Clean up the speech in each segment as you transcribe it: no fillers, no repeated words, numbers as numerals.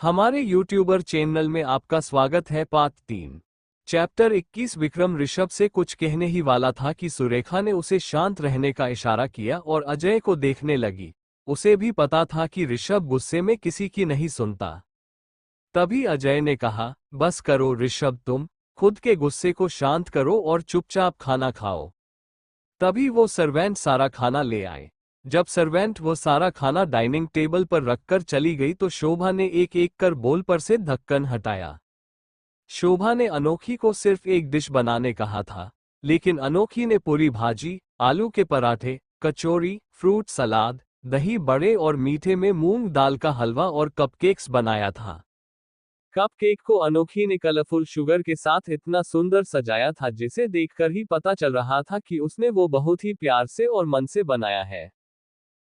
हमारे YouTuber channel में आपका स्वागत है। Part 3 chapter 21। विक्रम ऋषभ से कुछ कहने ही वाला था कि सुरेखा ने उसे शांत रहने का इशारा किया और अजय को देखने लगी। उसे भी पता था कि ऋषभ गुस्से में किसी की नहीं सुनता। तभी अजय ने कहा, बस करो ऋषभ, तुम खुद के गुस्से को शांत करो और चुपचाप खाना खाओ। तभी वो सर्वेंट सारा खाना ले आए। जब सर्वेंट वो सारा खाना डाइनिंग टेबल पर रखकर चली गई तो शोभा ने एक एक कर बोल पर से ढक्कन हटाया। शोभा ने अनोखी को सिर्फ एक डिश बनाने कहा था, लेकिन अनोखी ने पूरी भाजी, आलू के पराठे, कचौरी, फ्रूट सलाद, दही बड़े और मीठे में मूंग दाल का हलवा और कपकेक्स बनाया था। कपकेक को अनोखी ने कलरफुल शुगर के साथ इतना सुंदर सजाया था जिसे देखकर ही पता चल रहा था कि उसने वो बहुत ही प्यार से और मन से बनाया है।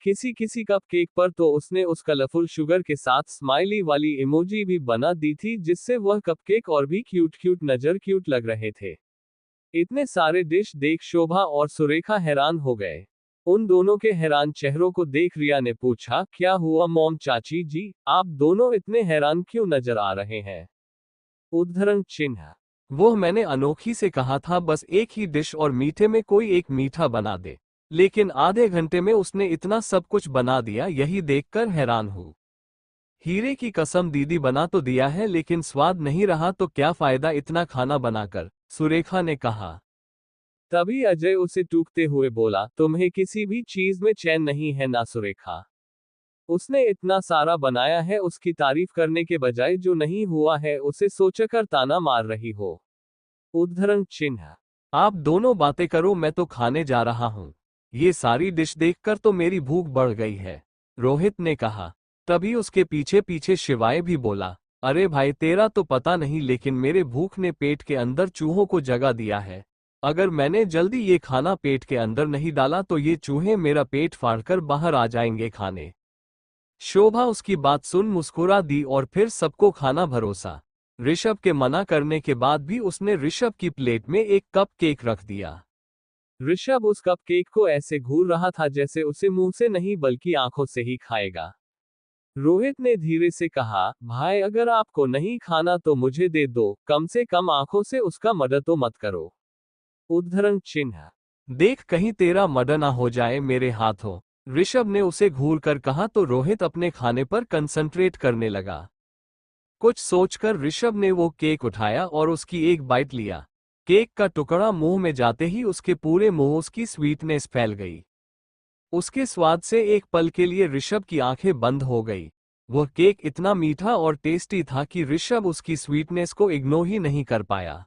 किसी किसी कपकेक पर तो उसने उस कलरफुल शुगर के साथ स्माइली वाली इमोजी भी बना दी थी जिससे वह कपकेक और भी क्यूट लग रहे थे। इतने सारे डिश देख शोभा और सुरेखा हैरान हो गए। उन दोनों के हैरान चेहरों को देख रिया ने पूछा, क्या हुआ मॉम चाची जी, आप दोनों इतने हैरान क्यों नजर आ रहे हैं? उद्धरण चिन्ह। वो मैंने अनोखी से कहा था बस एक ही डिश और मीठे में कोई एक मीठा बना दे, लेकिन आधे घंटे में उसने इतना सब कुछ बना दिया, यही देखकर हैरान हूँ। हीरे की कसम दीदी, बना तो दिया है लेकिन स्वाद नहीं रहा तो क्या फायदा इतना खाना बनाकर, सुरेखा ने कहा। तभी अजय उसे टूकते हुए बोला, तुम्हें किसी भी चीज में चैन नहीं है ना सुरेखा? उसने इतना सारा बनाया है, उसकी तारीफ करने के बजाय जो नहीं हुआ है उसे सोचकर ताना मार रही हो। उद्धरण चिन्ह। आप दोनों बातें करो, मैं तो खाने जा रहा हूँ। ये सारी डिश देखकर तो मेरी भूख बढ़ गई है, रोहित ने कहा। तभी उसके पीछे पीछे शिवाय भी बोला, अरे भाई तेरा तो पता नहीं लेकिन मेरे भूख ने पेट के अंदर चूहों को जगा दिया है। अगर मैंने जल्दी ये खाना पेट के अंदर नहीं डाला तो ये चूहे मेरा पेट फाड़कर बाहर आ जाएंगे खाने। शोभा उसकी बात सुन मुस्कुरा दी और फिर सबको खाना भरोसा। ऋषभ के मना करने के बाद भी उसने ऋषभ की प्लेट में एक कप केक रख दिया। ऋषभ उस कप केक को ऐसे घूर रहा था जैसे उसे मुंह से नहीं बल्कि आंखों से ही खाएगा। रोहित ने धीरे से कहा, भाई अगर आपको नहीं खाना तो मुझे दे दो, कम से कम आंखों से उसका मर्डर तो मत करो। उद्धरण चिन्ह। देख कहीं तेरा मर्डर ना हो जाए मेरे हाथों, ऋषभ ने उसे घूर कर कहा तो रोहित अपने खाने पर कंसंट्रेट करने लगा। कुछ सोचकर ऋषभ ने वो केक उठाया और उसकी एक बाइट लिया। केक का टुकड़ा मुंह में जाते ही उसके पूरे मुंह उसकी स्वीटनेस फैल गई। उसके स्वाद से एक पल के लिए ऋषभ की आंखें बंद हो गई। वह केक इतना मीठा और टेस्टी था कि ऋषभ उसकी स्वीटनेस को इग्नोर ही नहीं कर पाया।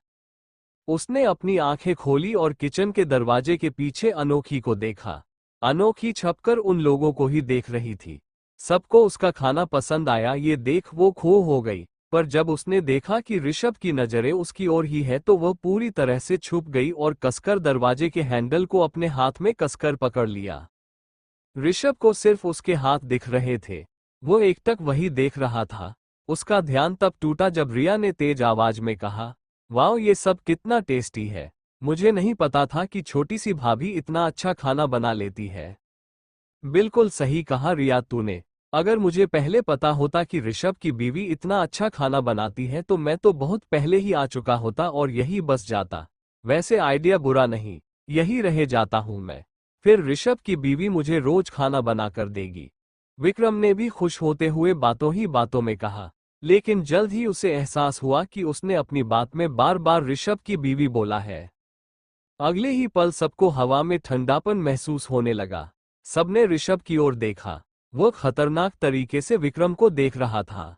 उसने अपनी आंखें खोली और किचन के दरवाजे के पीछे अनोखी को देखा। अनोखी छपकर उन लोगों को ही देख रही थी। सबको उसका खाना पसंद आया ये देख वो खो हो गई, पर जब उसने देखा कि ऋषभ की नजरें उसकी ओर ही है तो वह पूरी तरह से छुप गई और कसकर दरवाजे के हैंडल को अपने हाथ में कसकर पकड़ लिया। ऋषभ को सिर्फ उसके हाथ दिख रहे थे, वो एकटक वही देख रहा था। उसका ध्यान तब टूटा जब रिया ने तेज आवाज में कहा, वाओ ये सब कितना टेस्टी है, मुझे नहीं पता था कि छोटी सी भाभी इतना अच्छा खाना बना लेती है। बिल्कुल सही कहा रिया तूने, अगर मुझे पहले पता होता कि ऋषभ की बीवी इतना अच्छा खाना बनाती है तो मैं तो बहुत पहले ही आ चुका होता और यही बस जाता। वैसे आइडिया बुरा नहीं, यही रह जाता हूं मैं, फिर ऋषभ की बीवी मुझे रोज खाना बनाकर देगी। विक्रम ने भी खुश होते हुए बातों ही बातों में कहा, लेकिन जल्द ही उसे एहसास हुआ कि उसने अपनी बात में बार बार ऋषभ की बीवी बोला है। अगले ही पल सबको हवा में ठंडापन महसूस होने लगा। सबने ऋषभ की ओर देखा, वो खतरनाक तरीके से विक्रम को देख रहा था।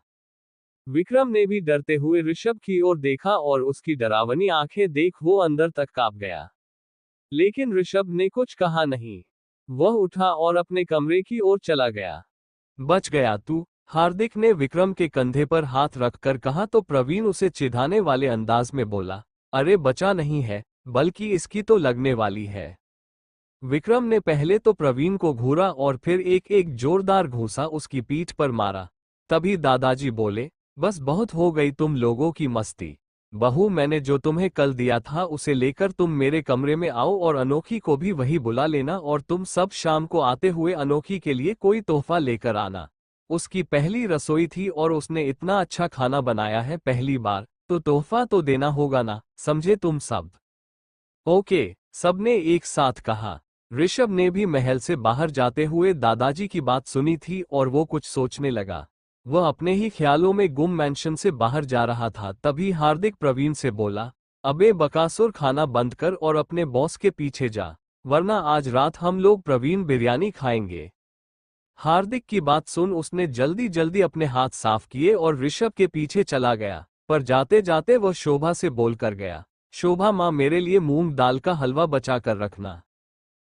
विक्रम ने भी डरते हुए ऋषभ की ओर देखा और उसकी डरावनी आंखें देख वो अंदर तक कांप गया। लेकिन ऋषभ ने कुछ कहा नहीं। वह उठा और अपने कमरे की ओर चला गया। बच गया तू, हार्दिक ने विक्रम के कंधे पर हाथ रखकर कहा तो प्रवीण उसे चिढ़ाने वाले अंदाज में बोला, अरे बचा नहीं है, बल्कि इसकी तो लगने वाली है। विक्रम ने पहले तो प्रवीण को घूरा और फिर एक एक जोरदार घूंसा उसकी पीठ पर मारा। तभी दादाजी बोले, बस बहुत हो गई तुम लोगों की मस्ती। बहू मैंने जो तुम्हें कल दिया था उसे लेकर तुम मेरे कमरे में आओ और अनोखी को भी वही बुला लेना और तुम सब शाम को आते हुए अनोखी के लिए कोई तोहफा लेकर आना। उसकी पहली रसोई थी और उसने इतना अच्छा खाना बनाया है पहली बार, तो तोहफा तो देना होगा ना, समझे तुम सब? ओके, सबने एक साथ कहा। ऋषभ ने भी महल से बाहर जाते हुए दादाजी की बात सुनी थी और वो कुछ सोचने लगा। वह अपने ही ख्यालों में गुम मैंशन से बाहर जा रहा था, तभी हार्दिक प्रवीण से बोला, अबे बकासुर, खाना बंद कर और अपने बॉस के पीछे जा, वरना आज रात हम लोग प्रवीण बिरयानी खाएंगे। हार्दिक की बात सुन उसने जल्दी जल्दी अपने हाथ साफ किए और ऋषभ के पीछे चला गया, पर जाते जाते वह शोभा से बोलकर गया, शोभा माँ, मेरे लिए मूंग दाल का हलवा बचा कर रखना।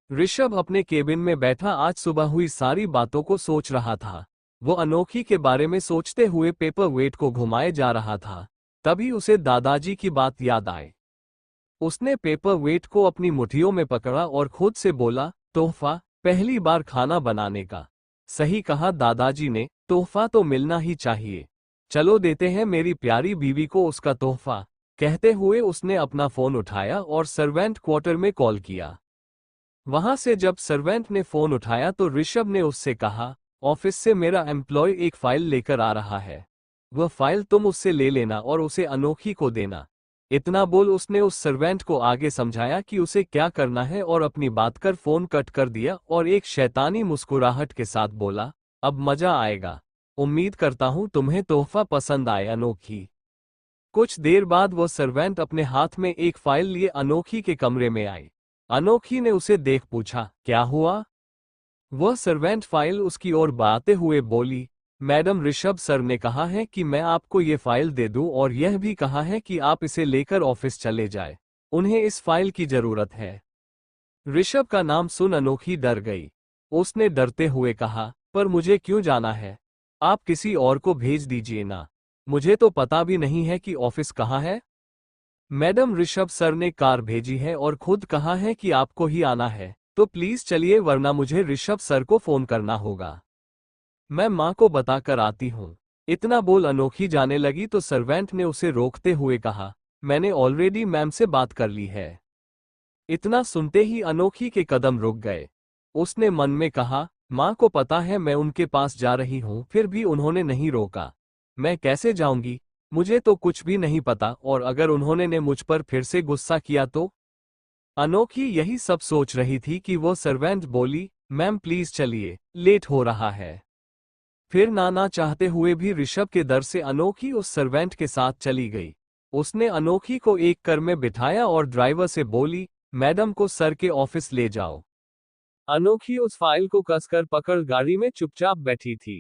ऋषभ अपने केबिन में बैठा आज सुबह हुई सारी बातों को सोच रहा था। वो अनोखी के बारे में सोचते हुए पेपर वेट को घुमाए जा रहा था। तभी उसे दादाजी की बात याद आई। उसने पेपर वेट को अपनी मुट्ठियों में पकड़ा और खुद से बोला, तोहफा, पहली बार खाना बनाने का। सही कहा दादाजी ने, तोहफा तो मिलना ही चाहिए। चलो देते हैं मेरी प्यारी बीवी को उसका तोहफा। कहते हुए उसने अपना फोन उठाया और सर्वेंट क्वार्टर में कॉल किया। वहां से जब सर्वेंट ने फोन उठाया तो ऋषभ ने उससे कहा, ऑफिस से मेरा एम्प्लॉय एक फाइल लेकर आ रहा है। वह फाइल तुम उससे ले लेना और उसे अनोखी को देना। इतना बोल उसने उस सर्वेंट को आगे समझाया कि उसे क्या करना है और अपनी बात कर फोन कट कर दिया और एक शैतानी मुस्कुराहट के साथ बोला, अब मजा आएगा। उम्मीद करता हूं तुम्हें तोहफा पसंद आए अनोखी। कुछ देर बाद वह सर्वेंट अपने हाथ में एक फाइल लिए अनोखी के कमरे में आई। अनोखी ने उसे देख पूछा, क्या हुआ? वह सर्वेंट फाइल उसकी ओर बढ़ाते हुए बोली, मैडम, ऋषभ सर ने कहा है कि मैं आपको ये फाइल दे दूं और यह भी कहा है कि आप इसे लेकर ऑफिस चले जाए। उन्हें इस फाइल की जरूरत है। ऋषभ का नाम सुन अनोखी डर गई। उसने डरते हुए कहा, पर मुझे क्यों जाना है? आप किसी और को भेज दीजिए ना। मुझे तो पता भी नहीं है कि ऑफिस कहाँ है। मैडम, ऋषभ सर ने कार भेजी है और खुद कहा है कि आपको ही आना है, तो प्लीज चलिए वरना मुझे ऋषभ सर को फोन करना होगा। मैं माँ को बताकर आती हूँ। इतना बोल अनोखी जाने लगी तो सर्वेंट ने उसे रोकते हुए कहा, मैंने ऑलरेडी मैम से बात कर ली है। इतना सुनते ही अनोखी के कदम रुक गए। उसने मन में कहा, माँ को पता है मैं उनके पास जा रही हूँ, फिर भी उन्होंने नहीं रोका। मैं कैसे जाऊंगी? मुझे तो कुछ भी नहीं पता, और अगर उन्होंने ने मुझ पर फिर से गुस्सा किया तो? अनोखी यही सब सोच रही थी कि वो सर्वेंट बोली, मैम प्लीज चलिए, लेट हो रहा है। फिर ना चाहते हुए भी ऋषभ के डर से अनोखी उस सर्वेंट के साथ चली गई। उसने अनोखी को एक कार में बिठाया और ड्राइवर से बोली, मैडम को सर के ऑफिस ले जाओ। अनोखी उस फाइल को कसकर पकड़ गाड़ी में चुपचाप बैठी थी।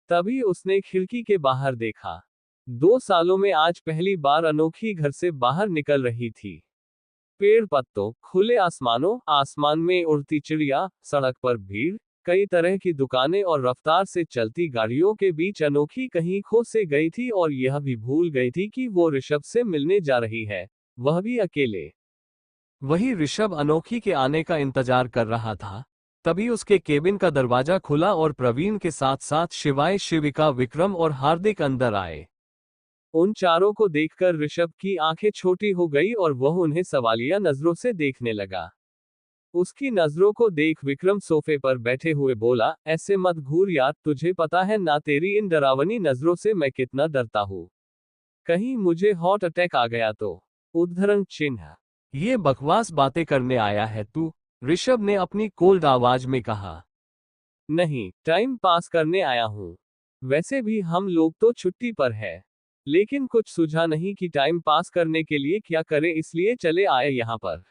तभी उसने खिड़की के बाहर देखा। 2 सालों में आज पहली बार अनोखी घर से बाहर निकल रही थी। पेड़ पत्तों, खुले आसमानों, आसमान में उड़ती चिड़िया, सड़क पर भीड़, कई तरह की दुकानें और रफ्तार से चलती गाड़ियों के बीच अनोखी कहीं खो से गई थी और यह भी भूल गई थी कि वो ऋषभ से मिलने जा रही है, वह भी अकेले। वही ऋषभ अनोखी के आने का इंतजार कर रहा था। तभी उसके केबिन का दरवाजा खुला और प्रवीण के साथ साथ शिवाय, शिविका, विक्रम और हार्दिक अंदर आए। उन चारों को देखकर ऋषभ की आंखें छोटी हो गई और वह उन्हें सवालिया नजरों से देखने लगा। उसकी नजरों को देख विक्रम सोफे पर बैठे हुए बोला, ऐसे मत घूर यार, तुझे पता है ना तेरी इन डरावनी नजरों से मैं कितना डरता हूँ। कहीं मुझे हार्ट अटैक आ गया तो? उद्धरण चिन्ह। ये बकवास बातें करने आया है तू? ऋषभ ने अपनी कोल्ड आवाज में कहा। नहीं, टाइम पास करने आया हूँ। वैसे भी हम लोग तो छुट्टी पर है, लेकिन कुछ सूझा नहीं कि टाइम पास करने के लिए क्या करें, इसलिए चले आए यहाँ पर।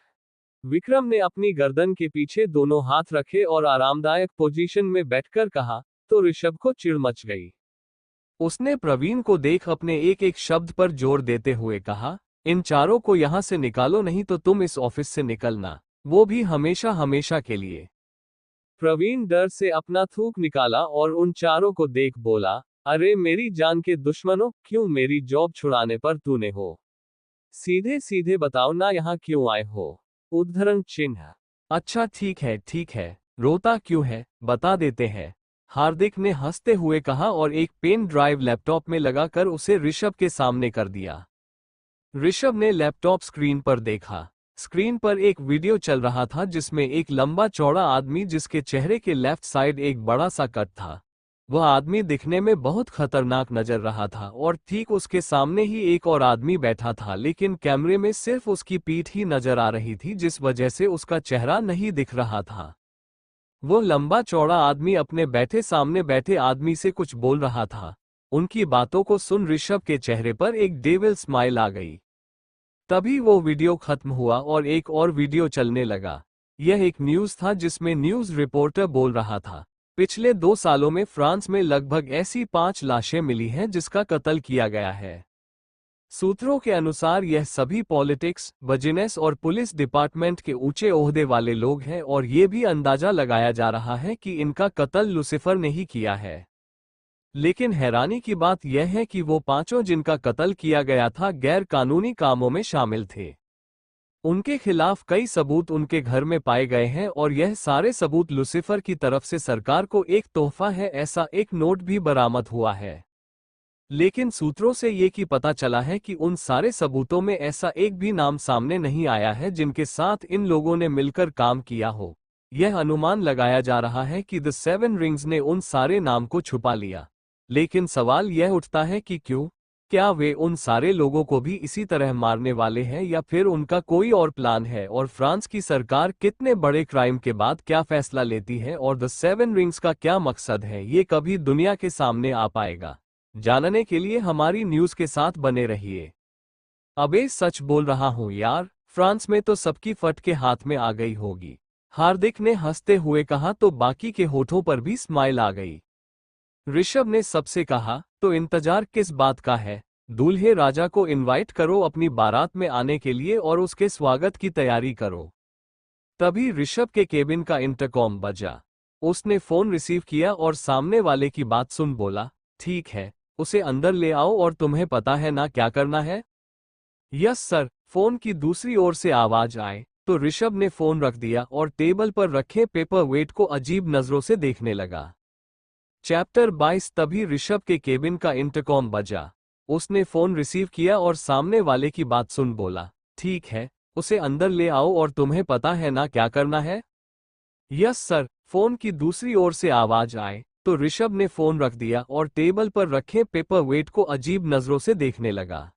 विक्रम ने अपनी गर्दन के पीछे दोनों हाथ रखे और आरामदायक पोजीशन में बैठकर कहा, तो ऋषभ को चिढ़ मच गई। उसने प्रवीण को देख अपने एक एक शब्द पर जोर देते हुए कहा, इन चारों को यहां से निकालो, नहीं तो तुम इस ऑफिस से निकलना, वो भी हमेशा हमेशा के लिए। प्रवीण डर से अपना थूक निकाला और उन चारों को देख बोला, अरे मेरी जान के दुश्मनों, क्यों मेरी जॉब छुड़ाने पर तूने हो? सीधे सीधे बताओ ना, यहाँ क्यों आए हो? उद्धरण चिन्ह। अच्छा ठीक है, रोता क्यों है, बता देते हैं। हार्दिक ने हंसते हुए कहा और एक पेन ड्राइव लैपटॉप में लगाकर उसे ऋषभ के सामने कर दिया। ऋषभ ने लैपटॉप स्क्रीन पर देखा। स्क्रीन पर एक वीडियो चल रहा था जिसमें एक लंबा चौड़ा आदमी जिसके चेहरे के लेफ्ट साइड एक बड़ा सा कट था। वह आदमी दिखने में बहुत खतरनाक नजर रहा था और ठीक उसके सामने ही एक और आदमी बैठा था, लेकिन कैमरे में सिर्फ उसकी पीठ ही नजर आ रही थी, जिस वजह से उसका चेहरा नहीं दिख रहा था। वो लंबा चौड़ा आदमी अपने बैठे सामने बैठे आदमी से कुछ बोल रहा था। उनकी बातों को सुन ऋषभ के चेहरे पर एक डेविल स्माइल आ गई। तभी वो वीडियो खत्म हुआ और एक और वीडियो चलने लगा। यह एक न्यूज़ था जिसमें न्यूज़ रिपोर्टर बोल रहा था, पिछले 2 सालों में फ्रांस में लगभग ऐसी 5 लाशें मिली हैं जिसका कत्ल किया गया है। सूत्रों के अनुसार यह सभी पॉलिटिक्स, बिजनेस और पुलिस डिपार्टमेंट के ऊंचे ओहदे वाले लोग हैं और ये भी अंदाजा लगाया जा रहा है कि इनका कत्ल लुसिफर ने ही किया है। लेकिन हैरानी की बात यह है कि वो पांचों जिनका कत्ल किया गया था गैर कानूनी कामों में शामिल थे। उनके खिलाफ कई सबूत उनके घर में पाए गए हैं और यह सारे सबूत लुसिफर की तरफ से सरकार को एक तोहफा है, ऐसा एक नोट भी बरामद हुआ है। लेकिन सूत्रों से ये कि पता चला है कि उन सारे सबूतों में ऐसा एक भी नाम सामने नहीं आया है जिनके साथ इन लोगों ने मिलकर काम किया हो। यह अनुमान लगाया जा रहा है कि द 7 रिंग्स ने उन सारे नाम को छुपा लिया। लेकिन सवाल यह उठता है कि क्यों? क्या वे उन सारे लोगों को भी इसी तरह मारने वाले हैं या फिर उनका कोई और प्लान है? और फ्रांस की सरकार कितने बड़े क्राइम के बाद क्या फैसला लेती है और द 7 रिंग्स का क्या मकसद है, ये कभी दुनिया के सामने आ पाएगा? जानने के लिए हमारी न्यूज़ के साथ बने रहिए। अबे सच बोल रहा हूँ यार, फ्रांस में तो सबकी फटके हाथ में आ गई होगी, हार्दिक ने हंसते हुए कहा तो बाकी के होठों पर भी स्माइल आ गई। ऋषभ ने सबसे कहा, तो इंतजार किस बात का है? दूल्हे राजा को इनवाइट करो अपनी बारात में आने के लिए और उसके स्वागत की तैयारी करो। तभी ऋषभ के केबिन का इंटरकॉम बजा। उसने फोन रिसीव किया और सामने वाले की बात सुन बोला, ठीक है, उसे अंदर ले आओ और तुम्हें पता है ना क्या करना है? यस सर, फोन की दूसरी ओर से आवाज आए तो ऋषभ ने फोन रख दिया और टेबल पर रखे पेपर वेट को अजीब नजरों से देखने लगा। चैप्टर 22। तभी ऋषभ के केबिन का इंटरकॉम बजा। उसने फोन रिसीव किया और सामने वाले की बात सुन बोला, ठीक है, उसे अंदर ले आओ और तुम्हें पता है ना क्या करना है? यस सर, फोन की दूसरी ओर से आवाज आए तो ऋषभ ने फोन रख दिया और टेबल पर रखे पेपर वेट को अजीब नजरों से देखने लगा।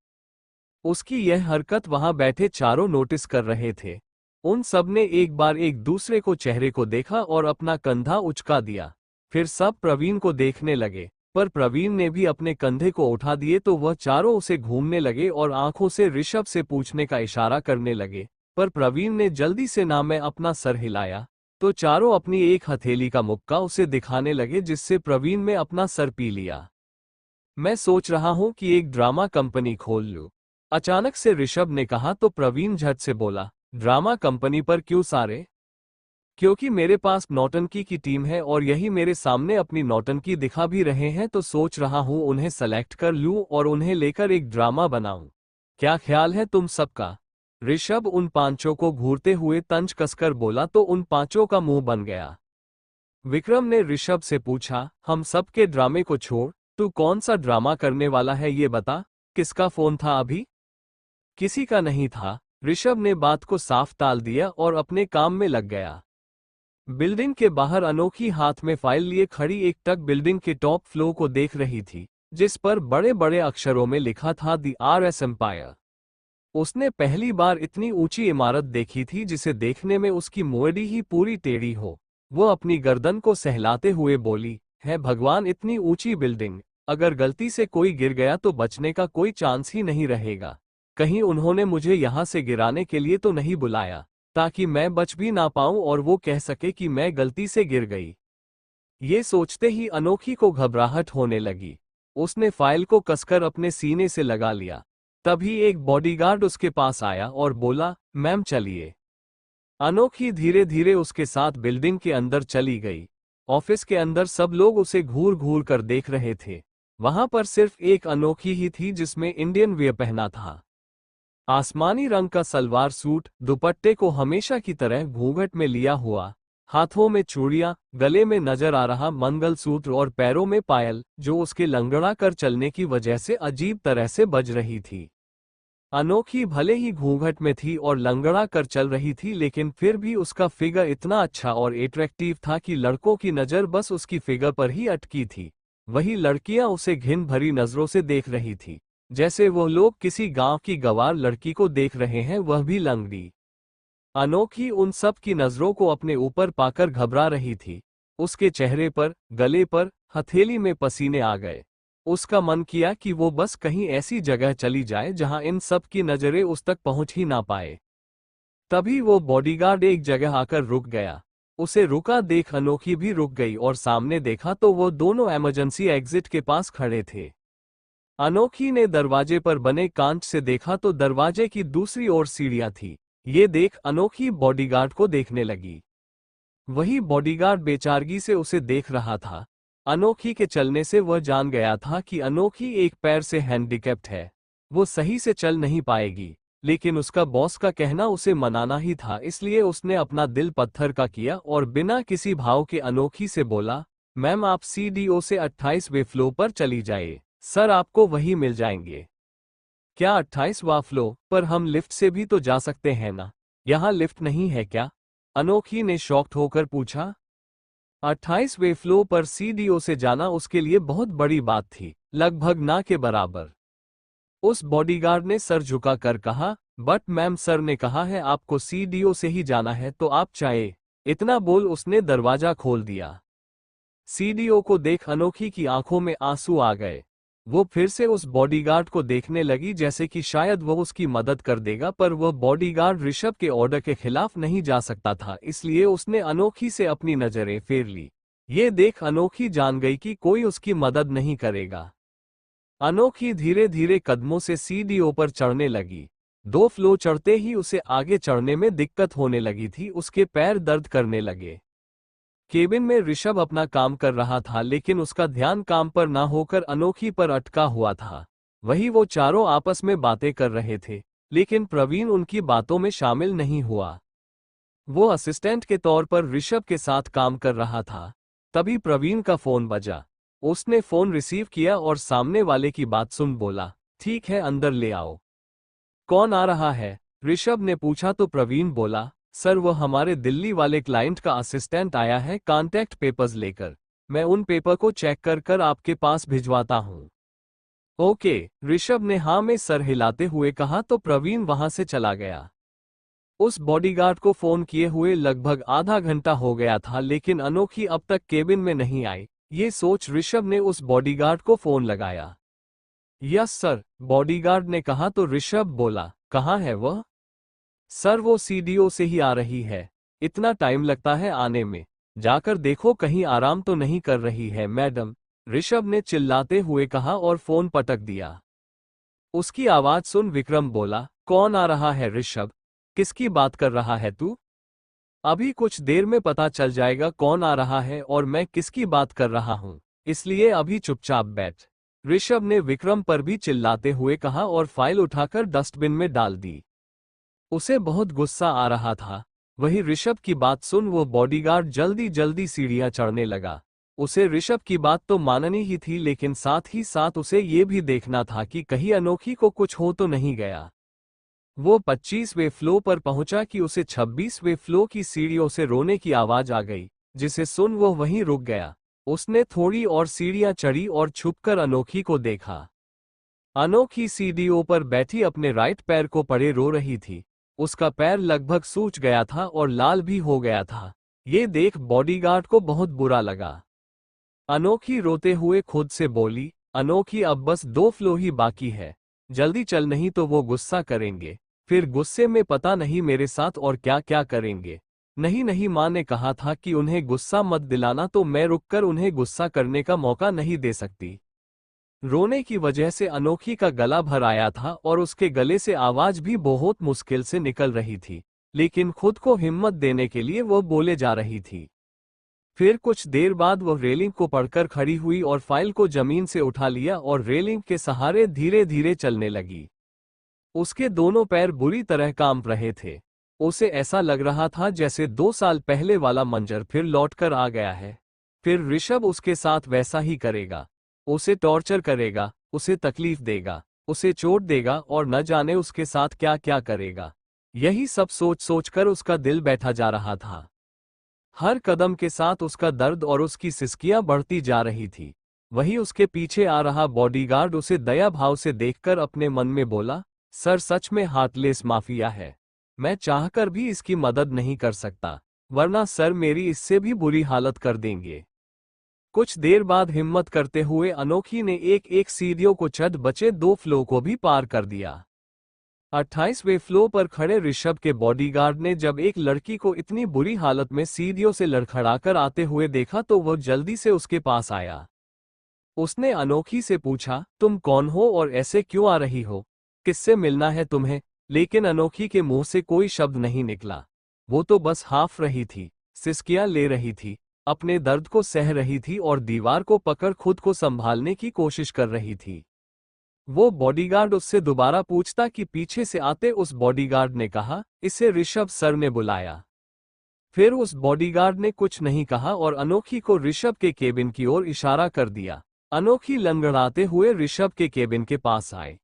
उसकी यह हरकत वहां बैठे चारों नोटिस कर रहे थे। उन सब ने एक बार एक दूसरे को चेहरे को देखा और अपना कंधा उचका दिया। फिर सब प्रवीण को देखने लगे, पर प्रवीण ने भी अपने कंधे को उठा दिए तो वह चारों उसे घूमने लगे और आंखों से ऋषभ से पूछने का इशारा करने लगे। पर प्रवीण ने जल्दी से ना में अपना सर हिलाया तो चारों अपनी एक हथेली का मुक्का उसे दिखाने लगे, जिससे प्रवीण ने अपना सर पी लिया। मैं सोच रहा हूं कि एक ड्रामा कंपनी खोल लूं, अचानक से ऋषभ ने कहा तो प्रवीण झट से बोला, ड्रामा कंपनी पर क्यों सारे? क्योंकि मेरे पास नौटंकी की टीम है और यही मेरे सामने अपनी नौटंकी दिखा भी रहे हैं, तो सोच रहा हूं उन्हें सेलेक्ट कर लूं और उन्हें लेकर एक ड्रामा बनाऊं। क्या ख्याल है तुम सबका? ऋषभ उन पांचों को घूरते हुए तंज कसकर बोला तो उन पांचों का मुंह बन गया। विक्रम ने ऋषभ से पूछा, हम सबके ड्रामे को छोड़, तू कौन सा ड्रामा करने वाला है ये बता। किसका फोन था अभी? किसी का नहीं था। ऋषभ ने बात को साफ टाल दिया और अपने काम में लग गया। बिल्डिंग के बाहर अनोखी हाथ में फाइल लिए खड़ी एक ट्रक बिल्डिंग के टॉप फ्लोर को देख रही थी, जिस पर बड़े बड़े अक्षरों में लिखा था द RS एम्पायर। उसने पहली बार इतनी ऊंची इमारत देखी थी जिसे देखने में उसकी मोड़ी ही पूरी टेढ़ी हो। वो अपनी गर्दन को सहलाते हुए बोली, है भगवान, इतनी ऊंची बिल्डिंग, अगर गलती से कोई गिर गया तो बचने का कोई चांस ही नहीं रहेगा। कहीं उन्होंने मुझे यहां से गिराने के लिए तो नहीं बुलाया, ताकि मैं बच भी ना पाऊं और वो कह सके कि मैं गलती से गिर गई। ये सोचते ही अनोखी को घबराहट होने लगी। उसने फाइल को कसकर अपने सीने से लगा लिया। तभी एक बॉडीगार्ड उसके पास आया और बोला, मैम चलिए। अनोखी धीरे धीरे उसके साथ बिल्डिंग के अंदर चली गई। ऑफिस के अंदर सब लोग उसे घूर घूर कर देख रहे थे। वहां पर सिर्फ एक अनोखी ही थी जिसमें इंडियन वियर पहना था। आसमानी रंग का सलवार सूट, दुपट्टे को हमेशा की तरह घूंघट में लिया हुआ, हाथों में चूड़ियां, गले में नजर आ रहा मंगलसूत्र और पैरों में पायल, जो उसके लंगड़ा कर चलने की वजह से अजीब तरह से बज रही थी। अनोखी भले ही घूंघट में थी और लंगड़ा कर चल रही थी, लेकिन फिर भी उसका फिगर इतना अच्छा और एट्रैक्टिव था कि लड़कों की नज़र बस उसकी फिगर पर ही अटकी थी। वही लड़कियां उसे घिन भरी नजरों से देख रही थी, जैसे वो लोग किसी गांव की गंवार लड़की को देख रहे हैं, वह भी लंगड़ी। अनोखी उन सब की नजरों को अपने ऊपर पाकर घबरा रही थी। उसके चेहरे पर, गले पर, हथेली में पसीने आ गए। उसका मन किया कि वो बस कहीं ऐसी जगह चली जाए जहां इन सब की नजरें उस तक पहुंच ही ना पाए। तभी वो बॉडीगार्ड एक जगह आकर रुक गया। उसे रुका देख अनोखी भी रुक गई और सामने देखा तो वो दोनों इमरजेंसी एग्जिट के पास खड़े थे। अनोखी ने दरवाजे पर बने कांच से देखा तो दरवाजे की दूसरी ओर सीढ़ियां थी। ये देख अनोखी बॉडीगार्ड को देखने लगी। वही बॉडीगार्ड बेचारगी से उसे देख रहा था। अनोखी के चलने से वह जान गया था कि अनोखी एक पैर से हैंडीकैप्ड है, वो सही से चल नहीं पाएगी। लेकिन उसका बॉस का कहना उसे मनाना ही था, इसलिए उसने अपना दिल पत्थर का किया और बिना किसी भाव के अनोखी से बोला, मैम आप सीडीओ से 28वें फ्लोर पर चली जाइए, सर आपको वही मिल जाएंगे। क्या 28वां फ्लोर पर? हम लिफ्ट से भी तो जा सकते हैं ना, यहाँ लिफ्ट नहीं है क्या? अनोखी ने शॉक्ड होकर पूछा। 28वें फ्लोर पर सीडीओ से जाना उसके लिए बहुत बड़ी बात थी, लगभग ना के बराबर। उस बॉडीगार्ड ने सर झुकाकर कहा, बट मैम सर ने कहा है आपको सीडीओ से ही जाना है तो आप चाहे। इतना बोल उसने दरवाजा खोल दिया। सीडीओ को देख अनोखी की आंखों में आंसू आ गए। वो फिर से उस बॉडीगार्ड को देखने लगी जैसे कि शायद वो उसकी मदद कर देगा, पर वह बॉडीगार्ड ऋषभ के ऑर्डर के खिलाफ नहीं जा सकता था, इसलिए उसने अनोखी से अपनी नजरें फेर ली। ये देख अनोखी जान गई कि कोई उसकी मदद नहीं करेगा। अनोखी धीरे धीरे कदमों से सीडीओ पर चढ़ने लगी। 2 फ्लोर चढ़ते ही उसे आगे चढ़ने में दिक्कत होने लगी थी, उसके पैर दर्द करने लगे। केबिन में ऋषभ अपना काम कर रहा था, लेकिन उसका ध्यान काम पर ना होकर अनोखी पर अटका हुआ था। वही वो चारों आपस में बातें कर रहे थे, लेकिन प्रवीण उनकी बातों में शामिल नहीं हुआ। वो असिस्टेंट के तौर पर ऋषभ के साथ काम कर रहा था। तभी प्रवीण का फोन बजा। उसने फोन रिसीव किया और सामने वाले की बात सुन बोला, ठीक है अंदर ले आओ। कौन आ रहा है? ऋषभ ने पूछा तो प्रवीण बोला, सर वो हमारे दिल्ली वाले क्लाइंट का असिस्टेंट आया है कॉन्टैक्ट पेपर्स लेकर, मैं उन पेपर को चेक कर कर आपके पास भिजवाता हूँ। ओके, ऋषभ ने हाँ में सर हिलाते हुए कहा तो प्रवीण वहां से चला गया। उस बॉडीगार्ड को फोन किए हुए लगभग आधा घंटा हो गया था, लेकिन अनोखी अब तक केबिन में नहीं आई। ये सोच ऋषभ ने उस बॉडीगार्ड को फोन लगाया। यस सर, बॉडीगार्ड ने कहा तो ऋषभ बोला, कहाँ है वह? सर वो सीडीओ से ही आ रही है, इतना टाइम लगता है आने में, जाकर देखो कहीं आराम तो नहीं कर रही है मैडम, ऋषभ ने चिल्लाते हुए कहा और फोन पटक दिया। उसकी आवाज सुन विक्रम बोला, कौन आ रहा है ऋषभ? किसकी बात कर रहा है तू? अभी कुछ देर में पता चल जाएगा कौन आ रहा है और मैं किसकी बात कर रहा हूं, इसलिए अभी चुपचाप बैठ, ऋषभ ने विक्रम पर भी चिल्लाते हुए कहा और फाइल उठाकर डस्टबिन में डाल दी। उसे बहुत गुस्सा आ रहा था। वही ऋषभ की बात सुन वो बॉडीगार्ड जल्दी जल्दी सीढ़ियां चढ़ने लगा। उसे ऋषभ की बात तो माननी ही थी, लेकिन साथ ही साथ उसे ये भी देखना था कि कहीं अनोखी को कुछ हो तो नहीं गया। वो 25वें फ्लोर पर पहुंचा कि उसे 26वें फ्लोर की सीढ़ियों से रोने की आवाज आ गई, जिसे सुन वो वहीं रुक गया। उसने थोड़ी और सीढ़ियां चढ़ी और छुपकर अनोखी को देखा। अनोखी सीढ़ियों पर बैठी अपने राइट पैर को पड़े रो रही थी। उसका पैर लगभग सूज गया था और लाल भी हो गया था। ये देख बॉडीगार्ड को बहुत बुरा लगा। अनोखी रोते हुए खुद से बोली, अनोखी अब बस 2 फ्लोर ही बाकी है, जल्दी चल नहीं तो वो गुस्सा करेंगे, फिर गुस्से में पता नहीं मेरे साथ और क्या क्या करेंगे। नहीं नहीं, माँ ने कहा था कि उन्हें गुस्सा मत दिलाना, तो मैं रुककर उन्हें गुस्सा करने का मौका नहीं दे सकती। रोने की वजह से अनोखी का गला भर आया था और उसके गले से आवाज भी बहुत मुश्किल से निकल रही थी, लेकिन खुद को हिम्मत देने के लिए वो बोले जा रही थी। फिर कुछ देर बाद वह रेलिंग को पकड़कर खड़ी हुई और फाइल को जमीन से उठा लिया और रेलिंग के सहारे धीरे धीरे चलने लगी। उसके दोनों पैर बुरी तरह कांप रहे थे। उसे ऐसा लग रहा था जैसे 2 साल पहले वाला मंजर फिर लौटकर आ गया है। फिर ऋषभ उसके साथ वैसा ही करेगा, उसे टॉर्चर करेगा, उसे तकलीफ देगा, उसे चोट देगा और न जाने उसके साथ क्या क्या करेगा। यही सब सोच सोचकर उसका दिल बैठा जा रहा था। हर कदम के साथ उसका दर्द और उसकी सिसकियां बढ़ती जा रही थी। वहीं उसके पीछे आ रहा बॉडीगार्ड उसे दया भाव से देखकर अपने मन में बोला, सर सच में हार्टलेस माफिया है। मैं चाहकर भी इसकी मदद नहीं कर सकता, वरना सर मेरी इससे भी बुरी हालत कर देंगे। कुछ देर बाद हिम्मत करते हुए अनोखी ने एक एक सीढ़ियों को चढ़ बचे 2 फ्लो को भी पार कर दिया। 28वें फ्लो पर खड़े ऋषभ के बॉडीगार्ड ने जब एक लड़की को इतनी बुरी हालत में सीढ़ियों से लड़खड़ाकर आते हुए देखा तो वो जल्दी से उसके पास आया। उसने अनोखी से पूछा, तुम कौन हो और ऐसे क्यों आ रही हो? किससे मिलना है तुम्हें? लेकिन अनोखी के मुंह से कोई शब्द नहीं निकला। वो तो बस हाफ रही थी, सिसकियां ले रही थी, अपने दर्द को सह रही थी और दीवार को पकड़ खुद को संभालने की कोशिश कर रही थी। वो बॉडीगार्ड उससे दोबारा पूछता कि पीछे से आते उस बॉडीगार्ड ने कहा, इसे ऋषभ सर ने बुलाया। फिर उस बॉडीगार्ड ने कुछ नहीं कहा और अनोखी को ऋषभ के केबिन की ओर इशारा कर दिया। अनोखी लंगड़ाते हुए ऋषभ के केबिन के पास आए।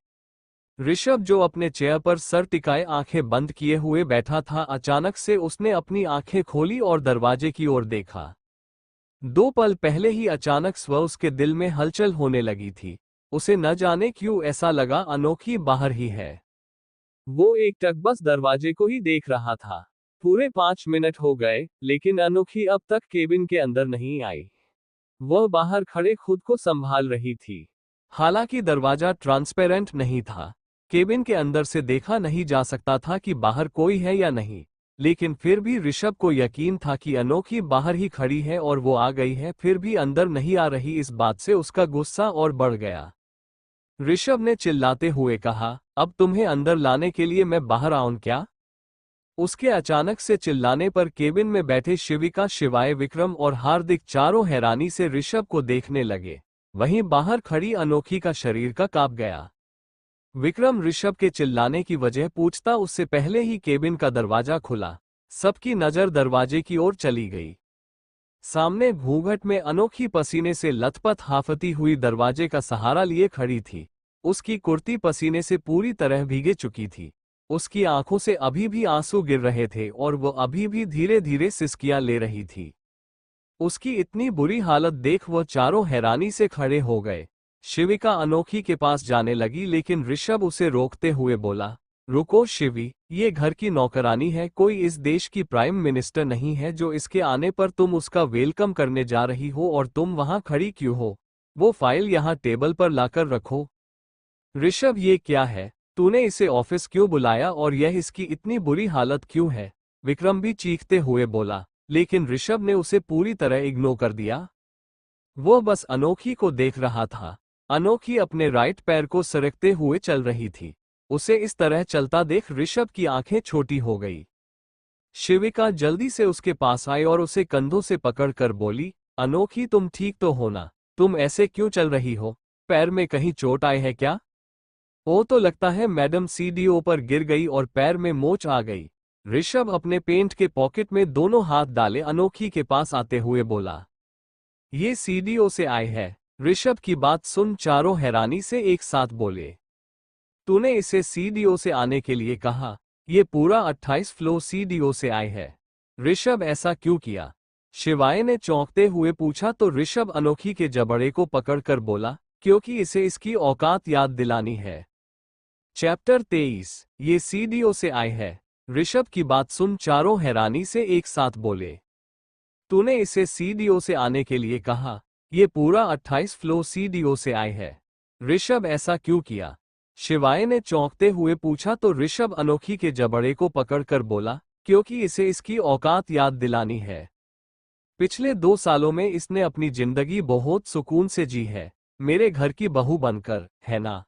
ऋषभ जो अपने चेयर पर सर टिकाए आंखें बंद किए हुए बैठा था, अचानक से उसने अपनी आंखें खोली और दरवाजे की ओर देखा। 2 पल पहले ही अचानक स्व उसके दिल में हलचल होने लगी थी। उसे न जाने क्यों ऐसा लगा अनोखी बाहर ही है। वो एकटक बस दरवाजे को ही देख रहा था। पूरे 5 मिनट हो गए, लेकिन अनोखी अब तक केबिन के अंदर नहीं आई। वह बाहर खड़े खुद को संभाल रही थी। हालांकि दरवाजा ट्रांसपेरेंट नहीं था, केबिन के अंदर से देखा नहीं जा सकता था कि बाहर कोई है या नहीं, लेकिन फिर भी ऋषभ को यकीन था कि अनोखी बाहर ही खड़ी है और वो आ गई है, फिर भी अंदर नहीं आ रही। इस बात से उसका गुस्सा और बढ़ गया। ऋषभ ने चिल्लाते हुए कहा, अब तुम्हें अंदर लाने के लिए मैं बाहर आऊं क्या? उसके अचानक से चिल्लाने पर केबिन में बैठे शिविका, शिवाय, विक्रम और हार्दिक चारों हैरानी से ऋषभ को देखने लगे। वहीं बाहर खड़ी अनोखी का शरीर का कांप गया। विक्रम ऋषभ के चिल्लाने की वजह पूछता, उससे पहले ही केबिन का दरवाजा खुला। सबकी नजर दरवाजे की ओर चली गई। सामने घूंघट में अनोखी पसीने से लथपथ हाफती हुई दरवाजे का सहारा लिए खड़ी थी। उसकी कुर्ती पसीने से पूरी तरह भीगे चुकी थी। उसकी आंखों से अभी भी आंसू गिर रहे थे और वो अभी भी धीरे धीरे सिसकियां ले रही थी। उसकी इतनी बुरी हालत देख वह चारों हैरानी से खड़े हो गए। शिविका अनोखी के पास जाने लगी, लेकिन ऋषभ उसे रोकते हुए बोला, रुको शिवी, ये घर की नौकरानी है, कोई इस देश की प्राइम मिनिस्टर नहीं है जो इसके आने पर तुम उसका वेलकम करने जा रही हो। और तुम वहां खड़ी क्यों हो? वो फाइल यहाँ टेबल पर लाकर रखो। ऋषभ, ये क्या है? तूने इसे ऑफिस क्यों बुलाया और यह इसकी इतनी बुरी हालत क्यों है? विक्रम भी चीखते हुए बोला, लेकिन ऋषभ ने उसे पूरी तरह इग्नोर कर दिया। वो बस अनोखी को देख रहा था। अनोखी अपने राइट पैर को सरकते हुए चल रही थी। उसे इस तरह चलता देख ऋषभ की आंखें छोटी हो गई। शिविका जल्दी से उसके पास आई और उसे कंधों से पकड़कर बोली, अनोखी तुम ठीक तो हो ना? तुम ऐसे क्यों चल रही हो? पैर में कहीं चोट आई है क्या? वो तो लगता है मैडम सीढ़ियों पर गिर गई और पैर में मोच आ गई। ऋषभ अपने पेंट के पॉकेट में दोनों हाथ डाले अनोखी के पास आते हुए बोला, ये सीढ़ियों से आए है। ऋषभ की बात सुन चारों हैरानी से एक साथ बोले, तूने इसे सीढ़ियों से आने के लिए कहा? ये पूरा 28 फ्लोर सीढ़ियों से आए है। ऋषभ ऐसा क्यों किया? शिवाय ने चौंकते हुए पूछा तो ऋषभ अनोखी के जबड़े को पकड़कर बोला, क्योंकि इसे इसकी औकात याद दिलानी है। चैप्टर 23, ये सीढ़ियों से आए है। ऋषभ की बात सुन चारों हैरानी से एक साथ बोले, तूने इसे सीढ़ियों से आने के लिए कहा? ये पूरा 28 फ्लोर सीढ़ियों से आए है। ऋषभ ऐसा क्यों किया? शिवाय ने चौंकते हुए पूछा तो ऋषभ अनोखी के जबड़े को पकड़कर बोला, क्योंकि इसे इसकी औकात याद दिलानी है। पिछले 2 सालों में इसने अपनी जिंदगी बहुत सुकून से जी है, मेरे घर की बहू बनकर, है ना?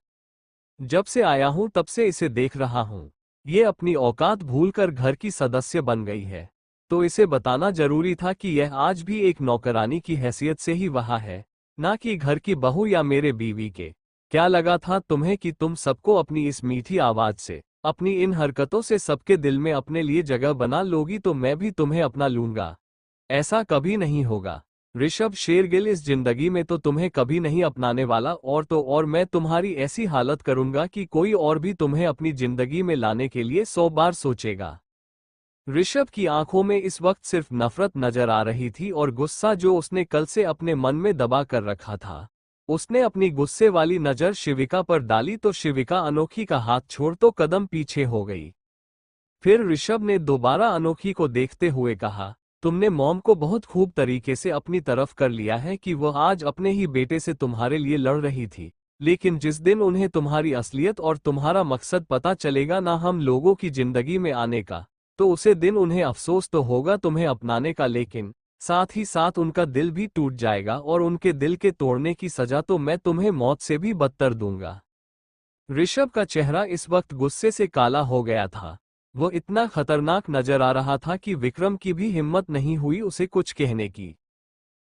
जब से आया हूं तब से इसे देख रहा हूं। ये अपनी औकात भूलकर घर की सदस्य बन गई है। तो इसे बताना जरूरी था कि यह आज भी एक नौकरानी की हैसियत से ही वहां है, ना कि घर की बहू या मेरे बीवी के। क्या लगा था तुम्हें कि तुम सबको अपनी इस मीठी आवाज से, अपनी इन हरकतों से सबके दिल में अपने लिए जगह बना लोगी तो मैं भी तुम्हें अपना लूंगा? ऐसा कभी नहीं होगा। ऋषभ शेरगिल, इस जिंदगी में तो तुम्हें कभी नहीं अपनाने वाला, और तो और मैं तुम्हारी ऐसी हालत करूंगा कि कोई और भी तुम्हें अपनी जिंदगी में लाने के लिए 100 बार सोचेगा। ऋषभ की आंखों में इस वक्त सिर्फ नफरत नजर आ रही थी और गुस्सा जो उसने कल से अपने मन में दबा कर रखा था। उसने अपनी गुस्से वाली नजर शिविका पर डाली तो शिविका अनोखी का हाथ छोड़ तो कदम पीछे हो गई। फिर ऋषभ ने दोबारा अनोखी को देखते हुए कहा, तुमने मॉम को बहुत खूब तरीके से अपनी तरफ कर लिया है कि वह आज अपने ही बेटे से तुम्हारे लिए लड़ रही थी, लेकिन जिस दिन उन्हें तुम्हारी असलियत और तुम्हारा मकसद पता चलेगा ना हम लोगों की जिंदगी में आने का, तो उसे दिन उन्हें अफसोस तो होगा तुम्हें अपनाने का, लेकिन साथ ही साथ उनका दिल भी टूट जाएगा और उनके दिल के तोड़ने की सजा तो मैं तुम्हें मौत से भी बदतर दूंगा। ऋषभ का चेहरा इस वक्त गुस्से से काला हो गया था। वो इतना खतरनाक नजर आ रहा था कि विक्रम की भी हिम्मत नहीं हुई उसे कुछ कहने की।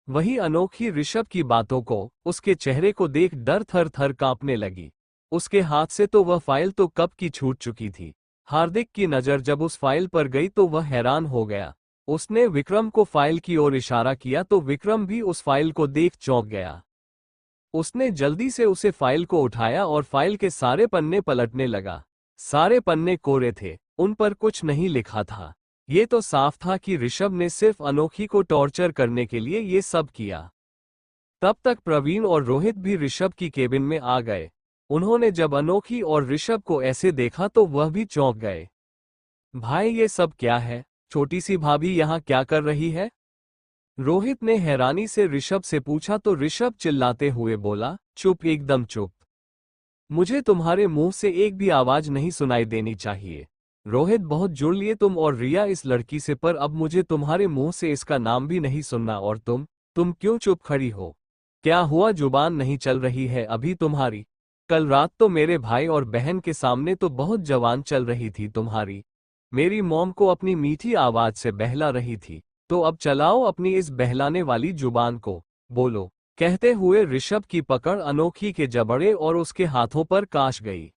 वही अनोखी ऋषभ की बातों को, उसके चेहरे को देख डर थर थर कांपने लगी। उसके हाथ से तो वह फाइल तो कब की छूट चुकी थी। हार्दिक की नजर जब उस फाइल पर गई तो वह हैरान हो गया। उसने विक्रम को फाइल की ओर इशारा किया तो विक्रम भी उस फाइल को देख चौंक गया। उसने जल्दी से उसे फाइल को उठाया और फाइल के सारे पन्ने पलटने लगा। सारे पन्ने कोरे थे, उन पर कुछ नहीं लिखा था। ये तो साफ था कि ऋषभ ने सिर्फ अनोखी को टॉर्चर करने के लिए ये सब किया। तब तक प्रवीण और रोहित भी ऋषभ की केबिन में आ गए। उन्होंने जब अनोखी और ऋषभ को ऐसे देखा तो वह भी चौंक गए। भाई ये सब क्या है? छोटी सी भाभी यहाँ क्या कर रही है? रोहित ने हैरानी से ऋषभ से पूछा तो ऋषभ चिल्लाते हुए बोला, चुप, एकदम चुप। मुझे तुम्हारे मुंह से एक भी आवाज नहीं सुनाई देनी चाहिए। रोहित बहुत जुड़ लिए तुम और रिया इस लड़की से, पर अब मुझे तुम्हारे मुंह से इसका नाम भी नहीं सुनना। और तुम क्यों चुप खड़ी हो? क्या हुआ, जुबान नहीं चल रही है अभी तुम्हारी? कल रात तो मेरे भाई और बहन के सामने तो बहुत जवान चल रही थी तुम्हारी। मेरी मॉम को अपनी मीठी आवाज से बहला रही थी, तो अब चलाओ अपनी इस बहलाने वाली जुबान को, बोलो। कहते हुए ऋषभ की पकड़ अनोखी के जबड़े और उसके हाथों पर काश गई।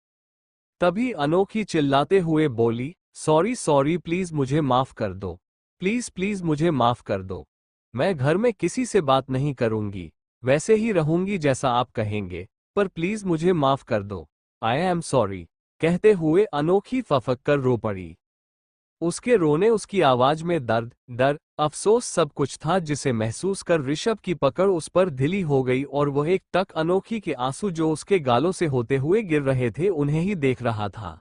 तभी अनोखी चिल्लाते हुए बोली, सॉरी सॉरी, प्लीज मुझे माफ कर दो, प्लीज प्लीज मुझे माफ कर दो। मैं घर में किसी से बात नहीं करूंगी, वैसे ही रहूंगी जैसा आप कहेंगे, पर प्लीज मुझे माफ कर दो। I am sorry. कहते हुए अनोखी फफक कर रो पड़ी। उसके रोने, उसकी आवाज में दर्द, डर, अफसोस सब कुछ था, जिसे महसूस कर ऋषभ की पकड़ उस पर ढीली हो गई और वह एक टक अनोखी के आंसू जो उसके गालों से होते हुए गिर रहे थे उन्हें ही देख रहा था।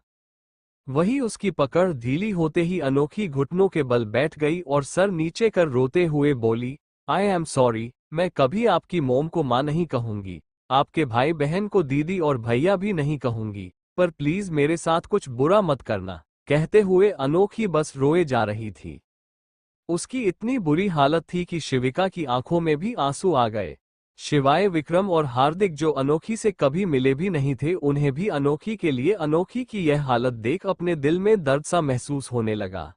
वही उसकी पकड़ ढीली होते ही अनोखी घुटनों के बल बैठ गई और सर नीचे कर रोते हुए बोली, आई एम सॉरी, मैं कभी आपकी मोम को माँ नहीं कहूंगी, आपके भाई बहन को दीदी और भैया भी नहीं कहूंगी, पर प्लीज मेरे साथ कुछ बुरा मत करना। कहते हुए अनोखी बस रोए जा रही थी। उसकी इतनी बुरी हालत थी कि शिविका की आंखों में भी आंसू आ गए। शिवाय विक्रम और हार्दिक जो अनोखी से कभी मिले भी नहीं थे, उन्हें भी अनोखी के लिए अनोखी की यह हालत देख अपने दिल में दर्द सा महसूस होने लगा।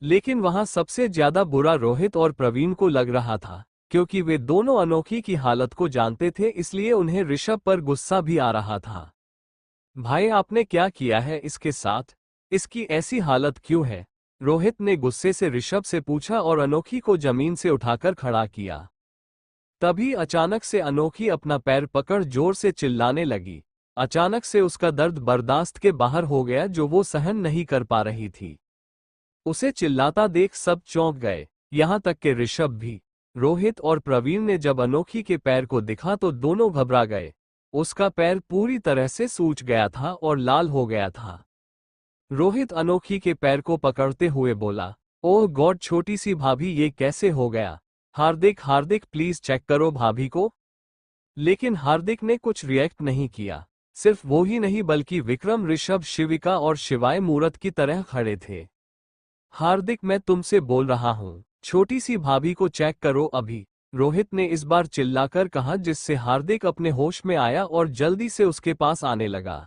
लेकिन वहां सबसे ज्यादा बुरा रोहित और प्रवीण को लग रहा था, क्योंकि वे दोनों अनोखी की हालत को जानते थे, इसलिए उन्हें ऋषभ पर गुस्सा भी आ रहा था। भाई आपने क्या किया है इसके साथ? इसकी ऐसी हालत क्यों है? रोहित ने गुस्से से ऋषभ से पूछा और अनोखी को जमीन से उठाकर खड़ा किया। तभी अचानक से अनोखी अपना पैर पकड़ जोर से चिल्लाने लगी। अचानक से उसका दर्द बर्दाश्त के बाहर हो गया जो वो सहन नहीं कर पा रही थी। उसे चिल्लाता देख सब चौंक गए, यहां तक कि ऋषभ भी। रोहित और प्रवीण ने जब अनोखी के पैर को देखा तो दोनों घबरा गए। उसका पैर पूरी तरह से सूज गया था और लाल हो गया था। रोहित अनोखी के पैर को पकड़ते हुए बोला, ओह गॉड, छोटी सी भाभी, ये कैसे हो गया? हार्दिक हार्दिक, प्लीज चेक करो भाभी को। लेकिन हार्दिक ने कुछ रिएक्ट नहीं किया। सिर्फ वो ही नहीं बल्कि विक्रम, ऋषभ, शिविका और शिवाय मूरत की तरह खड़े थे। हार्दिक, मैं तुमसे बोल रहा हूँ, छोटी सी भाभी को चेक करो अभी, रोहित ने इस बार चिल्लाकर कहा, जिससे हार्दिक अपने होश में आया और जल्दी से उसके पास आने लगा।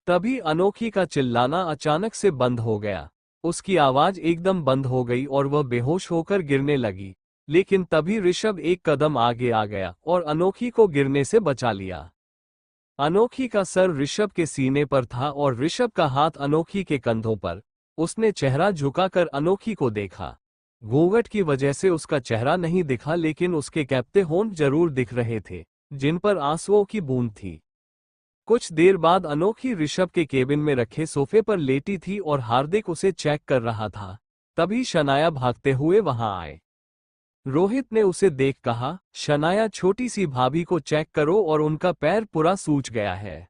तभी अनोखी का चिल्लाना अचानक से बंद हो गया। उसकी आवाज एकदम बंद हो गई और वह बेहोश होकर गिरने लगी। लेकिन तभी ऋषभ एक कदम आगे आ गया और अनोखी को गिरने से बचा लिया। अनोखी का सर ऋषभ के सीने पर था और ऋषभ का हाथ अनोखी के कंधों पर। उसने चेहरा झुकाकर अनोखी को देखा। घूंघट की वजह से उसका चेहरा नहीं दिखा, लेकिन उसके कैप्टे होंठ जरूर दिख रहे थे, जिन पर आंसुओं की बूंद थी। कुछ देर बाद अनोखी ऋषभ के केबिन में रखे सोफे पर लेटी थी और हार्दिक उसे चेक कर रहा था। तभी शनाया भागते हुए वहां आए। रोहित ने उसे देख कहा, शनाया छोटी सी भाभी को चेक करो और उनका पैर पूरा सूज गया है।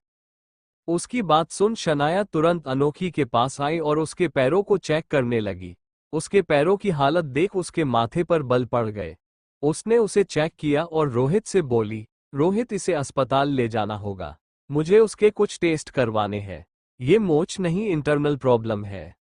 उसकी बात सुन शनाया तुरंत अनोखी के पास आई और उसके पैरों को चेक करने लगी। उसके पैरों की हालत देख उसके माथे पर बल पड़ गए। उसने उसे चेक किया और रोहित से बोली, रोहित इसे अस्पताल ले जाना होगा, मुझे उसके कुछ टेस्ट करवाने हैं। ये मोच नहीं, इंटरनल प्रॉब्लम है।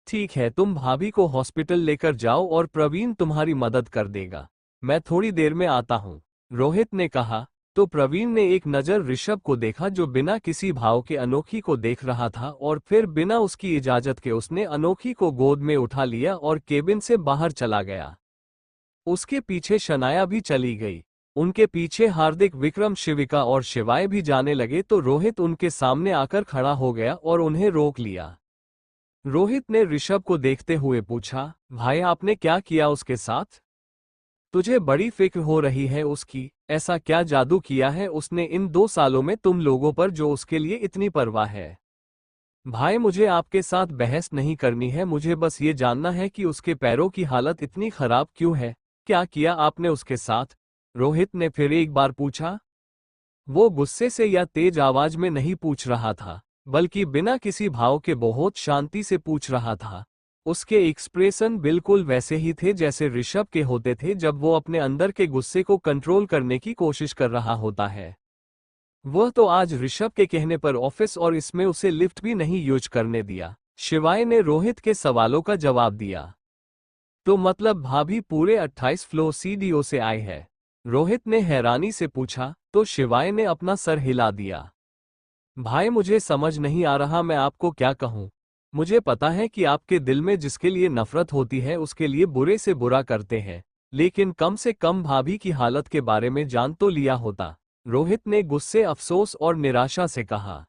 ठीक है, तुम भाभी को हॉस्पिटल लेकर जाओ और प्रवीण तुम्हारी मदद कर देगा। मैं थोड़ी देर में आता हूँ, रोहित ने कहा। तो प्रवीण ने एक नज़र ऋषभ को देखा जो बिना किसी भाव के अनोखी को देख रहा था और फिर बिना उसकी इजाजत के उसने अनोखी को गोद में उठा लिया और केबिन से बाहर चला गया। उसके पीछे शनाया भी चली गई। उनके पीछे हार्दिक, विक्रम, शिविका और शिवाय भी जाने लगे तो रोहित उनके सामने आकर खड़ा हो गया और उन्हें रोक लिया। रोहित ने ऋषभ को देखते हुए पूछा, भाई आपने क्या किया उसके साथ? तुझे बड़ी फिक्र हो रही है उसकी, ऐसा क्या जादू किया है उसने इन 2 सालों में तुम लोगों पर जो उसके लिए इतनी परवाह है? भाई मुझे आपके साथ बहस नहीं करनी है, मुझे बस ये जानना है कि उसके पैरों की हालत इतनी खराब क्यों है, क्या किया आपने उसके साथ? रोहित ने फिर एक बार पूछा। वो गुस्से से या तेज आवाज में नहीं पूछ रहा था, बल्कि बिना किसी भाव के बहुत शांति से पूछ रहा था। उसके एक्सप्रेशन बिल्कुल वैसे ही थे जैसे ऋषभ के होते थे जब वो अपने अंदर के गुस्से को कंट्रोल करने की कोशिश कर रहा होता है। वह तो आज ऋषभ के कहने पर ऑफिस और इसमें उसे लिफ्ट भी नहीं यूज करने दिया। शिवाय ने रोहित के सवालों का जवाब दिया। तो मतलब भाभी पूरे 28 फ्लोर सीडीओ से आए है? रोहित ने हैरानी से पूछा। तो शिवाय ने अपना सर हिला दिया। भाई मुझे समझ नहीं आ रहा मैं आपको क्या कहूँ। मुझे पता है कि आपके दिल में जिसके लिए नफरत होती है उसके लिए बुरे से बुरा करते हैं, लेकिन कम से कम भाभी की हालत के बारे में जान तो लिया होता। रोहित ने गुस्से, अफसोस और निराशा से कहा।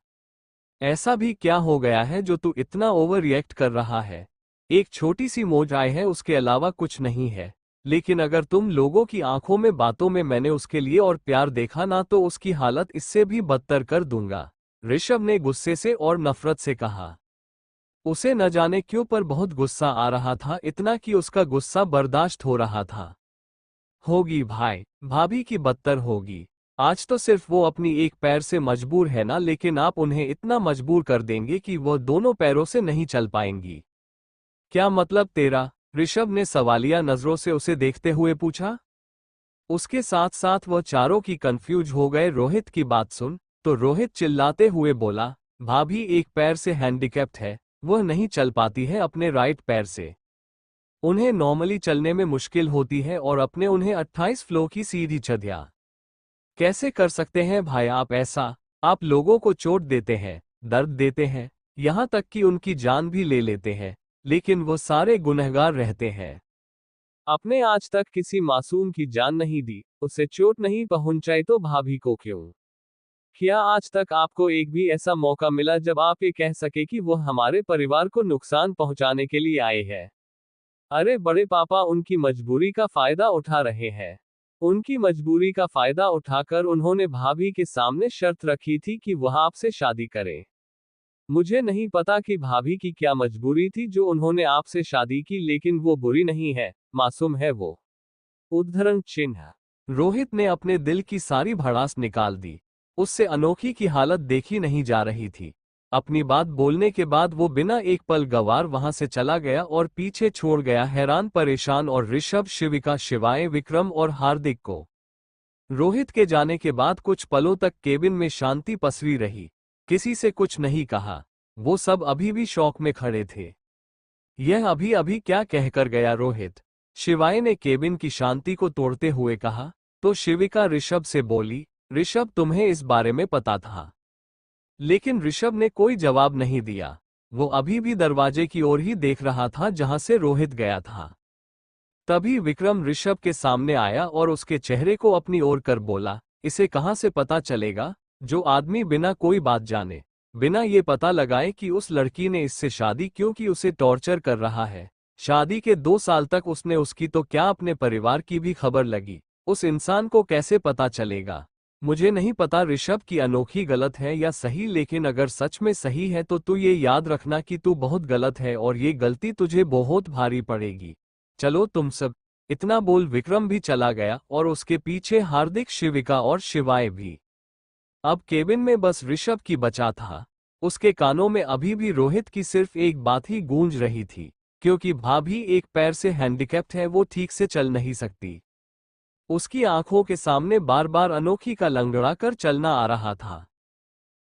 ऐसा भी क्या हो गया है जो तू इतना ओवर रिएक्ट कर रहा है? एक छोटी सी मोच आई है, उसके अलावा कुछ नहीं है। लेकिन अगर तुम लोगों की आंखों में, बातों में मैंने उसके लिए और प्यार देखा ना तो उसकी हालत इससे भी बदतर कर दूंगा, ऋषभ ने गुस्से से और नफरत से कहा। उसे न जाने क्यों पर बहुत गुस्सा आ रहा था, इतना कि उसका गुस्सा बर्दाश्त हो रहा था। होगी भाई, भाभी की बदतर होगी। आज तो सिर्फ वो अपनी एक पैर से मजबूर है ना, लेकिन आप उन्हें इतना मजबूर कर देंगे कि वो दोनों पैरों से नहीं चल पाएंगी। क्या मतलब तेरा? ऋषभ ने सवालिया नजरों से उसे देखते हुए पूछा। उसके साथ साथ वह चारों की कंफ्यूज हो गए रोहित की बात सुन। तो रोहित चिल्लाते हुए बोला, भाभी एक पैर से हैंडीकैप्ड है, वह नहीं चल पाती है अपने राइट पैर से। उन्हें नॉर्मली चलने में मुश्किल होती है और अपने उन्हें 28 फ्लोर की सीढ़ी चढ़िया कैसे कर सकते हैं भाई आप ऐसा? आप लोगों को चोट देते हैं, दर्द देते हैं, यहाँ तक कि उनकी जान भी ले लेते हैं, लेकिन वो सारे गुनहगार रहते हैं। आपने आज तक किसी मासूम की जान नहीं दी, उसे चोट नहीं पहुंचाई, तो भाभी को क्यों? क्या आज तक आपको एक भी ऐसा मौका मिला जब आप ये कह सके कि वो हमारे परिवार को नुकसान पहुंचाने के लिए आए हैं? अरे बड़े पापा उनकी मजबूरी का फायदा उठा रहे हैं। उनकी मजबूरी का फायदा उठाकर उन्होंने भाभी के सामने शर्त रखी थी कि वह आपसे शादी करें। मुझे नहीं पता कि भाभी की क्या मजबूरी थी जो उन्होंने आपसे शादी की, लेकिन वो बुरी नहीं है, मासूम है वो। उद्धरण चिन्ह। रोहित ने अपने दिल की सारी भड़ास निकाल दी। उससे अनोखी की हालत देखी नहीं जा रही थी। अपनी बात बोलने के बाद वो बिना एक पल गवार वहां से चला गया और पीछे छोड़ गया हैरान, परेशान और ऋषभ, शिविका, शिवाय, विक्रम और हार्दिक को। रोहित के जाने के बाद कुछ पलों तक केबिन में शांति पसरी रही। किसी से कुछ नहीं कहा। वो सब अभी भी शौक में खड़े थे। यह अभी अभी क्या कहकर गया रोहित? शिवाय ने केबिन की शांति को तोड़ते हुए कहा। तो शिविका ऋषभ से बोली, ऋषभ तुम्हें इस बारे में पता था? लेकिन ऋषभ ने कोई जवाब नहीं दिया। वो अभी भी दरवाजे की ओर ही देख रहा था जहां से रोहित गया था। तभी विक्रम ऋषभ के सामने आया और उसके चेहरे को अपनी ओर कर बोला, इसे कहां से पता चलेगा? जो आदमी बिना कोई बात जाने, बिना ये पता लगाए कि उस लड़की ने इससे शादी क्यों की, उसे टॉर्चर कर रहा है। शादी के 2 साल तक उसने उसकी तो क्या अपने परिवार की भी खबर लगी, उस इंसान को कैसे पता चलेगा? मुझे नहीं पता ऋषभ की अनोखी गलत है या सही, लेकिन अगर सच में सही है तो तू ये याद रखना कि तू बहुत गलत है और ये गलती तुझे बहुत भारी पड़ेगी। चलो तुम सब इतना बोल विक्रम भी चला गया और उसके पीछे हार्दिक, शिविका और शिवाय भी। अब केबिन में बस ऋषभ की बचा था। उसके कानों में अभी भी रोहित की सिर्फ एक बात ही गूंज रही थी, क्योंकि भाभी एक पैर से हैंडीकैप्ड है, वो ठीक से चल नहीं सकती। उसकी आंखों के सामने बार बार अनोखी का लंगड़ा कर चलना आ रहा था।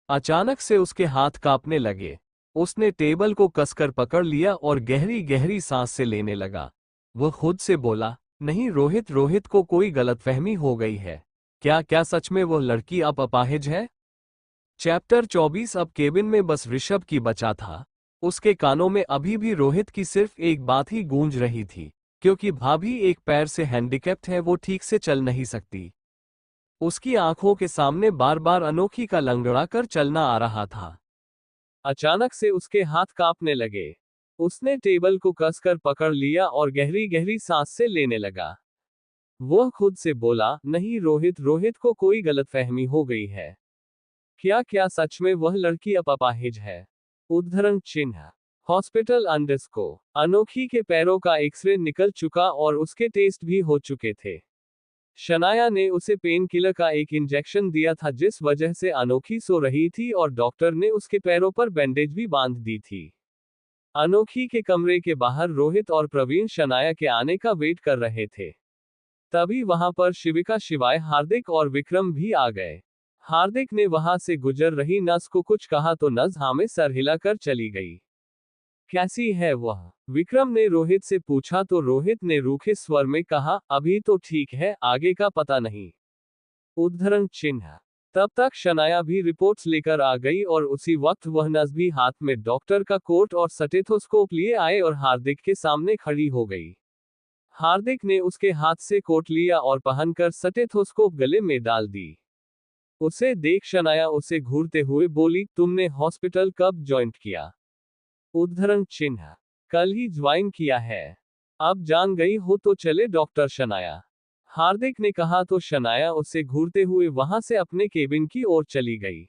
अचानक से उसके हाथ कांपने लगे। उसने टेबल को कसकर पकड़ लिया और गहरी गहरी सांस से लेने लगा। वह खुद से बोला, नहीं रोहित, रोहित को कोई गलतफहमी हो गई है। क्या क्या सच में वह लड़की अब अपाहिज है? चैप्टर 24। अब केबिन में बस ऋषभ की बचा था। उसके कानों में अभी भी रोहित की सिर्फ एक बात ही गूंज रही थी, क्योंकि भाभी एक पैर से हैंडीकैप्ड है, वो ठीक से चल नहीं सकती। उसकी आंखों के सामने बार बार अनोखी का लंगड़ा कर चलना आ रहा था। अचानक से उसके हाथ कांपने लगे। उसने टेबल को कसकर पकड़ लिया और गहरी गहरी सांस से लेने लगा। वह खुद से बोला, नहीं रोहित, रोहित को कोई गलतफहमी हो गई है। क्या क्या सच में वह लड़की अब अपाहिज है? उद्धरण चिन्ह। हॉस्पिटल अंडरस्को। अनोखी के पैरों का एक्सरे निकल चुका और उसके टेस्ट भी हो चुके थे। शनाया ने उसे पेन किलर का एक इंजेक्शन दिया था, जिस वजह से अनोखी सो रही थी, और डॉक्टर ने उसके पैरों पर बैंडेज भी बांध दी थी। अनोखी के कमरे के बाहर रोहित और प्रवीण शनाया के आने का वेट कर रहे थे। तभी वहां पर शिविका, शिवाय, हार्दिक और विक्रम भी आ गए। हार्दिक ने वहां से गुजर रही नस को कुछ कहा तो नस हाँ में सर हिलाकर चली गई। कैसी है वह? विक्रम ने रोहित से पूछा तो रोहित ने रूखे स्वर में कहा, अभी तो ठीक है, आगे का पता नहीं। उद्धरण चिन्ह। तब तक शनाया भी रिपोर्ट्स लेकर आ गई और उसी वक्त वह नस भी हाथ में डॉक्टर का कोट और स्टेथोस्कोप लिए आए और हार्दिक के सामने खड़ी हो गई। हार्दिक ने उसके हाथ से कोट लिया और पहनकर स्टेथोस्कोप गले में डाल दी। उसे देख शनाया उसे घूरते हुए बोली, तुमने हॉस्पिटल कब ज्वाइन किया? उद्धरण चिन्ह। कल ही ज्वाइन किया है। अब जान गई हो तो चले डॉक्टर शनाया। हार्दिक ने कहा तो शनाया उसे घूरते हुए वहां से अपने केबिन की ओर चली गई।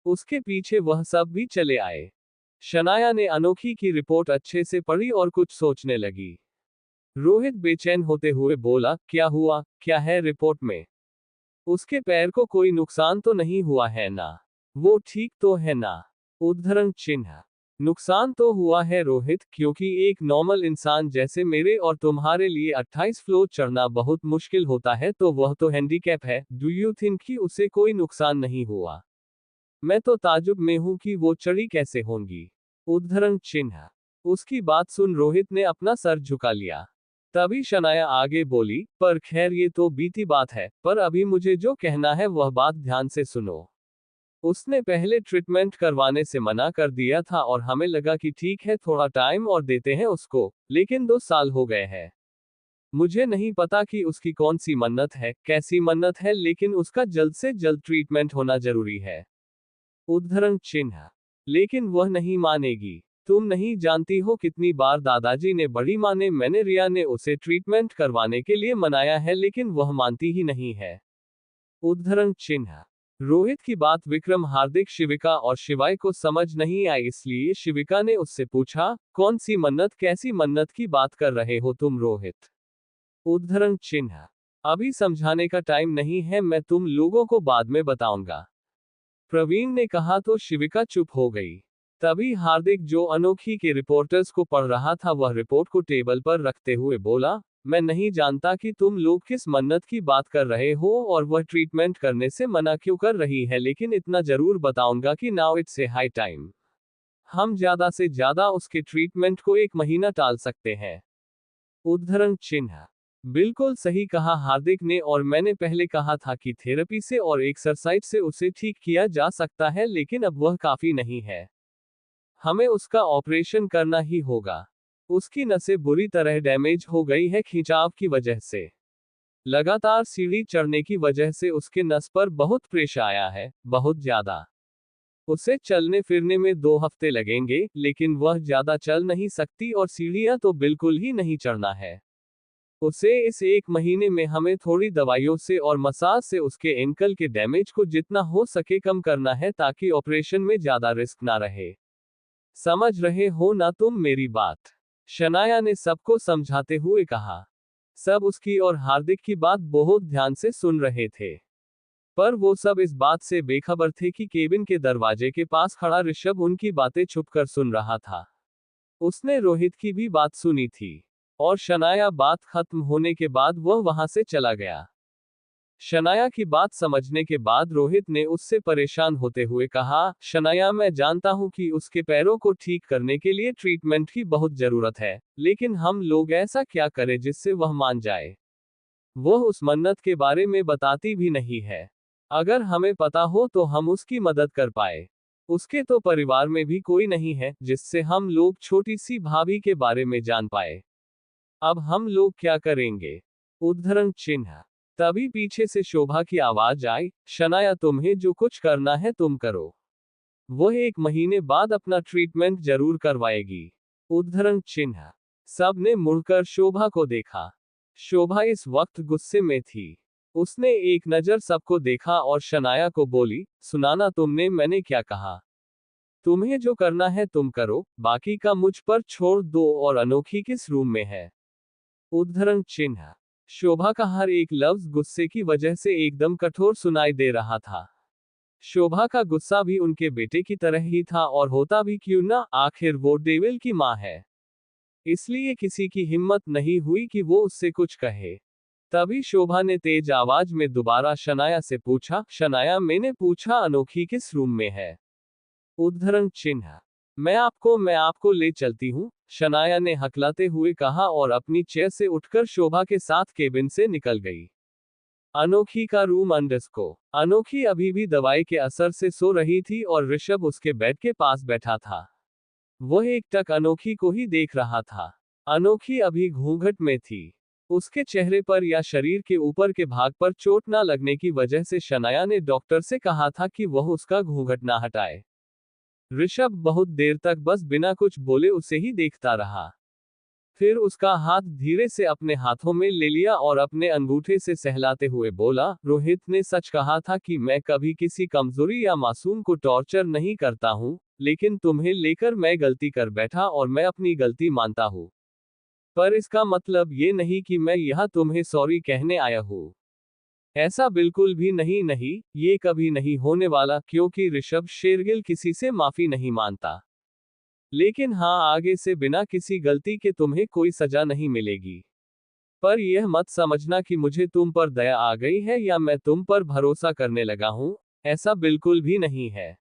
उसके पीछे वह सब भी चले आए। शनाया ने अनोखी की रिपोर्ट अच्छे से पढ़ी और कुछ सोचने लगी। रोहित बेचैन होते हुए बोला, क्या हुआ, क्या है रिपोर्ट में? उसके पैर को कोई नुकसान तो नहीं हुआ है ना? वो ठीक तो है ना? उद्धरण चिन्ह। नुकसान तो हुआ है रोहित, क्योंकि एक नॉर्मल इंसान जैसे मेरे और तुम्हारे लिए 28 फ्लोर चढ़ना बहुत मुश्किल होता है, तो वह तो हैंडीकैप है। डू यू थिंक कि उसे कोई नुकसान नहीं हुआ? मैं तो ताजुब में हूं कि वो चढ़ी कैसे होंगी। उद्धरण चिन्ह। उसकी बात सुन रोहित ने अपना सर झुका लिया। तभी शनाया आगे बोली, पर खैर ये तो बीती बात है, पर अभी मुझे जो कहना है वह बात ध्यान से सुनो। उसने पहले ट्रीटमेंट करवाने से मना कर दिया था और हमें लगा कि ठीक है, थोड़ा टाइम और देते हैं उसको, लेकिन 2 साल हो गए हैं। मुझे नहीं पता कि उसकी कौन सी मन्नत है, कैसी मन्नत है, लेकिन उसका जल्द से जल्द ट्रीटमेंट होना जरूरी है। उद्धरण चिन्ह। लेकिन वह नहीं मानेगी। तुम नहीं जानती हो कितनी बार दादाजी ने, बड़ी माँ ने, मैंने, रिया ने उसे ट्रीटमेंट करवाने के लिए मनाया है, लेकिन वह मानती ही नहीं है। उद्धरण चिन्ह। रोहित की बात विक्रम, हार्दिक, शिविका और शिवाय को समझ नहीं आई, इसलिए शिविका ने उससे पूछा, कौन सी मन्नत, कैसी मन्नत की बात कर रहे हो तुम रोहित? उद्धरण चिन्ह। अभी समझाने का टाइम नहीं है, मैं तुम लोगों को बाद में बताऊंगा। प्रवीण ने कहा तो शिविका चुप हो गई। तभी हार्दिक, जो अनोखी के रिपोर्टर्स को पढ़ रहा था, वह रिपोर्ट को टेबल पर रखते हुए बोला, मैं नहीं जानता कि तुम लोग किस मन्नत की बात कर रहे हो और वह ट्रीटमेंट करने से मना क्यों कर रही है, लेकिन इतना जरूर बताऊंगा कि now it's a high time. हम ज्यादा से ज्यादा उसके ट्रीटमेंट को 1 महीना टाल सकते हैं। उद्धरण चिन्ह। बिल्कुल सही कहा हार्दिक ने, और मैंने पहले कहा था कि थेरेपी से और एक्सरसाइज से उसे ठीक किया जा सकता है, लेकिन अब वह काफी नहीं है। हमें उसका ऑपरेशन करना ही होगा। उसकी नसें बुरी तरह डैमेज हो गई है खिंचाव की वजह से। लगातार सीढ़ी चढ़ने की वजह से उसके नस पर बहुत प्रेशर आया है, बहुत ज्यादा। उसे चलने फिरने में 2 हफ्ते लगेंगे, लेकिन वह ज्यादा चल नहीं सकती और सीढ़ियां तो बिल्कुल ही नहीं चढ़ना है। उसे इस 1 महीने में हमें थोड़ी दवाइयों से और मसाज से उसके एंकल के डैमेज को जितना हो सके कम करना है, ताकि ऑपरेशन में ज्यादा रिस्क ना रहे। समझ रहे हो ना तुम मेरी बात? शनाया ने सबको समझाते हुए कहा। सब उसकी और हार्दिक की बात बहुत ध्यान से सुन रहे थे, पर वो सब इस बात से बेखबर थे कि केबिन के दरवाजे के पास खड़ा ऋषभ उनकी बातें छुपकर सुन रहा था। उसने रोहित की भी बात सुनी थी, और शनाया बात खत्म होने के बाद वह वहां से चला गया। शनाया की बात समझने के बाद रोहित ने उससे परेशान होते हुए कहा, शनाया, मैं जानता हूं कि उसके पैरों को ठीक करने के लिए ट्रीटमेंट की बहुत जरूरत है, लेकिन हम लोग ऐसा क्या करें जिससे वह मान जाए? वह उस मन्नत के बारे में बताती भी नहीं है। अगर हमें पता हो तो हम उसकी मदद कर पाए। उसके तो परिवार में भी कोई नहीं है जिससे हम लोग छोटी सी भाभी के बारे में जान पाए। अब हम लोग क्या करेंगे? उद्धरण चिन्ह। तभी पीछे से शोभा की आवाज आई, शनाया, तुम्हें जो कुछ करना है तुम करो। वह 1 महीने बाद अपना ट्रीटमेंट जरूर करवाएगी। उद्धरण चिन्ह। सब ने मुड़कर शोभा को देखा। शोभा इस वक्त गुस्से में थी। उसने एक नजर सबको देखा और शनाया को बोली, सुनाना तुमने मैंने क्या कहा? तुम्हें जो करना है तुम करो, बाकी का मुझ पर छोड़ दो। और अनोखी किस रूम में है? उद्धरण चिन्ह। शोभा का हर एक लफ्ज गुस्से की वजह से एकदम कठोर सुनाई दे रहा था। शोभा का गुस्सा भी उनके बेटे की तरह ही था, और होता भी क्यों ना, आखिर वो डेविल की मां है। इसलिए किसी की हिम्मत नहीं हुई कि वो उससे कुछ कहे। तभी शोभा ने तेज आवाज में दोबारा शनाया से पूछा, शनाया, मैंने पूछा अनोखी किस रूम में है? उद्धरण चिन्ह। मैं आपको ले चलती हूँ, शनाया ने हकलाते हुए कहा और अपनी चेयर से उठकर शोभा के साथ केबिन से निकल गई। अनोखी का रूम अंडस्को। अनोखी अभी भी दवाई के असर से सो रही थी और ऋषभ उसके बेड के पास बैठा था। वह एकटक अनोखी को ही देख रहा था। अनोखी अभी घूंघट में थी। उसके चेहरे पर या शरीर के ऊपर के भाग पर चोट ना लगने की वजह से शनाया ने डॉक्टर से कहा था कि वह उसका घूंघट ना हटाए। ऋषभ बहुत देर तक बस बिना कुछ बोले उसे ही देखता रहा। फिर उसका हाथ धीरे से अपने हाथों में ले लिया और अपने अंगूठे से सहलाते हुए बोला, रोहित ने सच कहा था कि मैं कभी किसी कमजोरी या मासूम को टॉर्चर नहीं करता हूं, लेकिन तुम्हें लेकर मैं गलती कर बैठा और मैं अपनी गलती मानता हूं। पर इसका मतलब ये नहीं कि मैं यहां तुम्हें सॉरी कहने आया हूं। ऐसा बिल्कुल भी नहीं, नहीं, ये कभी नहीं होने वाला, क्योंकि ऋषभ शेरगिल किसी से माफी नहीं मानता। लेकिन हाँ, आगे से बिना किसी गलती के तुम्हें कोई सजा नहीं मिलेगी। पर यह मत समझना कि मुझे तुम पर दया आ गई है या मैं तुम पर भरोसा करने लगा हूं। ऐसा बिल्कुल भी नहीं है।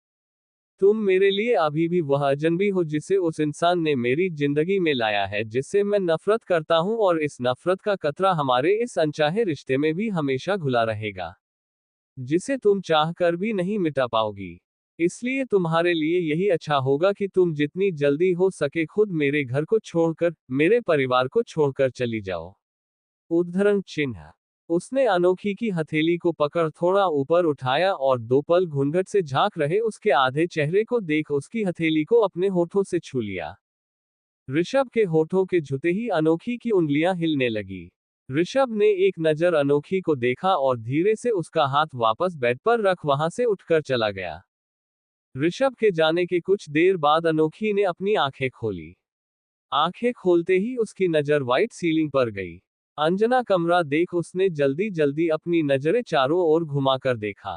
तुम मेरे लिए अभी भी वह अजनबी हो जिसे उस इंसान ने मेरी जिंदगी में लाया है, जिससे मैं नफरत करता हूं, और इस नफरत का कतरा हमारे इस अनचाहे रिश्ते में भी हमेशा घुला रहेगा, जिसे तुम चाह कर भी नहीं मिटा पाओगी। इसलिए तुम्हारे लिए यही अच्छा होगा कि तुम जितनी जल्दी हो सके खुद मेरे घर को छोड़कर, मेरे परिवार को छोड़कर चली जाओ। उद्धरण चिन्ह। उसने अनोखी की हथेली को पकड़ थोड़ा ऊपर उठाया और 2 पल घूंघट से झांक रहे उसके आधे चेहरे को देख उसकी हथेली को अपने होठों से छू लिया। ऋषभ के होठों के झुते ही अनोखी की उंगलियां हिलने लगी। ऋषभ ने एक नजर अनोखी को देखा और धीरे से उसका हाथ वापस बेड पर रख वहां से उठकर चला गया। ऋषभ के जाने के कुछ देर बाद अनोखी ने अपनी आंखें खोली। आंखें खोलते ही उसकी नजर वाइट सीलिंग पर गई। अंजना कमरा देख उसने जल्दी जल्दी अपनी नजरें चारों ओर घुमाकर देखा।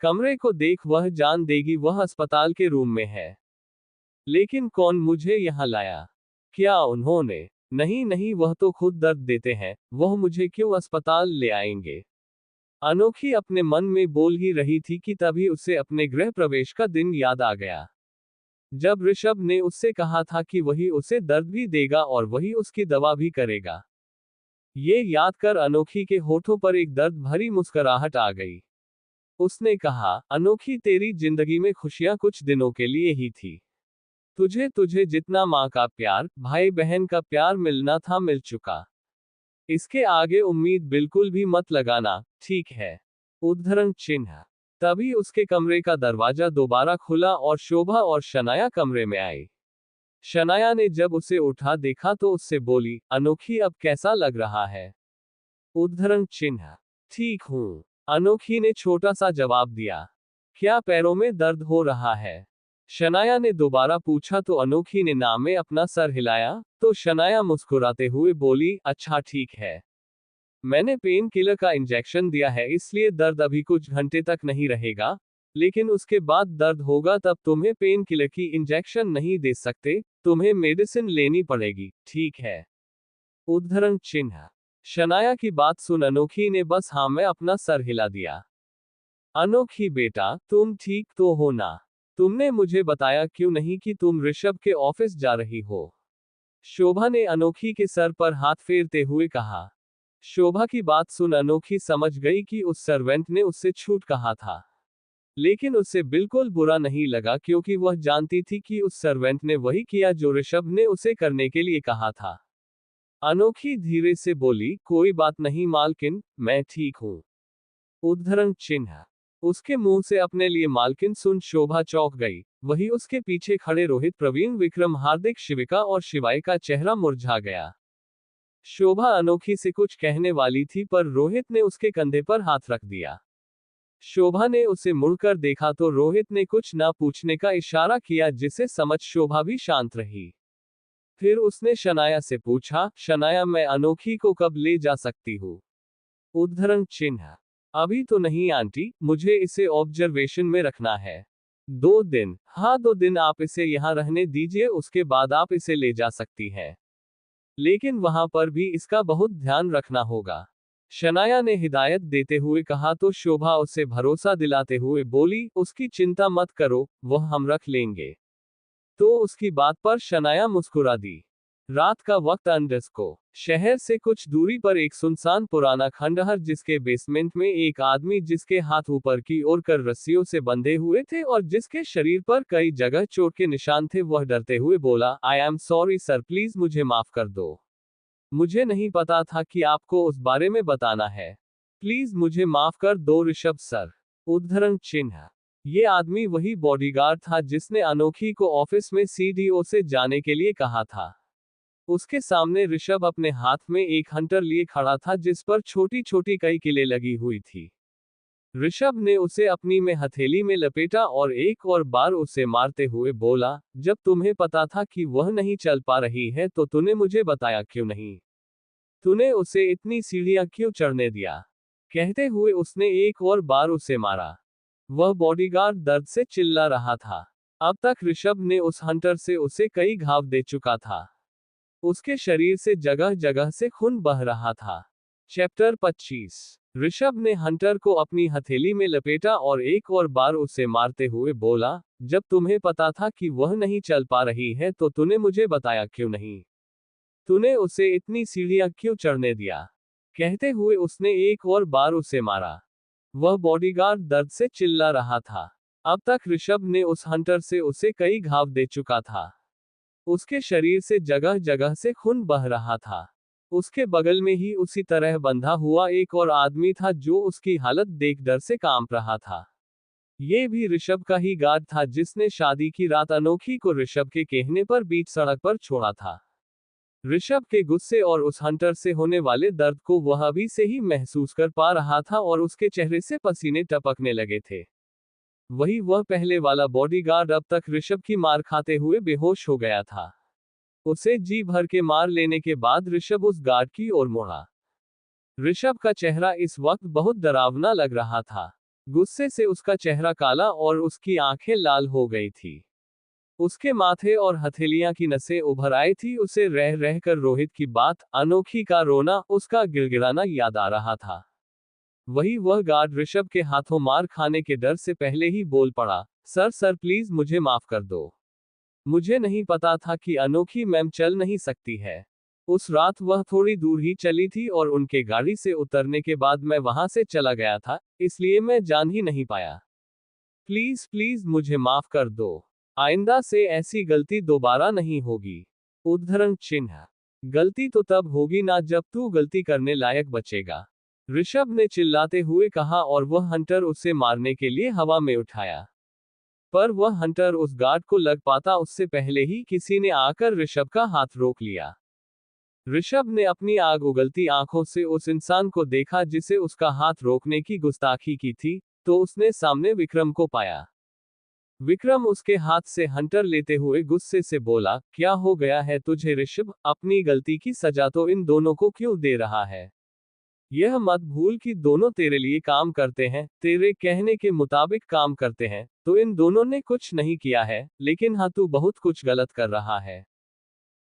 कमरे को देख वह जान देगी वह अस्पताल के रूम में है। लेकिन कौन मुझे यहाँ लाया? क्या उन्होंने? नहीं नहीं, वह तो खुद दर्द देते हैं, वह मुझे क्यों अस्पताल ले आएंगे? अनोखी अपने मन में बोल ही रही थी कि तभी उसे अपने गृह प्रवेश का दिन याद आ गया, जब ऋषभ ने उससे कहा था कि वही उसे दर्द भी देगा और वही उसकी दवा भी करेगा। ये याद कर अनोखी के होठों पर एक दर्द भरी मुस्कुराहट आ गई। उसने कहा, अनोखी, तेरी जिंदगी में खुशियां कुछ दिनों के लिए ही थी। तुझे तुझे जितना माँ का प्यार, भाई बहन का प्यार मिलना था मिल चुका। इसके आगे उम्मीद बिल्कुल भी मत लगाना, ठीक है? उद्धरण चिन्ह। तभी उसके कमरे का दरवाजा दोबारा खुला और शोभा और शनाया कमरे में आई। शनाया ने जब उसे उठा देखा तो उससे बोली, अनोखी, अब कैसा लग रहा है? उद्धरण चिन्ह। ठीक हूं। अनोखी ने छोटा सा जवाब दिया। क्या पैरों में दर्द हो रहा है? शनाया ने दोबारा पूछा तो अनोखी ने ना में अपना सर हिलाया, तो शनाया मुस्कुराते हुए बोली, अच्छा ठीक है। मैंने पेन किलर का इंजेक्शन दिया है इसलिए दर्द अभी कुछ घंटे तक नहीं रहेगा, लेकिन उसके बाद दर्द होगा तब तुम्हें पेन किलर की इंजेक्शन नहीं दे सकते, तुम्हें मेडिसिन लेनी पड़ेगी, ठीक है। उद्धरण चिन्ह। शनाया की बात सुन अनोखी ने बस हाँ में अपना सर हिला दिया। अनोखी बेटा, तुम ठीक तो हो ना? तुमने मुझे बताया क्यों नहीं कि तुम ऋषभ के ऑफिस जा रही हो? शोभा ने अनोखी के सर पर हाथ फेरते हुए कहा। शोभा की बात सुन अनोखी समझ गई कि उस सर्वेंट ने उससे छूट कहा था, लेकिन उससे बिल्कुल बुरा नहीं लगा क्योंकि वह जानती थी कि उस सर्वेंट ने वही किया जो ऋषभ ने उसे करने के लिए कहा था। अनोखी धीरे से बोली, कोई बात नहीं मालकिन, मैं ठीक हूं। उद्धरण चिन्ह। उसके मुंह से अपने लिए मालकिन सुन शोभा चौंक गई। वही उसके पीछे खड़े रोहित, प्रवीण, विक्रम, हार्दिक, शिविका और शिवाय का चेहरा मुरझा गया। शोभा अनोखी से कुछ कहने वाली थी पर रोहित ने उसके कंधे पर हाथ रख दिया। शोभा ने उसे मुड़कर देखा तो रोहित ने कुछ ना पूछने का इशारा किया जिसे समझ शोभा भी शांत रही। फिर उसने शनाया से पूछा, शनाया मैं अनोखी को कब ले जा सकती हूँ? उद्धरण चिन्ह। अभी तो नहीं आंटी, मुझे इसे ऑब्जर्वेशन में रखना है। 2 दिन, हाँ 2 दिन आप इसे यहाँ रहने दीजिए, उसके बाद आप इसे ले जा सकती हैं। लेकिन वहां पर भी इसका बहुत ध्यान रखना होगा, शनाया ने हिदायत देते हुए कहा तो शोभा उसे भरोसा दिलाते हुए बोली, उसकी चिंता मत करो, वह हम रख लेंगे। तो उसकी बात पर शनाया मुस्कुरा दी। रात का वक्त अंडस्को। शहर से कुछ दूरी पर एक सुनसान पुराना खंडहर जिसके बेसमेंट में एक आदमी जिसके हाथ ऊपर की ओर कर रस्सियों से बंधे हुए थे और जिसके शरीर पर कई जगह चोट के निशान थे, वह डरते हुए बोला, I am sorry sir, please मुझे माफ कर दो। मुझे नहीं पता था कि आपको उस बारे में बताना है। प्लीज मुझे माफ कर दो ऋषभ सर। उद्धरण चिन्ह। ये आदमी वही बॉडीगार्ड था जिसने अनोखी को ऑफिस में सीडीओ से जाने के लिए कहा था। उसके सामने ऋषभ अपने हाथ में एक हंटर लिए खड़ा था जिस पर छोटी छोटी कई किलें लगी हुई थी। ऋषभ ने उसे अपनी में हथेली में लपेटा और एक और बार उसे मारते हुए बोला, जब तुम्हें पता था कि वह नहीं चल पा रही है तो तूने मुझे बताया क्यों नहीं? तूने उसे इतनी सीढ़ियां क्यों चढ़ने दिया? कहते हुए उसने एक और बार उसे मारा। वह बॉडीगार्ड दर्द से चिल्ला रहा था। अब तक ऋषभ ने उस हंटर से उसे कई घाव दे चुका था। उसके शरीर से जगह जगह से खून बह रहा था। चैप्टर 25। ऋषभ ने हंटर को अपनी हथेली में लपेटा और एक और बार उसे मारते हुए बोला, जब तुम्हें पता था कि वह नहीं चल पा रही है तो तूने मुझे बताया क्यों नहीं? तूने उसे इतनी सीढ़ियां क्यों चढ़ने दिया? कहते हुए उसने एक और बार उसे मारा। वह बॉडीगार्ड दर्द से चिल्ला रहा था। अब तक ऋषभ ने उस हंटर से उसे कई घाव दे चुका था। उसके शरीर से जगह जगह से खून बह रहा था। उसके बगल में ही उसी तरह बंधा हुआ एक और आदमी था जो उसकी हालत देख डर से कांप रहा था। ये भी ऋषभ का ही गार्ड था जिसने शादी की रात अनोखी को ऋषभ के कहने पर बीच सड़क पर छोड़ा था। ऋषभ के गुस्से और उस हंटर से होने वाले दर्द को वह अभी से ही महसूस कर पा रहा था और उसके चेहरे से पसीने टपकने लगे थे। वही वह पहले वाला बॉडीगार्ड अब तक ऋषभ की मार खाते हुए बेहोश हो गया था। उसे जी भर के मार लेने के बाद ऋषभ उस गार्ड की ओर मुड़ा। ऋषभ का चेहरा इस वक्त बहुत डरावना लग रहा था। गुस्से से उसका चेहरा काला और उसकी आंखें लाल हो गई थी। उसके माथे और हथेलियां की नसें उभर आई थी। उसे रह रहकर रोहित की बात, अनोखी का रोना, उसका गिड़गिड़ाना याद आ रहा था। वही वह गार्ड ऋषभ के हाथों मार खाने के डर से पहले ही बोल पड़ा, सर सर प्लीज मुझे माफ कर दो। मुझे नहीं पता था कि अनोखी मैम चल नहीं सकती है। उस रात वह थोड़ी दूर ही चली थी और उनके गाड़ी से उतरने के बाद मैं वहां से चला गया था, इसलिए मैं जान ही नहीं पाया। प्लीज प्लीज मुझे माफ कर दो। आइंदा से ऐसी गलती दोबारा नहीं होगी। उद्धरण चिन्ह। गलती तो तब होगी ना जब तू गलती करने लायक बचेगा, ऋषभ ने चिल्लाते हुए कहा और वह हंटर उसे मारने के लिए हवा में उठाया। पर वह हंटर उस गार्ड को लग पाता उससे पहले ही किसी ने आकर ऋषभ का हाथ रोक लिया। ऋषभ ने अपनी आग उगलती आंखों से उस इंसान को देखा जिसे उसका हाथ रोकने की गुस्ताखी की थी, तो उसने सामने विक्रम को पाया। विक्रम उसके हाथ से हंटर लेते हुए गुस्से से बोला, क्या हो गया है तुझे ऋषभ, अपनी गलती की सजा तो इन दोनों को क्यों दे रहा है? यह मत भूल कि दोनों तेरे लिए काम करते हैं, तेरे कहने के मुताबिक काम करते हैं, तो इन दोनों ने कुछ नहीं किया है, लेकिन हाँ तू बहुत कुछ गलत कर रहा है।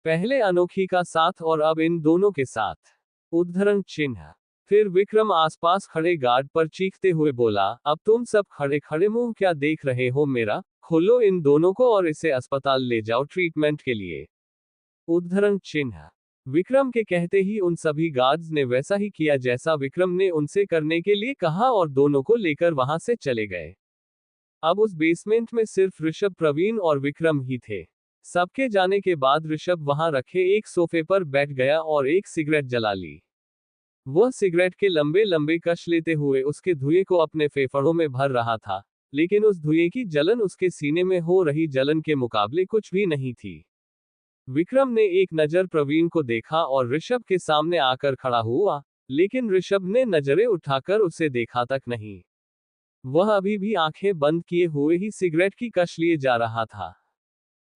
पहले अनोखी का साथ और अब इन दोनों के साथ। उद्धरण चिन्ह। फिर विक्रम आसपास खड़े गार्ड पर चीखते हुए बोला, अब तुम सब खड़े खड़े मुंह क्या देख रहे हो मेरा, खोलो इन दोनों को और इसे अस्पताल ले जाओ ट्रीटमेंट के लिए। उद्धरण चिन्ह। विक्रम के कहते ही उन सभी गार्ड्स ने वैसा ही किया जैसा विक्रम ने उनसे करने के लिए कहा और दोनों को लेकर वहां से चले गए। अब उस बेसमेंट में सिर्फ ऋषभ, प्रवीण और विक्रम ही थे। सबके जाने के बाद ऋषभ वहां रखे एक सोफे पर बैठ गया और एक सिगरेट जला ली। वह सिगरेट के लंबे लंबे कश लेते हुए उसके धुएं को अपने फेफड़ों में भर रहा था, लेकिन उस धुएं की जलन उसके सीने में हो रही जलन के मुकाबले कुछ भी नहीं थी। विक्रम ने एक नजर प्रवीण को देखा और ऋषभ के सामने आकर खड़ा हुआ, लेकिन ऋषभ ने नजरें उठाकर उसे देखा तक नहीं। वह अभी भी आंखें बंद किए हुए ही सिगरेट की कश लिए जा रहा था।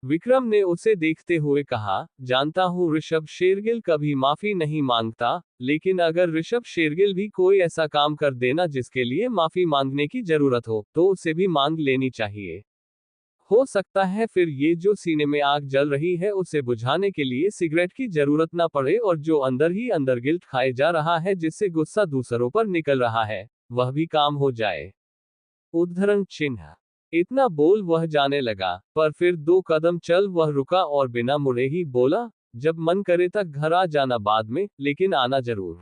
विक्रम ने उसे देखते हुए कहा, जानता हूं ऋषभ शेरगिल कभी माफी नहीं मांगता, लेकिन अगर ऋषभ शेरगिल भी कोई ऐसा काम कर देना जिसके लिए माफी मांगने की जरूरत हो, तो उसे भी मांग लेनी चाहिए। हो सकता है फिर ये जो सीने में आग जल रही है उसे बुझाने के लिए सिगरेट की जरूरत ना पड़े और जो अंदर ही अंदर गिल्ट खाए जा रहा है जिससे गुस्सा दूसरों पर निकल रहा है, वह भी काम हो जाए। उद्धरण चिन्ह। इतना बोल वह जाने लगा, पर फिर 2 कदम चल वह रुका और बिना मुड़े ही बोला, जब मन करे तक घर आ जाना बाद में, लेकिन आना जरूर।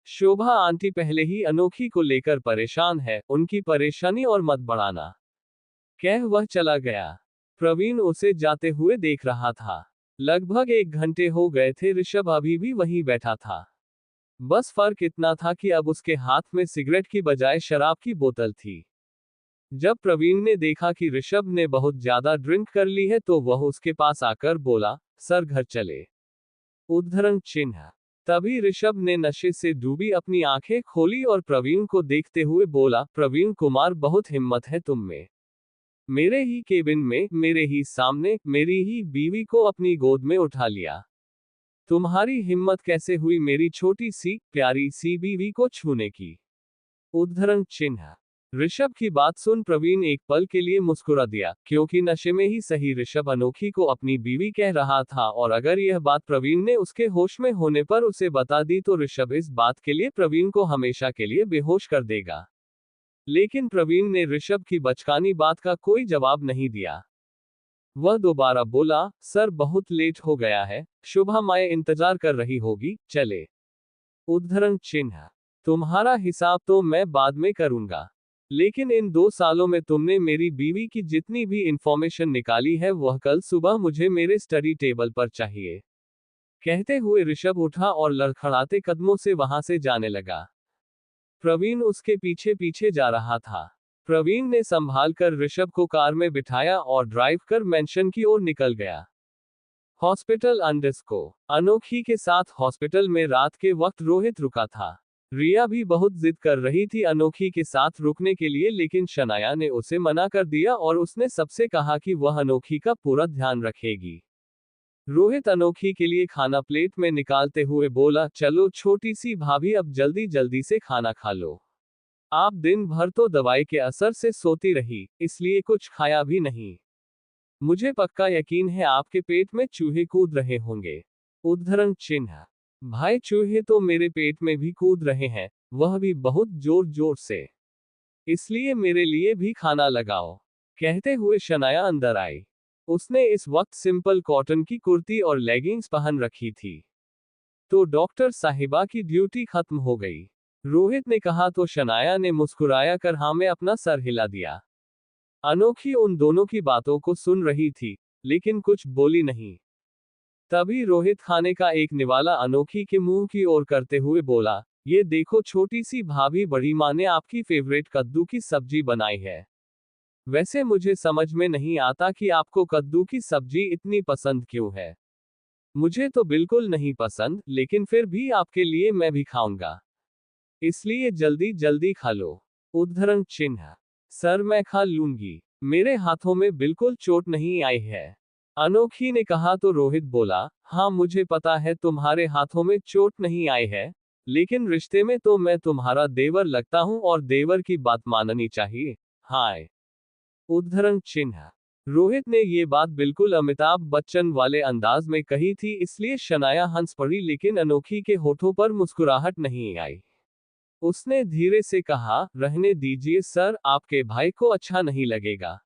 शोभा आंटी पहले ही अनोखी को लेकर परेशान है, उनकी परेशानी और मत बढ़ाना। कह वह चला गया। प्रवीण उसे जाते हुए देख रहा था। लगभग 1 घंटे हो गए थे, ऋषभ अभी भी वहीं बैठा था। बस फर्क इतना था कि अब उसके हाथ में सिगरेट की बजाय शराब की बोतल थी। जब प्रवीण ने देखा कि ऋषभ ने बहुत ज्यादा ड्रिंक कर ली है तो वह उसके पास आकर बोला, सर घर चले। उद्धरण चिन्ह। तभी ऋषभ ने नशे से डूबी अपनी आंखें खोली और प्रवीण को देखते हुए बोला, प्रवीण कुमार बहुत हिम्मत है तुम में। मेरे ही केबिन में, मेरे ही सामने, मेरी ही बीवी को अपनी गोद में उठा लिया। तुम्हारी हिम्मत कैसे हुई मेरी छोटी सी प्यारी सी बीवी को छूने की? उद्धरण चिन्ह। ऋषभ की बात सुन प्रवीण एक पल के लिए मुस्कुरा दिया, क्योंकि नशे में ही सही ऋषभ अनोखी को अपनी बीवी कह रहा था और अगर यह बात प्रवीण ने उसके होश में होने पर उसे बता दी तो ऋषभ इस बात के लिए प्रवीण को हमेशा के लिए बेहोश कर देगा। लेकिन प्रवीण ने ऋषभ की बचकानी बात का कोई जवाब नहीं दिया। वह दोबारा बोला, सर बहुत लेट हो गया है, शुभा माए इंतजार कर रही होगी, चले। उद्धरण चिन्ह। तुम्हारा हिसाब तो मैं बाद में करूंगा, लेकिन इन 2 सालों में तुमने मेरी बीवी की जितनी भी इंफॉर्मेशन निकाली है वह कल सुबह मुझे मेरे स्टडी टेबल पर चाहिए। कहते हुए ऋषभ उठा और लड़खड़ाते कदमों से वहां से जाने लगा। प्रवीण उसके पीछे पीछे जा रहा था। प्रवीण ने संभाल कर ऋषभ को कार में बिठाया और ड्राइव कर मेंशन की ओर निकल गया। हॉस्पिटल अंडरस्को। अनोखी के साथ हॉस्पिटल में रात के वक्त रोहित रुका था। रिया भी बहुत जिद कर रही थी अनोखी के साथ रुकने के लिए, लेकिन शनाया ने उसे मना कर दिया और उसने सबसे कहा कि वह अनोखी का पूरा ध्यान रखेगी। रोहित अनोखी के लिए खाना प्लेट में निकालते हुए बोला, चलो छोटी सी भाभी अब जल्दी जल्दी से खाना खा लो। आप दिन भर तो दवाई के असर से सोती रही, इसलिए कुछ खाया भी नहीं। मुझे पक्का यकीन है आपके पेट में चूहे कूद रहे होंगे। उद्धरण चिन्ह। भाई चूहे तो मेरे पेट में भी कूद रहे हैं, वह भी बहुत जोर जोर से। इसलिए मेरे लिए भी खाना लगाओ। कहते हुए शनाया अंदर आई। उसने इस वक्त सिंपल कॉटन की कुर्ती और लेगिंग्स पहन रखी थी। तो डॉक्टर साहिबा की ड्यूटी खत्म हो गई। रोहित ने कहा तो शनाया ने मुस्कुराया कर हाँ में अपना सर हिला दिया। अनोखी उन दोनों की बातों को सुन रही थी, लेकिन कुछ बोली नहीं। तभी रोहित खाने का एक निवाला अनोखी के मुंह की ओर करते हुए बोला, ये देखो छोटी सी भाभी, बड़ी माँ ने आपकी फेवरेट कद्दू की सब्जी बनाई है। वैसे मुझे समझ में नहीं आता कि आपको कद्दू की सब्जी इतनी पसंद क्यों है। मुझे तो बिल्कुल नहीं पसंद, लेकिन फिर भी आपके लिए मैं भी खाऊंगा। इसलिए जल्दी जल्दी खा लो। उद्धरण चिन्ह। सर मैं खा लूंगी। मेरे हाथों में बिल्कुल चोट नहीं आई है। अनोखी ने कहा तो रोहित बोला, हाँ मुझे पता है तुम्हारे हाथों में चोट नहीं आई है, लेकिन रिश्ते में तो मैं तुम्हारा देवर लगता हूं और देवर की बात माननी चाहिए। हाय। उद्धरण चिन्ह। रोहित ने ये बात बिल्कुल अमिताभ बच्चन वाले अंदाज में कही थी, इसलिए शनाया हंस पड़ी, लेकिन अनोखी के होठों पर मुस्कुराहट नहीं आई। उसने धीरे से कहा, रहने दीजिए सर, आपके भाई को अच्छा नहीं लगेगा।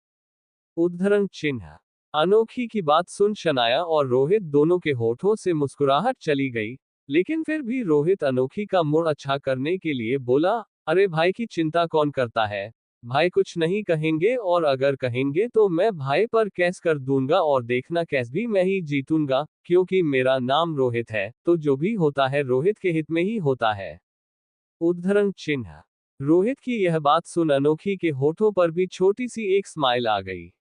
उद्धरण चिन्ह। अनोखी की बात सुन शनाया और रोहित दोनों के होठों से मुस्कुराहट चली गई, लेकिन फिर भी रोहित अनोखी का मूड अच्छा करने के लिए बोला, अरे भाई की चिंता कौन करता है, भाई कुछ नहीं कहेंगे, और अगर कहेंगे तो मैं भाई पर केस कर दूंगा, और देखना केस भी मैं ही जीतूंगा, क्योंकि मेरा नाम रोहित है, तो जो भी होता है रोहित के हित में ही होता है। उद्धरण चिन्ह। रोहित की यह बात सुन अनोखी के होठों पर भी छोटी सी एक स्माइल आ गई,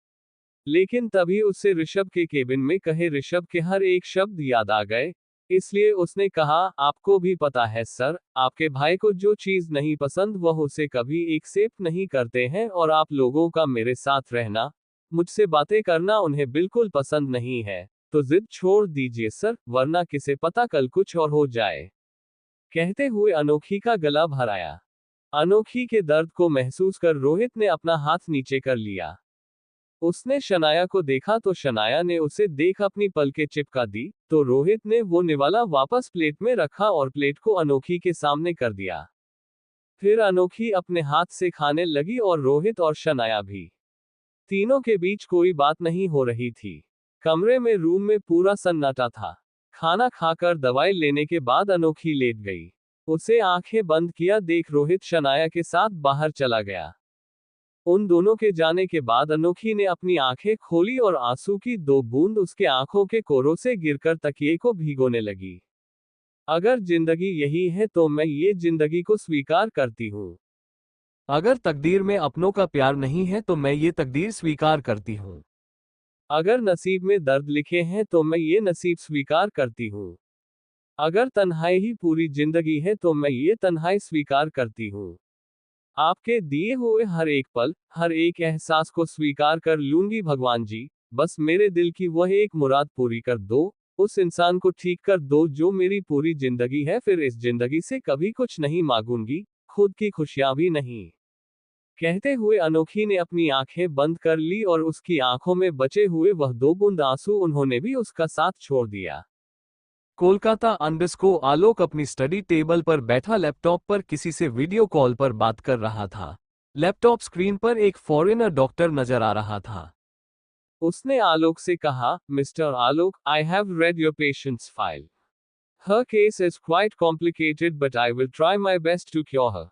लेकिन तभी उसे ऋषभ के केबिन में कहे ऋषभ के हर एक शब्द याद आ गए, इसलिए उसने कहा, आपको भी पता है सर, आपके भाई को जो चीज नहीं पसंद वह उसे कभी एक्सेप्ट नहीं करते हैं, और आप लोगों का मेरे साथ रहना, मुझसे बातें करना उन्हें बिल्कुल पसंद नहीं है, तो जिद छोड़ दीजिए सर, वरना किसे पता कल कुछ और हो जाए। कहते हुए अनोखी का गला भराया। अनोखी के दर्द को महसूस कर रोहित ने अपना हाथ नीचे कर लिया। उसने शनाया को देखा तो शनाया ने उसे देख अपनी पलकें चिपका दी, तो रोहित ने वो निवाला वापस प्लेट में रखा और प्लेट को अनोखी के सामने कर दिया। फिर अनोखी अपने हाथ से खाने लगी और रोहित और शनाया भी। तीनों के बीच कोई बात नहीं हो रही थी। कमरे में रूम में पूरा सन्नाटा था। खाना खाकर दवाई लेने के बाद अनोखी लेट गई। उसे आंखें बंद किया देख रोहित शनाया के साथ बाहर चला गया। उन दोनों के जाने के बाद अनोखी ने अपनी आंखें खोली और आंसू की दो बूंद उसके आंखों के कोरों से गिरकर तकिए को भिगोने लगी। अगर जिंदगी यही है तो मैं ये जिंदगी को स्वीकार करती हूँ। अगर तकदीर में अपनों का प्यार नहीं है तो मैं ये तकदीर स्वीकार करती हूँ। अगर नसीब में दर्द लिखे हैं तो मैं ये नसीब स्वीकार करती हूँ। अगर तन्हाई ही पूरी जिंदगी है तो मैं ये तन्हाई स्वीकार करती हूँ। आपके दिए हुए हर एक पल, हर एक एहसास को स्वीकार कर लूंगी भगवान जी, बस मेरे दिल की वह एक मुराद पूरी कर दो, उस इंसान को ठीक कर दो जो मेरी पूरी जिंदगी है, फिर इस जिंदगी से कभी कुछ नहीं मांगूंगी, खुद की खुशियां भी नहीं। कहते हुए अनोखी ने अपनी आंखें बंद कर ली और उसकी आंखों में बचे हुए वह दो बूंद आंसू उन्होंने भी उसका साथ छोड़ दिया। कोलकाता अंडरस्को आलोक अपनी स्टडी टेबल पर बैठा लैपटॉप पर किसी से वीडियो कॉल पर बात कर रहा था। लैपटॉप स्क्रीन पर एक फॉरेनर डॉक्टर नजर आ रहा था। उसने आलोक से कहा, mister Alok, I have read your patients file. Her case is quite complicated but I will try my best to cure her.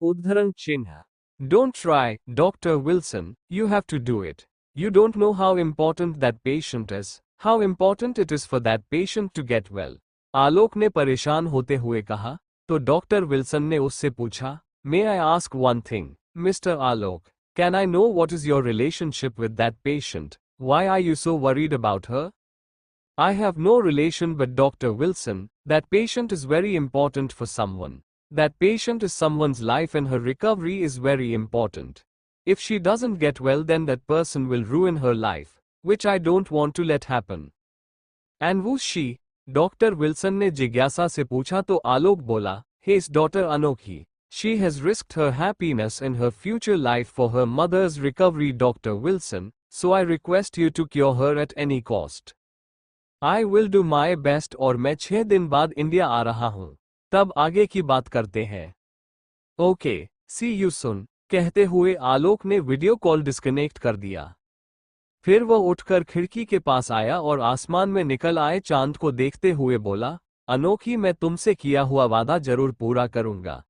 उद्धरण चिन्ह। Don't try, doctor Wilson, you have to do it. You don't know how important that patient is, how important it is for that patient to get well. आलोक ने परेशान होते हुए कहा, तो doctor Wilson ने उससे पूछा, May I ask one thing, Mr. Alok, can I know what is your relationship with that patient? Why are you so worried about her? I have no relation but Dr. Wilson, that patient is very important for someone. That patient is someone's life and her recovery is very important. If she doesn't get well then that person will ruin her life, which I don't want to let happen. And who's she? Doctor Wilson ने जिज्ञासा से पूछा तो आलोक बोला, His daughter Anokhi. She has risked her happiness and her future life for her mother's recovery, Dr. Wilson, so I request you to cure her at any cost. I will do my best और मैं 6 दिन बाद India आ रहा हूँ। तब आगे की बात करते हैं। Okay, see you soon. कहते हुए आलोक ने वीडियो कॉल डिस्कनेक्ट कर दिया। फिर वह उठकर खिड़की के पास आया और आसमान में निकल आए चांद को देखते हुए बोला, अनोखी, मैं तुमसे किया हुआ वादा जरूर पूरा करूंगा।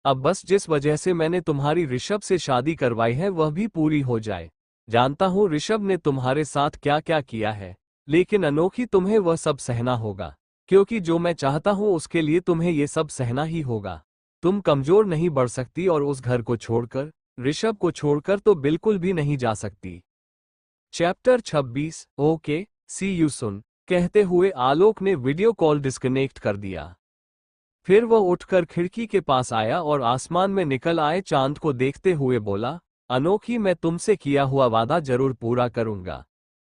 अब बस जिस वजह से मैंने तुम्हारी ऋषभ से शादी करवाई है वह भी पूरी हो जाए। जानता हूं ऋषभ ने तुम्हारे साथ क्या क्या किया है, लेकिन अनोखी तुम्हें वह सब सहना होगा, क्योंकि जो मैं चाहता हूं उसके लिए तुम्हें ये सब सहना ही होगा। तुम कमजोर नहीं बढ़ सकती और उस घर को छोड़कर, ऋषभ को छोड़कर तो बिल्कुल भी नहीं जा सकती। Chapter 26। Okay, see you soon. कहते हुए आलोक ने वीडियो कॉल डिस्कनेक्ट कर दिया। फिर वह उठकर खिड़की के पास आया और आसमान में निकल आए चांद को देखते हुए बोला, अनोखी, मैं तुमसे किया हुआ वादा जरूर पूरा करूंगा।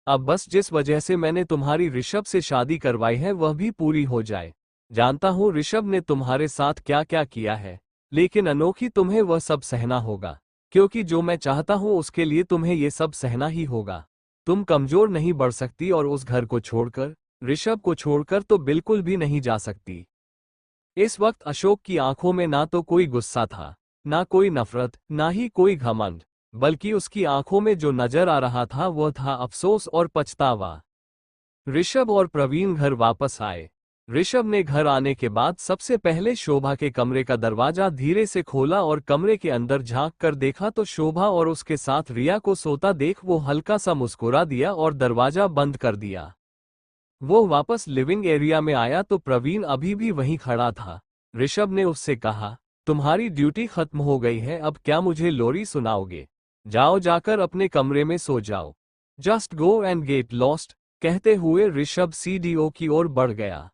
अब बस जिस वजह से मैंने तुम्हारी ऋषभ से शादी करवाई है वह भी पूरी हो जाए। जानता हूँ ऋषभ ने तुम्हारे साथ क्या क्या किया है, लेकिन अनोखी तुम्हें वह सब सहना होगा, क्योंकि जो मैं चाहता हूँ उसके लिए तुम्हें ये सब सहना ही होगा। तुम कमजोर नहीं बढ़ सकती और उस घर को छोड़कर, ऋषभ को छोड़कर तो बिल्कुल भी नहीं जा सकती। इस वक्त अशोक की आंखों में ना तो कोई गुस्सा था, ना कोई नफरत, ना ही कोई घमंड, बल्कि उसकी आंखों में जो नजर आ रहा था वह था अफसोस और पछतावा। ऋषभ और प्रवीण घर वापस आए। ऋषभ ने घर आने के बाद सबसे पहले शोभा के कमरे का दरवाजा धीरे से खोला और कमरे के अंदर झांक कर देखा तो शोभा और उसके साथ रिया को सोता देख वो हल्का सा मुस्कुरा दिया और दरवाजा बंद कर दिया। वो वापस लिविंग एरिया में आया तो प्रवीण अभी भी वहीं खड़ा था। ऋषभ ने उससे कहा, तुम्हारी ड्यूटी खत्म हो गई है, अब क्या मुझे लोरी सुनाओगे? जाओ, जाकर अपने कमरे में सो जाओ। Just go and get lost, कहते हुए ऋषभ सीडीओ की ओर बढ़ गया।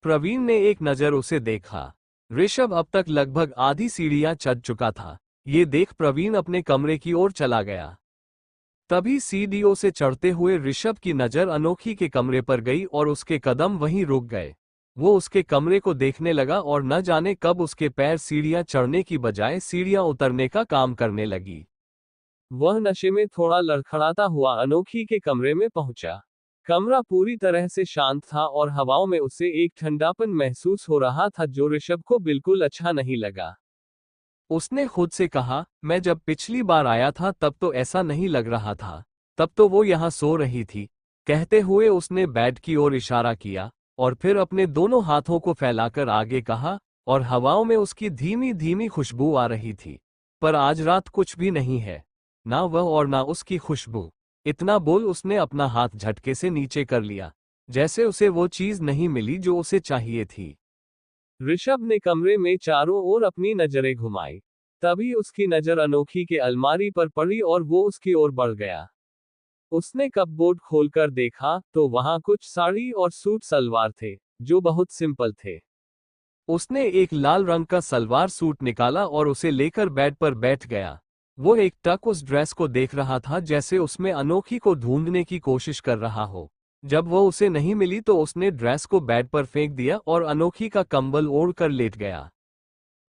प्रवीण ने एक नजर उसे देखा। ऋषभ अब तक लगभग आधी सीढ़ियां चढ़ चुका था। ये देख प्रवीण अपने कमरे की ओर चला गया। तभी सीडीओ से चढ़ते हुए ऋषभ की नजर अनोखी के कमरे पर गई और उसके कदम वहीं रुक गए। वो उसके कमरे को देखने लगा और न जाने कब उसके पैर सीढ़ियां चढ़ने की बजाय सीढ़ियां उतरने का काम करने लगी। वह नशे में थोड़ा लड़खड़ाता हुआ अनोखी के कमरे में पहुंचा। कमरा पूरी तरह से शांत था और हवाओं में उसे एक ठंडापन महसूस हो रहा था जो ऋषभ को बिल्कुल अच्छा नहीं लगा। उसने खुद से कहा, मैं जब पिछली बार आया था तब तो ऐसा नहीं लग रहा था, तब तो वो यहाँ सो रही थी। कहते हुए उसने बेड की ओर इशारा किया और फिर अपने दोनों हाथों को फैलाकर आगे कहा, और हवाओं में उसकी धीमी धीमी खुशबू आ रही थी। पर आज रात कुछ भी नहीं है, ना वह और ना उसकी खुशबू। इतना बोल उसने अपना हाथ झटके से नीचे कर लिया, जैसे उसे वो चीज नहीं मिली जो उसे चाहिए थी। ऋषभ ने कमरे में चारों ओर अपनी नजरें घुमाई। तभी उसकी नजर अनोखी के अलमारी पर पड़ी और वो उसकी ओर बढ़ गया। उसने कपबोर्ड खोलकर देखा तो वहां कुछ साड़ी और सूट सलवार थे, जो बहुत सिंपल थे। उसने एक लाल रंग का सलवार सूट निकाला और उसे लेकर बेड पर बैठ गया। वो एक टक उस ड्रेस को देख रहा था, जैसे उसमें अनोखी को ढूंढने की कोशिश कर रहा हो। जब वो उसे नहीं मिली तो उसने ड्रेस को बेड पर फेंक दिया और अनोखी का कंबल ओढ़कर लेट गया।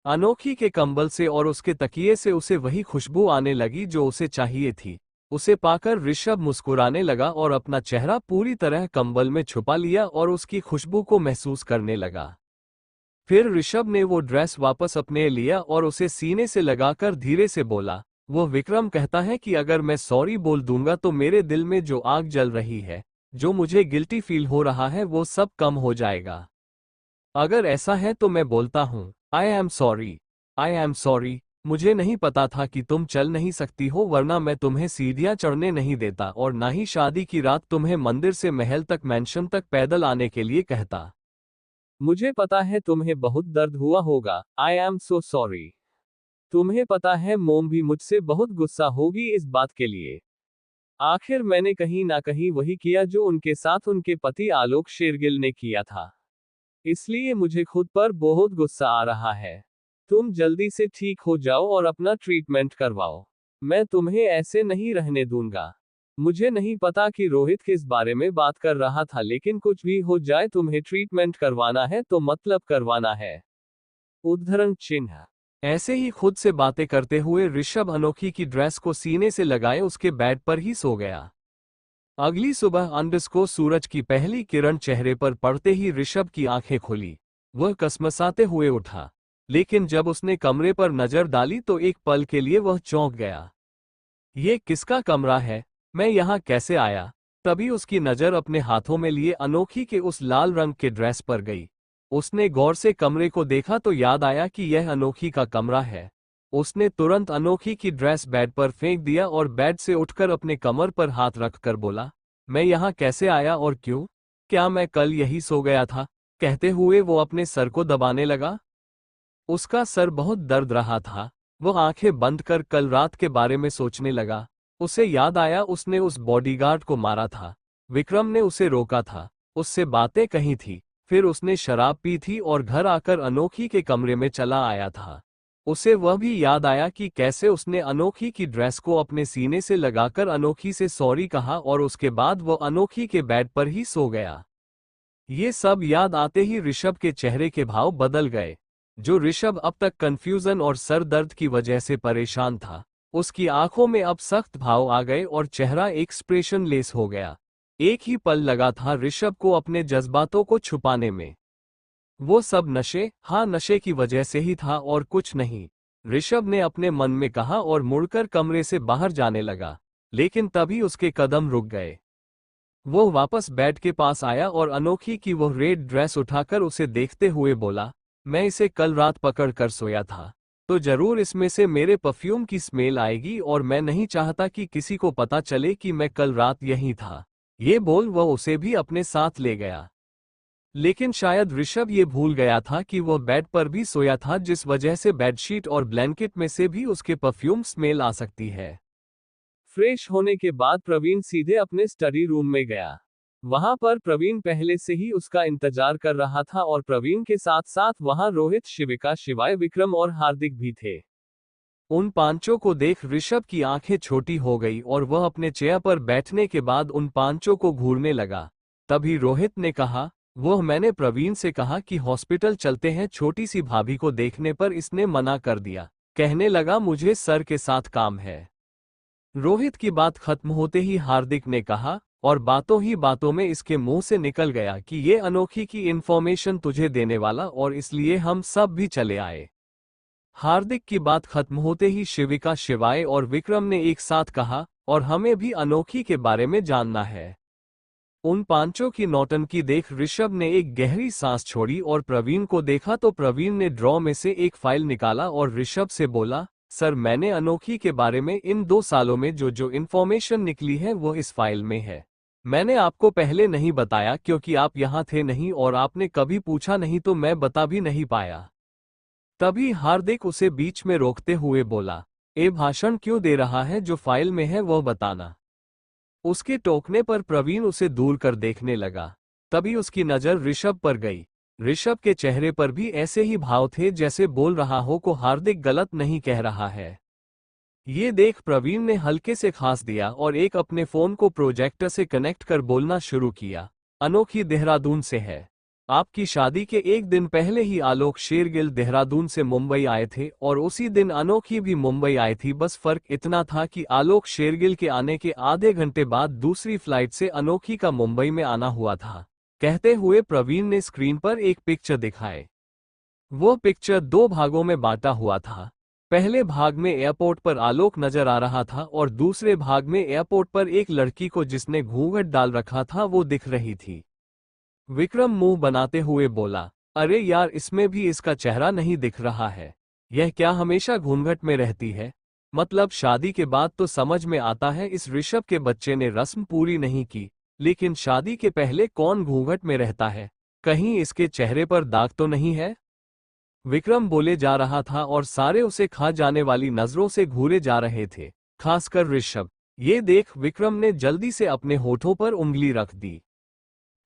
अनोखी के कंबल से और उसके तकिए से उसे वही खुशबू आने लगी जो उसे चाहिए थी। उसे पाकर ऋषभ मुस्कुराने लगा और अपना चेहरा पूरी तरह कंबल में छुपा लिया और उसकी खुशबू को महसूस करने लगा। फिर ऋषभ ने वो ड्रेस वापस अपने लिया और उसे सीने से लगाकर धीरे से बोला, वो विक्रम कहता है कि अगर मैं सॉरी बोल दूंगा तो मेरे दिल में जो आग जल रही है, जो मुझे गिल्टी फील हो रहा है, वो सब कम हो जाएगा। अगर ऐसा है तो मैं बोलता हूँ, I am sorry, I am sorry. मुझे नहीं पता था कि तुम चल नहीं सकती हो, वरना मैं तुम्हें सीढ़ियां चढ़ने नहीं देता और ना ही शादी की रात तुम्हें मंदिर से महल तक, मैंशन तक पैदल आने के लिए कहता। मुझे पता है तुम्हें बहुत दर्द हुआ होगा, आई एम सो सॉरी। तुम्हें पता है मोम भी मुझसे बहुत गुस्सा होगी इस बात के लिए। आखिर मैंने कहीं ना कहीं वही किया जो उनके साथ उनके पति आलोक शेरगिल ने किया था। इसलिए मुझे खुद पर बहुत गुस्सा आ रहा है। तुम जल्दी से ठीक हो जाओ और अपना ट्रीटमेंट करवाओ। मैं तुम्हें ऐसे नहीं रहने दूंगा। मुझे नहीं पता कि रोहित किस बारे में बात कर रहा था, लेकिन कुछ भी हो जाए तुम्हें ट्रीटमेंट करवाना है तो मतलब करवाना है। उद्धरण चिन्ह। ऐसे ही खुद से बातें करते हुए ऋषभ अनोखी की ड्रेस को सीने से लगाए उसके बेड पर ही सो गया। अगली सुबह अंडस सूरज की पहली किरण चेहरे पर पड़ते ही ऋषभ की आंखें खुली। वह कसमसाते हुए उठा, लेकिन जब उसने कमरे पर नजर डाली तो एक पल के लिए वह चौंक गया। ये किसका कमरा है? मैं यहाँ कैसे आया? तभी उसकी नजर अपने हाथों में लिए अनोखी के उस लाल रंग के ड्रेस पर गई। उसने गौर से कमरे को देखा तो याद आया कि यह अनोखी का कमरा है। उसने तुरंत अनोखी की ड्रेस बेड पर फेंक दिया और बेड से उठकर अपने कमर पर हाथ रखकर बोला, मैं यहाँ कैसे आया और क्यों? क्या मैं कल यही सो गया था? कहते हुए वो अपने सर को दबाने लगा। उसका सर बहुत दर्द रहा था। वह आंखें बंद कर कल रात के बारे में सोचने लगा। उसे याद आया उसने उस बॉडीगार्ड को मारा था। विक्रम ने उसे रोका था, उससे बातें कही थी, फिर उसने शराब पी थी और घर आकर अनोखी के कमरे में चला आया था। उसे वह भी याद आया कि कैसे उसने अनोखी की ड्रेस को अपने सीने से लगाकर अनोखी से सॉरी कहा और उसके बाद वो अनोखी के बेड पर ही सो गया। ये सब याद आते ही ऋषभ के चेहरे के भाव बदल गए। जो ऋषभ अब तक कंफ्यूजन और सर दर्द की वजह से परेशान था, उसकी आंखों में अब सख्त भाव आ गए और चेहरा एक्सप्रेशन लेस हो गया। एक ही पल लगा था ऋषभ को अपने जज्बातों को छुपाने में। वो सब नशे, हाँ नशे की वजह से ही था और कुछ नहीं, ऋषभ ने अपने मन में कहा और मुड़कर कमरे से बाहर जाने लगा। लेकिन तभी उसके कदम रुक गए। वो वापस बेड के पास आया और अनोखी की वो रेड ड्रेस उठाकर उसे देखते हुए बोला, मैं इसे कल रात पकड़ कर सोया था, तो जरूर इसमें से मेरे परफ्यूम की स्मेल आएगी और मैं नहीं चाहता कि किसी को पता चले कि मैं कल रात यहीं था। ये बोल वह उसे भी अपने साथ ले गया। लेकिन शायद ऋषभ ये भूल गया था कि वह बेड पर भी सोया था, जिस वजह से बेडशीट और ब्लैंकेट में से भी उसके परफ्यूम स्मेल आ सकती है। फ्रेश होने के बाद प्रवीण सीधे अपने स्टडी रूम में गया। वहां पर प्रवीण पहले से ही उसका इंतजार कर रहा था और प्रवीण के साथ साथ वहां रोहित, शिविका, शिवाय, विक्रम और हार्दिक भी थे। उन पांचों को देख ऋषभ की आंखें छोटी हो गई और वह अपने चेयर पर बैठने के बाद उन पांचों को घूरने लगा। तभी रोहित ने कहा, वह मैंने प्रवीण से कहा कि हॉस्पिटल चलते हैं, छोटी सी भाभी को देखने पर इसने मना कर दिया। कहने लगा मुझे सर के साथ काम है। रोहित की बात खत्म होते ही हार्दिक ने कहा, और बातों ही बातों में इसके मुंह से निकल गया कि ये अनोखी की इन्फॉर्मेशन तुझे देने वाला और इसलिए हम सब भी चले आए। हार्दिक की बात खत्म होते ही शिविका, शिवाय और विक्रम ने एक साथ कहा, और हमें भी अनोखी के बारे में जानना है। उन पांचों की नौटंकी देख ऋषभ ने एक गहरी सांस छोड़ी और प्रवीण को देखा तो प्रवीण ने ड्रॉ में से एक फाइल निकाला और ऋषभ से बोला, सर मैंने अनोखी के बारे में इन 2 सालों में जो जो इन्फॉर्मेशन निकली है वो इस फाइल में है। मैंने आपको पहले नहीं बताया क्योंकि आप यहाँ थे नहीं और आपने कभी पूछा नहीं, तो मैं बता भी नहीं पाया। तभी हार्दिक उसे बीच में रोकते हुए बोला, ए भाषण क्यों दे रहा है, जो फाइल में है वह बताना। उसके टोकने पर प्रवीण उसे दूर कर देखने लगा। तभी उसकी नजर ऋषभ पर गई। ऋषभ के चेहरे पर भी ऐसे ही भाव थे जैसे बोल रहा हो को हार्दिक गलत नहीं कह रहा है। ये देख प्रवीण ने हल्के से खांस दिया और एक अपने फोन को प्रोजेक्टर से कनेक्ट कर बोलना शुरू किया, अनोखी देहरादून से है। आपकी शादी के एक दिन पहले ही आलोक शेरगिल देहरादून से मुंबई आए थे और उसी दिन अनोखी भी मुंबई आई थी। बस फर्क इतना था कि आलोक शेरगिल के आने के आधे घंटे बाद दूसरी फ्लाइट से अनोखी का मुंबई में आना हुआ था। कहते हुए प्रवीण ने स्क्रीन पर एक पिक्चर दिखाए। वो पिक्चर 2 भागों में बांटा हुआ था। पहले भाग में एयरपोर्ट पर आलोक नजर आ रहा था और दूसरे भाग में एयरपोर्ट पर एक लड़की को जिसने घूंघट डाल रखा था वो दिख रही थी। विक्रम मुंह बनाते हुए बोला, अरे यार इसमें भी इसका चेहरा नहीं दिख रहा है। यह क्या हमेशा घूंघट में रहती है? मतलब शादी के बाद तो समझ में आता है इस ऋषभ के बच्चे ने रस्म पूरी नहीं की, लेकिन शादी के पहले कौन घूंघट में रहता है? कहीं इसके चेहरे पर दाग तो नहीं है? विक्रम बोले जा रहा था और सारे उसे खा जाने वाली नजरों से घूरे जा रहे थे, खासकर ऋषभ। ये देख विक्रम ने जल्दी से अपने होठों पर उंगली रख दी।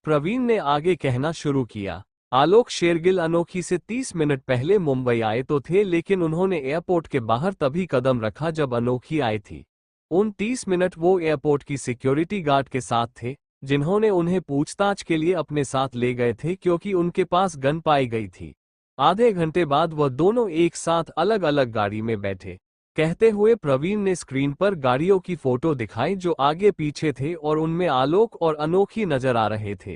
प्रवीण ने आगे कहना शुरू किया, आलोक शेरगिल अनोखी से 30 मिनट पहले मुंबई आए तो थे, लेकिन उन्होंने एयरपोर्ट के बाहर तभी कदम रखा जब अनोखी आई थी। उन 30 मिनट वो एयरपोर्ट की सिक्योरिटी गार्ड के साथ थे, जिन्होंने उन्हें पूछताछ के लिए अपने साथ ले गए थे क्योंकि उनके पास गन पाई गई थी। आधे घंटे बाद वह दोनों एक साथ अलग अलग गाड़ी में बैठे। कहते हुए प्रवीण ने स्क्रीन पर गाड़ियों की फोटो दिखाई जो आगे पीछे थे और उनमें आलोक और अनोखी नजर आ रहे थे।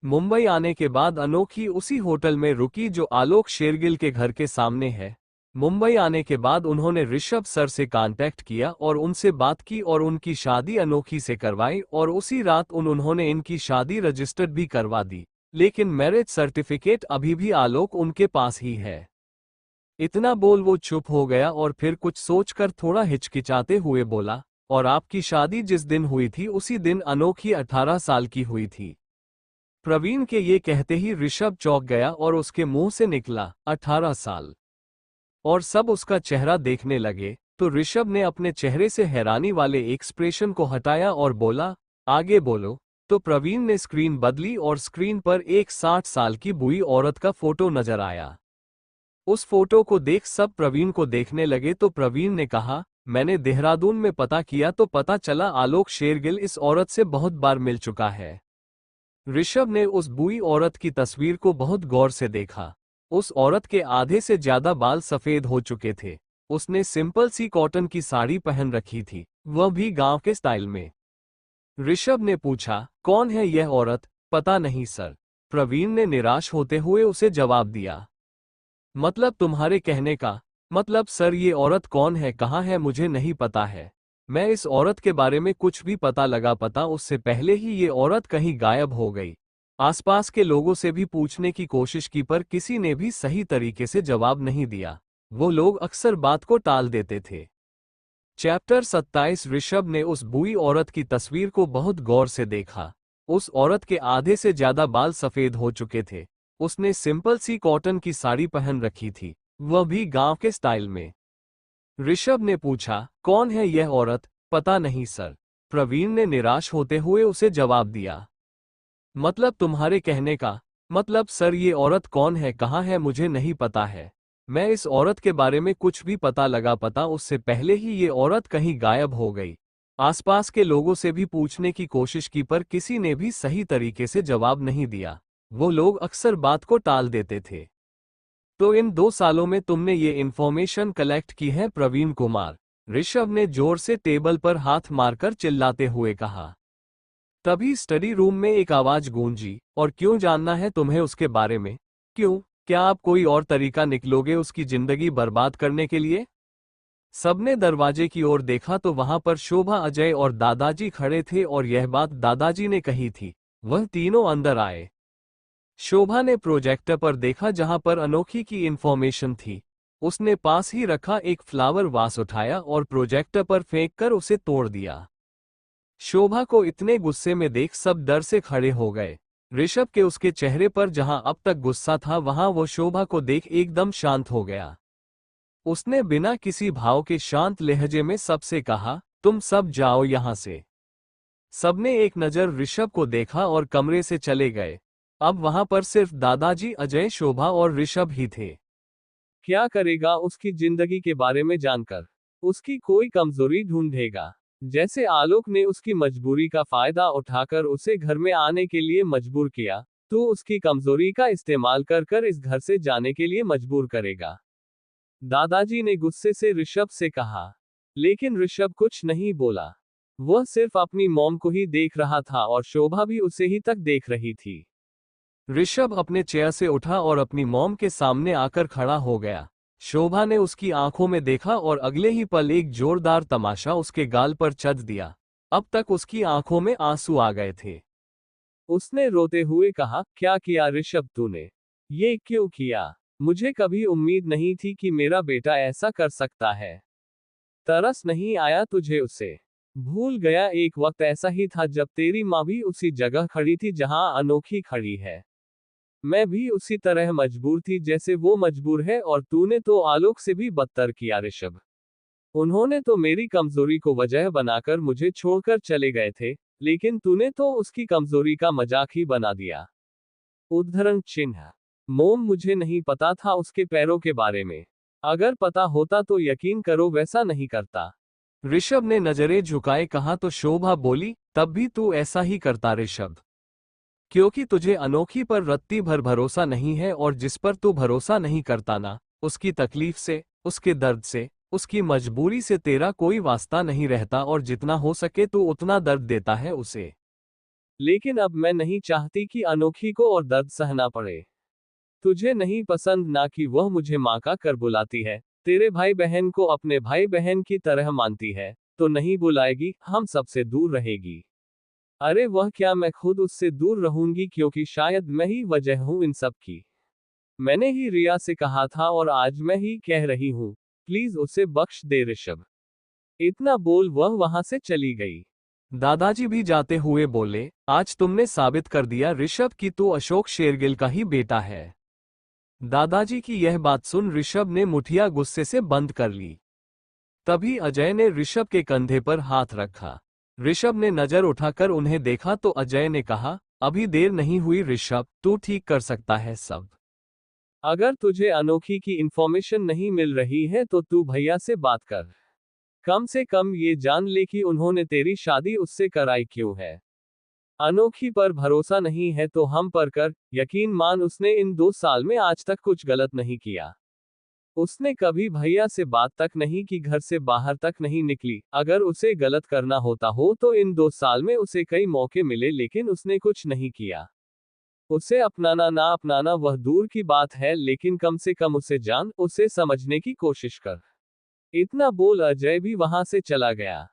मुंबई आने के बाद अनोखी उसी होटल में रुकी जो आलोक शेरगिल के घर के सामने है। मुंबई आने के बाद उन्होंने ऋषभ सर से कांटेक्ट किया और उनसे बात की और उनकी शादी अनोखी से करवाई और उसी रात उन्होंने इनकी शादी रजिस्टर्ड भी करवा दी, लेकिन मैरिज सर्टिफिकेट अभी भी आलोक उनके पास ही है। इतना बोल वो चुप हो गया और फिर कुछ सोचकर थोड़ा हिचकिचाते हुए बोला, और आपकी शादी जिस दिन हुई थी उसी दिन अनोखी 18 साल की हुई थी। प्रवीण के ये कहते ही ऋषभ चौंक गया और उसके मुंह से निकला, 18 साल। और सब उसका चेहरा देखने लगे तो ऋषभ ने अपने चेहरे से हैरानी वाले एक्सप्रेशन को हटाया और बोला, आगे बोलो। तो प्रवीण ने स्क्रीन बदली और स्क्रीन पर एक 60 साल की बूढ़ी औरत का फोटो नजर आया। उस फोटो को देख सब प्रवीण को देखने लगे तो प्रवीण ने कहा, मैंने देहरादून में पता किया तो पता चला आलोक शेरगिल इस औरत से बहुत बार मिल चुका है। ऋषभ ने उस बुरी औरत की तस्वीर को बहुत गौर से देखा। उस औरत के आधे से ज्यादा बाल सफेद हो चुके थे। उसने सिंपल सी कॉटन की साड़ी पहन रखी थी, वह भी गांव के स्टाइल में। ऋषभ ने पूछा, कौन है यह औरत? पता नहीं सर, प्रवीण ने निराश होते हुए उसे जवाब दिया। मतलब तुम्हारे कहने का मतलब सर ये औरत कौन है, कहाँ है, मुझे नहीं पता है। मैं इस औरत के बारे में कुछ भी पता लगा पता उससे पहले ही ये औरत कहीं गायब हो गई। आसपास के लोगों से भी पूछने की कोशिश की पर किसी ने भी सही तरीके से जवाब नहीं दिया। वो लोग अक्सर बात को टाल देते थे। चैप्टर 27। ऋषभ ने उस बुरी औरत की तस्वीर को बहुत गौर से देखा। उस औरत के आधे से ज्यादा बाल सफेद हो चुके थे। उसने सिंपल सी कॉटन की साड़ी पहन रखी थी, वह भी गांव के स्टाइल में। ऋषभ ने पूछा, कौन है यह औरत? पता नहीं सर, प्रवीण ने निराश होते हुए उसे जवाब दिया। मतलब तुम्हारे कहने का मतलब सर ये औरत कौन है, कहाँ है, मुझे नहीं पता है। मैं इस औरत के बारे में कुछ भी पता लगा पता उससे पहले ही ये औरत कहीं गायब हो गई। आसपास के लोगों से भी पूछने की कोशिश की पर किसी ने भी सही तरीके से जवाब नहीं दिया। वो लोग अक्सर बात को टाल देते थे। तो इन 2 सालों में तुमने ये इन्फॉर्मेशन कलेक्ट की है? प्रवीण कुमार, ऋषभ ने जोर से टेबल पर हाथ मारकर चिल्लाते हुए कहा। तभी स्टडी रूम में एक आवाज गूंजी, और क्यों जानना है तुम्हें उसके बारे में? क्यों, क्या आप कोई और तरीका निकलोगे उसकी जिंदगी बर्बाद करने के लिए? सबने दरवाजे की ओर देखा तो वहां पर शोभा, अजय और दादाजी खड़े थे और यह बात दादाजी ने कही थी। वह तीनों अंदर आए। शोभा ने प्रोजेक्टर पर देखा जहां पर अनोखी की इंफॉर्मेशन थी। उसने पास ही रखा एक फ्लावर वास उठाया और प्रोजेक्टर पर फेंक कर उसे तोड़ दिया। शोभा को इतने गुस्से में देख सब डर से खड़े हो गए। ऋषभ के उसके चेहरे पर जहां अब तक गुस्सा था वहां वो शोभा को देख एकदम शांत हो गया। उसने बिना किसी भाव के शांत लहजे में सबसे कहा, तुम सब जाओ यहां से। सबने एक नजर ऋषभ को देखा और कमरे से चले गए। अब वहां पर सिर्फ दादाजी, अजय, शोभा और ऋषभ ही थे। क्या करेगा उसकी जिंदगी के बारे में जानकर? उसकी कोई कमजोरी ढूंढेगा। जैसे आलोक ने उसकी मजबूरी का फायदा उठाकर उसे घर में आने के लिए मजबूर किया, तो उसकी कमजोरी का इस्तेमाल कर कर इस घर से जाने के लिए मजबूर करेगा। दादाजी ने गुस्से से ऋषभ से कहा। लेकिन ऋषभ कुछ नहीं बोला। वह सिर्फ अपनी मॉम को ही देख रहा था और शोभा भी उसे ही तक देख रही थी। ऋषभ अपने चेयर से उठा और अपनी मॉम के सामने आकर खड़ा हो गया। शोभा ने उसकी आंखों में देखा और अगले ही पल एक जोरदार तमाशा उसके गाल पर चढ़ दिया। अब तक उसकी आंखों में आंसू आ गए थे। उसने रोते हुए कहा, क्या किया ऋषभ तूने? ये क्यों किया? मुझे कभी उम्मीद नहीं थी कि मेरा बेटा ऐसा कर सकता है। तरस नहीं आया तुझे उसे? भूल गया एक वक्त ऐसा ही था जब तेरी माँ भी उसी जगह खड़ी थी जहां अनोखी खड़ी है। मैं भी उसी तरह मजबूर थी जैसे वो मजबूर है, और तूने तो आलोक से भी बदतर किया ऋषभ। उन्होंने तो मेरी कमजोरी को वजह बनाकर मुझे छोड़कर चले गए थे, लेकिन तूने तो उसकी कमजोरी का मजाक ही बना दिया। उद्धरण चिन्ह। मोम, मुझे नहीं पता था उसके पैरों के बारे में। अगर पता होता तो यकीन करो वैसा नहीं करता। ऋषभ ने नजरें झुकाए कहा। तो शोभा बोली, तब भी तू ऐसा ही करता ऋषभ, क्योंकि तुझे अनोखी पर रत्ती भर भरोसा नहीं है, और जिस पर तू भरोसा नहीं करता ना, उसकी तकलीफ से, उसके दर्द से, उसकी मजबूरी से तेरा कोई वास्ता नहीं रहता, और जितना हो सके तू उतना दर्द देता है उसे। लेकिन अब मैं नहीं चाहती कि अनोखी को और दर्द सहना पड़े। तुझे नहीं पसंद ना कि वह मुझे माँ का कर बुलाती है, तेरे भाई बहन को अपने भाई बहन की तरह मानती है, तो नहीं बुलाएगी, हम सबसे दूर रहेगी। अरे वह क्या, मैं खुद उससे दूर रहूंगी, क्योंकि शायद मैं ही वजह हूं इन सब की। मैंने ही रिया से कहा था और आज मैं ही कह रही हूं, प्लीज उसे बख्श दे ऋषभ। इतना बोल वह वहां से चली गई। दादाजी भी जाते हुए बोले, आज तुमने साबित कर दिया ऋषभ कि तू अशोक शेरगिल का ही बेटा है। दादाजी की यह बात सुन ऋषभ ने मुठिया गुस्से से बंद कर ली। तभी अजय ने ऋषभ के कंधे पर हाथ रखा। ऋषभ ने नजर उठाकर उन्हें देखा तो अजय ने कहा, अभी देर नहीं हुई ऋषभ, तू ठीक कर सकता है सब। अगर तुझे अनोखी की इंफॉर्मेशन नहीं मिल रही है तो तू भैया से बात कर। कम से कम ये जान ले कि उन्होंने तेरी शादी उससे कराई क्यों है। अनोखी पर भरोसा नहीं है तो हम पर कर, यकीन मान उसने इन 2 साल में आज तक कुछ गलत नहीं किया। उसने कभी भैया से बात तक नहीं की, घर से बाहर तक नहीं निकली। अगर उसे गलत करना होता हो तो इन 2 साल में उसे कई मौके मिले लेकिन उसने कुछ नहीं किया। उसे अपनाना ना अपनाना वह दूर की बात है, लेकिन कम से कम उसे जान, उसे समझने की कोशिश कर। इतना बोल अजय भी वहां से चला गया।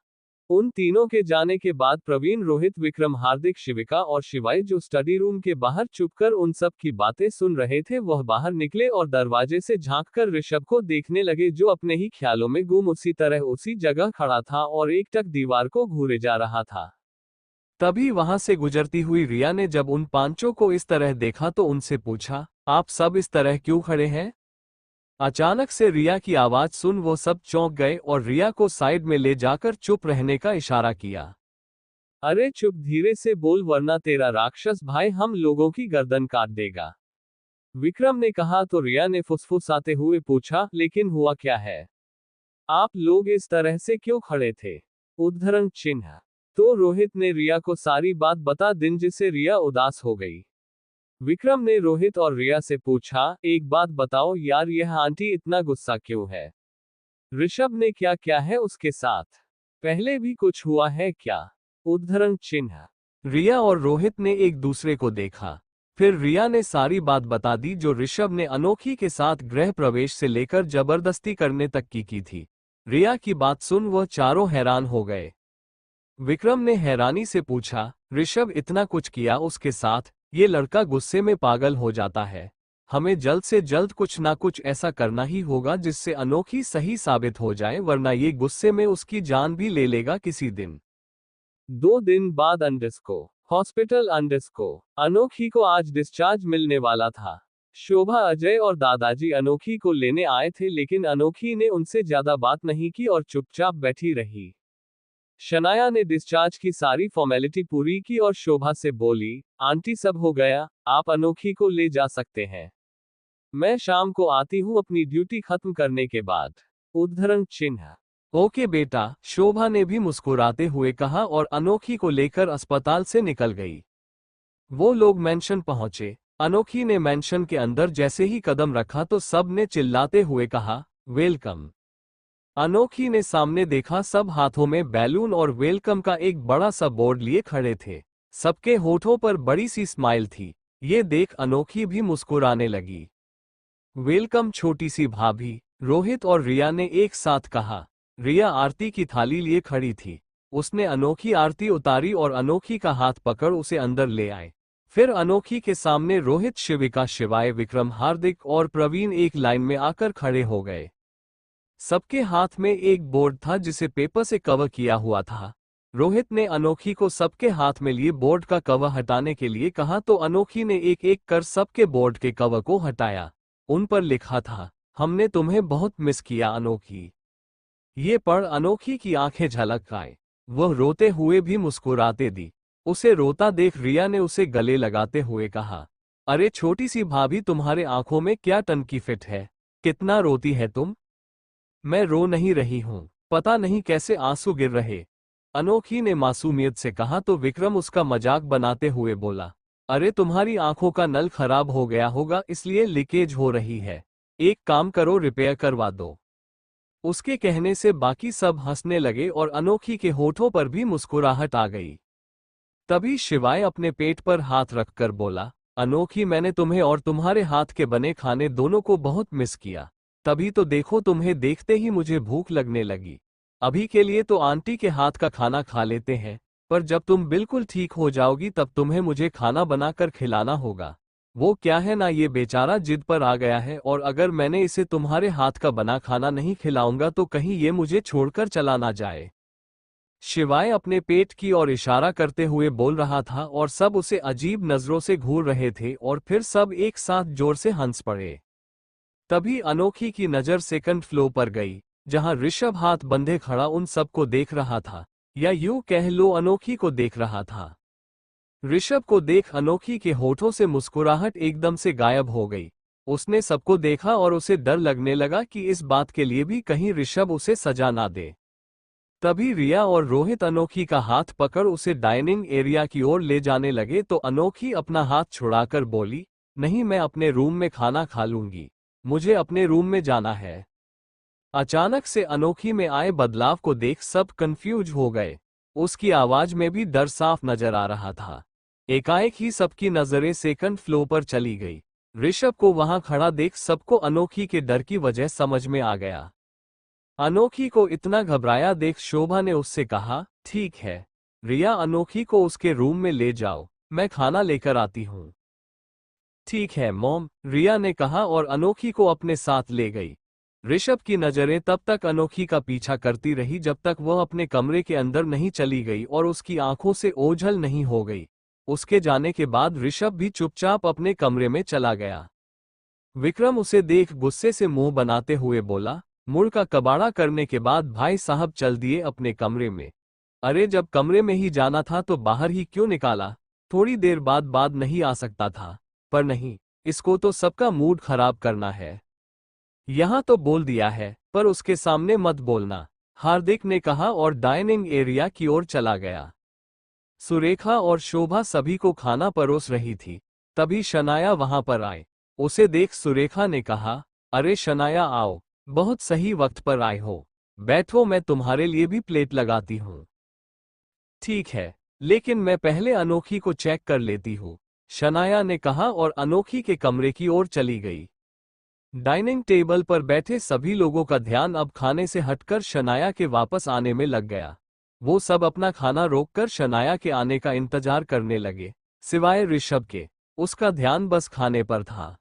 उन तीनों के जाने के बाद प्रवीण, रोहित, विक्रम, हार्दिक, शिविका और शिवाय जो स्टडी रूम के बाहर चुपकर उन सब की बातें सुन रहे थे, वह बाहर निकले और दरवाजे से झांककर ऋषभ को देखने लगे जो अपने ही ख्यालों में गुम उसी तरह उसी जगह खड़ा था और एकटक दीवार को घूरे जा रहा था। तभी वहां से गुजरती हुई रिया ने जब उन पांचों को इस तरह देखा तो उनसे पूछा, आप सब इस तरह क्यों खड़े हैं? अचानक से रिया की आवाज सुन वो सब चौंक गए और रिया को साइड में ले जाकर चुप रहने का इशारा किया। अरे चुप, धीरे से बोल वरना तेरा राक्षस भाई हम लोगों की गर्दन काट देगा, विक्रम ने कहा तो रिया ने फुसफुसाते हुए पूछा, लेकिन हुआ क्या है? आप लोग इस तरह से क्यों खड़े थे? उद्धरण चिन्ह। तो रोहित ने रिया को सारी बात बता दी जिससे रिया उदास हो गई। विक्रम ने रोहित और रिया से पूछा, एक बात बताओ यार, यह आंटी इतना गुस्सा क्यों है? ऋषभ ने क्या क्या है उसके साथ? पहले भी कुछ हुआ है क्या? उद्धरण चिन्ह। रिया और रोहित ने एक दूसरे को देखा। फिर रिया ने सारी बात बता दी जो ऋषभ ने अनोखी के साथ गृह प्रवेश से लेकर जबरदस्ती करने तक की थी। रिया की बात सुन वह चारों हैरान हो गए। विक्रम ने हैरानी से पूछा, ऋषभ इतना कुछ किया उसके साथ? ये लड़का गुस्से में पागल हो जाता है। हमें जल्द से जल्द कुछ ना कुछ ऐसा करना ही होगा जिससे अनोखी सही साबित हो जाए, वरना ये गुस्से में उसकी जान भी ले लेगा किसी दिन। 2 दिन बाद हॉस्पिटल अनोखी को आज डिस्चार्ज मिलने वाला था। शोभा, अजय और दादाजी अनोखी को लेने आए थे लेकिन अनोखी ने उनसे ज्यादा बात नहीं की और चुपचाप बैठी रही। शनाया ने डिस्चार्ज की सारी फॉर्मेलिटी पूरी की और शोभा से बोली, आंटी सब हो गया, आप अनोखी को ले जा सकते हैं। मैं शाम को आती हूँ अपनी ड्यूटी खत्म करने के बाद। उद्धरण चिन्ह। ओके बेटा, शोभा ने भी मुस्कुराते हुए कहा और अनोखी को लेकर अस्पताल से निकल गई। वो लोग मेंशन पहुंचे। अनोखी ने मेंशन के अंदर जैसे ही कदम रखा तो सब ने चिल्लाते हुए कहा, वेलकम। अनोखी ने सामने देखा, सब हाथों में बैलून और वेलकम का एक बड़ा सा बोर्ड लिए खड़े थे। सबके होठों पर बड़ी सी स्माइल थी। ये देख अनोखी भी मुस्कुराने लगी। वेलकम छोटी सी भाभी, रोहित और रिया ने एक साथ कहा। रिया आरती की थाली लिए खड़ी थी। उसने अनोखी आरती उतारी और अनोखी का हाथ पकड़ उसे अंदर ले आए। फिर अनोखी के सामने रोहित, शिविका, शिवाय, विक्रम, हार्दिक और प्रवीण एक लाइन में आकर खड़े हो गए। सबके हाथ में एक बोर्ड था जिसे पेपर से कवर किया हुआ था। रोहित ने अनोखी को सबके हाथ में लिए बोर्ड का कवर हटाने के लिए कहा तो अनोखी ने एक एक कर सबके बोर्ड के कवर को हटाया। उन पर लिखा था, हमने तुम्हें बहुत मिस किया अनोखी। ये पढ़ अनोखी की आंखें झलक आए। वह रोते हुए भी मुस्कुराते दी। उसे रोता देख रिया ने उसे गले लगाते हुए कहा, अरे छोटी सी भाभी, तुम्हारे आंखों में क्या टनकी फिट है? कितना रोती है तुम? मैं रो नहीं रही हूं, पता नहीं कैसे आंसू गिर रहे। अनोखी ने मासूमियत से कहा तो विक्रम उसका मजाक बनाते हुए बोला, अरे तुम्हारी आंखों का नल खराब हो गया होगा इसलिए लीकेज हो रही है। एक काम करो, रिपेयर करवा दो। उसके कहने से बाकी सब हंसने लगे और अनोखी के होठों पर भी मुस्कुराहट आ गई। तभी शिवाय अपने पेट पर हाथ रखकर बोला, अनोखी, मैंने तुम्हें और तुम्हारे हाथ के बने खाने दोनों को बहुत मिस किया। तभी तो देखो, तुम्हें देखते ही मुझे भूख लगने लगी। अभी के लिए तो आंटी के हाथ का खाना खा लेते हैं, पर जब तुम बिल्कुल ठीक हो जाओगी तब तुम्हें मुझे खाना बनाकर खिलाना होगा। वो क्या है ना, ये बेचारा जिद पर आ गया है और अगर मैंने इसे तुम्हारे हाथ का बना खाना नहीं खिलाऊंगा तो कहीं ये मुझे छोड़कर चला ना जाए। शिवाय अपने पेट की ओर इशारा करते हुए बोल रहा था और सब उसे अजीब नजरों से घूर रहे थे और फिर सब एक साथ जोर से हंस पड़े। तभी अनोखी की नजर सेकंड फ्लोर पर गई, जहां ऋषभ हाथ बंधे खड़ा उन सबको देख रहा था, या यूं कह लो अनोखी को देख रहा था। ऋषभ को देख अनोखी के होठों से मुस्कुराहट एकदम से गायब हो गई। उसने सबको देखा और उसे डर लगने लगा कि इस बात के लिए भी कहीं ऋषभ उसे सजा ना दे। तभी रिया और रोहित अनोखी का हाथ पकड़ उसे डाइनिंग एरिया की ओर ले जाने लगे तो अनोखी अपना हाथ छुड़ाकर बोली, नहीं, मैं अपने रूम में खाना खा लूंगी, मुझे अपने रूम में जाना है। अचानक से अनोखी में आए बदलाव को देख सब कंफ्यूज हो गए। उसकी आवाज में भी डर साफ नजर आ रहा था। एकाएक ही सबकी नजरें सेकंड फ्लोर पर चली गई। ऋषभ को वहां खड़ा देख सबको अनोखी के डर की वजह समझ में आ गया। अनोखी को इतना घबराया देख शोभा ने उससे कहा, ठीक है रिया, अनोखी को उसके रूम में ले जाओ, मैं खाना लेकर आती हूँ। ठीक है मॉम, रिया ने कहा और अनोखी को अपने साथ ले गई। ऋषभ की नजरें तब तक अनोखी का पीछा करती रही जब तक वह अपने कमरे के अंदर नहीं चली गई और उसकी आंखों से ओझल नहीं हो गई। उसके जाने के बाद ऋषभ भी चुपचाप अपने कमरे में चला गया। विक्रम उसे देख गुस्से से मुंह बनाते हुए बोला, मुड़ का कबाड़ा करने के बाद भाई साहब चल दिए अपने कमरे में। अरे जब कमरे में ही जाना था तो बाहर ही क्यों निकाला? थोड़ी देर बाद नहीं आ सकता था? पर नहीं, इसको तो सबका मूड खराब करना है। यहां तो बोल दिया है, पर उसके सामने मत बोलना, हार्दिक ने कहा और डाइनिंग एरिया की ओर चला गया। सुरेखा और शोभा सभी को खाना परोस रही थी। तभी शनाया वहां पर आए। उसे देख सुरेखा ने कहा, अरे शनाया आओ, बहुत सही वक्त पर आए हो, बैठो, मैं तुम्हारे लिए भी प्लेट लगाती हूँ। ठीक है, लेकिन मैं पहले अनोखी को चेक कर लेती हूँ, शनाया ने कहा और अनोखी के कमरे की ओर चली गई। डाइनिंग टेबल पर बैठे सभी लोगों का ध्यान अब खाने से हटकर शनाया के वापस आने में लग गया। वो सब अपना खाना रोककर शनाया के आने का इंतजार करने लगे, सिवाय ऋषभ के। उसका ध्यान बस खाने पर था।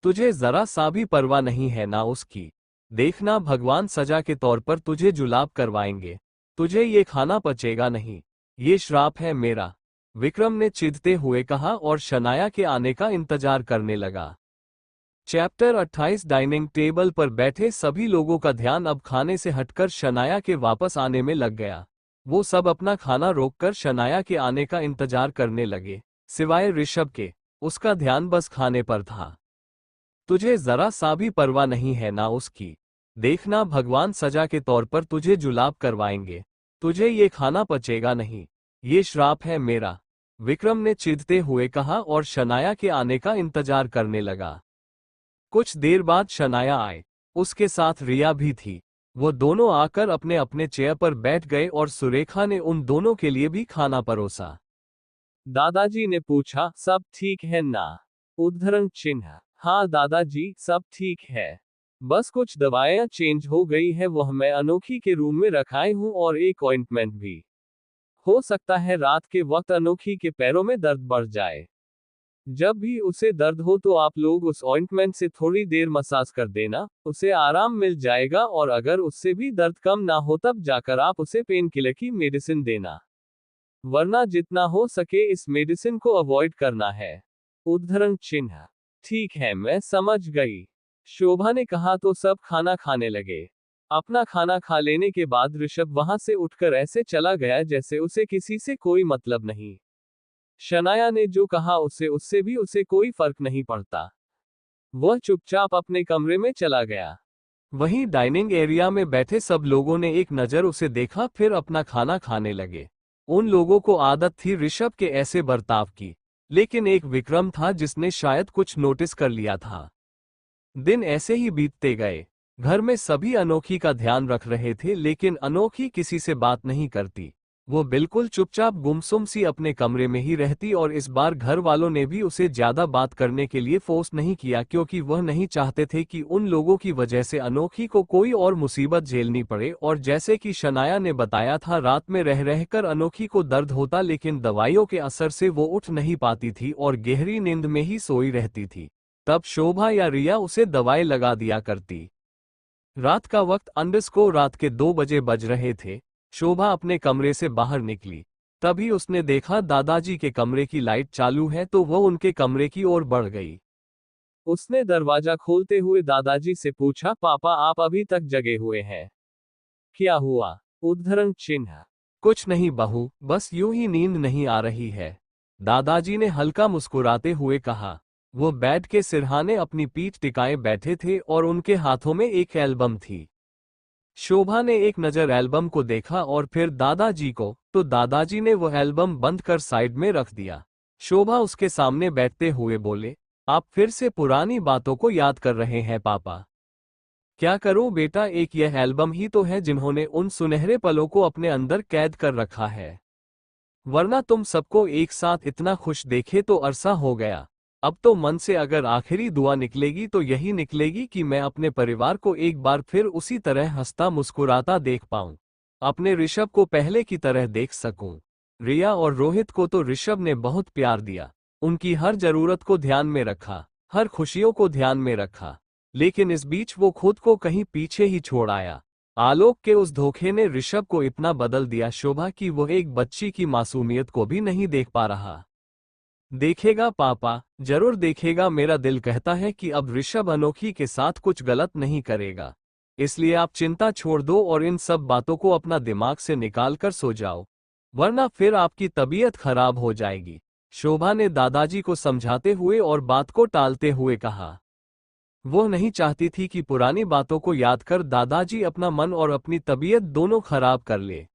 तुझे जरा सा भी परवाह नहीं है ना उसकी? देखना, भगवान सजा के तौर पर तुझे जुलाब करवाएंगे। तुझे ये खाना पचेगा नहीं, ये श्राप है मेरा, विक्रम ने चिढ़ते हुए कहा और शनाया के आने का इंतजार करने लगा। चैप्टर 28 डाइनिंग टेबल पर बैठे सभी लोगों का ध्यान अब खाने से हटकर शनाया के वापस आने में लग गया। वो सब अपना खाना रोककर शनाया के आने का इंतजार करने लगे, सिवाय ऋषभ के। उसका ध्यान बस खाने पर था। तुझे जरा सा भी परवाह नहीं है ना उसकी? देखना, भगवान सजा के तौर पर तुझे जुलाब करवाएंगे। तुझे ये खाना पचेगा नहीं, ये श्राप है मेरा, विक्रम ने चिढ़ते हुए कहा और शनाया के आने का इंतजार करने लगा। कुछ देर बाद शनाया आए। उसके साथ रिया भी थी। वो दोनों आकर अपने अपने चेयर पर बैठ गए और सुरेखा ने उन दोनों के लिए भी खाना परोसा। दादाजी ने पूछा, सब ठीक है ना? उद्धरण चिन्ह। हाँ दादाजी, सब ठीक है, बस कुछ दवाएं चेंज हो गई है, वह मैं अनोखी के रूम में रखाई हूँ और एक ऑइंटमेंट भी। हो सकता है रात के वक्त अनोखी के पैरों में दर्द बढ़ जाए। जब भी उसे दर्द हो तो आप लोग उस ऑइंटमेंट से थोड़ी देर मसाज कर देना, उसे आराम मिल जाएगा, और अगर उससे भी दर्द कम ना हो तब जाकर आप उसे पेन किलर की मेडिसिन देना, वरना जितना हो सके इस मेडिसिन को अवॉइड करना है। उद्धरण चिन्ह। ठीक है, मैं समझ गई, शोभा ने कहा तो सब खाना खाने लगे। अपना खाना खा लेने के बाद ऋषभ वहां से उठकर ऐसे चला गया जैसे उसे किसी से कोई मतलब नहीं। शनाया ने जो कहा उससे भी उसे कोई फर्क नहीं पड़ता। वह चुपचाप अपने कमरे में चला गया। वहीं डाइनिंग एरिया में बैठे सब लोगों ने एक नज़र उसे देखा, फिर अपना खाना खाने लगे। उन लोगों को आदत थी ऋषभ के ऐसे बर्ताव की, लेकिन एक विक्रम था जिसने शायद कुछ नोटिस कर लिया था। दिन ऐसे ही बीतते गए। घर में सभी अनोखी का ध्यान रख रहे थे, लेकिन अनोखी किसी से बात नहीं करती। वो बिल्कुल चुपचाप गुमसुम सी अपने कमरे में ही रहती और इस बार घर वालों ने भी उसे ज्यादा बात करने के लिए फोर्स नहीं किया, क्योंकि वह नहीं चाहते थे कि उन लोगों की वजह से अनोखी को कोई और मुसीबत झेलनी पड़े। और जैसे कि शनाया ने बताया था, रात में रह रहकर अनोखी को दर्द होता, लेकिन दवाइयों के असर से वो उठ नहीं पाती थी और गहरी नींद में ही सोई रहती थी। तब शोभा या रिया उसे दवाई लगा दिया करती। रात का वक्त अंडरस्को रात के 2 बजे बज रहे थे। शोभा अपने कमरे से बाहर निकली। तभी उसने देखा दादाजी के कमरे की लाइट चालू है, तो वह उनके कमरे की ओर बढ़ गई। उसने दरवाजा खोलते हुए दादाजी से पूछा, पापा आप अभी तक जगे हुए हैं? क्या हुआ? उद्धरण चिन्ह। कुछ नहीं बहू, बस यूं ही नींद नहीं आ रही है, दादाजी ने हल्का मुस्कुराते हुए कहा। वो बेड के सिरहाने अपनी पीठ टिकाए बैठे थे और उनके हाथों में एक एल्बम थी। शोभा ने एक नज़र एल्बम को देखा और फिर दादाजी को, तो दादाजी ने वो एल्बम बंद कर साइड में रख दिया। शोभा उसके सामने बैठते हुए बोले, आप फिर से पुरानी बातों को याद कर रहे हैं पापा। क्या करूं बेटा, एक यह एल्बम ही तो है जिन्होंने उन सुनहरे पलों को अपने अंदर कैद कर रखा है। वरना तुम सबको एक साथ इतना खुश देखे तो अरसा हो गया। अब तो मन से अगर आखिरी दुआ निकलेगी तो यही निकलेगी कि मैं अपने परिवार को एक बार फिर उसी तरह हंसता मुस्कुराता देख पाऊं। अपने ऋषभ को पहले की तरह देख सकूं। रिया और रोहित को तो ऋषभ ने बहुत प्यार दिया, उनकी हर जरूरत को ध्यान में रखा, हर खुशियों को ध्यान में रखा। लेकिन इस बीच वो खुद को कहीं पीछे ही छोड़ आया। आलोक के उस धोखे ने ऋषभ को इतना बदल दिया शोभा कि वो एक बच्ची की मासूमियत को भी नहीं देख पा रहा। देखेगा पापा, जरूर देखेगा। मेरा दिल कहता है कि अब ऋषभ अनोखी के साथ कुछ गलत नहीं करेगा। इसलिए आप चिंता छोड़ दो और इन सब बातों को अपना दिमाग से निकाल कर सो जाओ, वरना फिर आपकी तबीयत खराब हो जाएगी। शोभा ने दादाजी को समझाते हुए और बात को टालते हुए कहा। वो नहीं चाहती थी कि पुरानी बातों को याद कर दादाजी अपना मन और अपनी तबीयत दोनों खराब कर ले।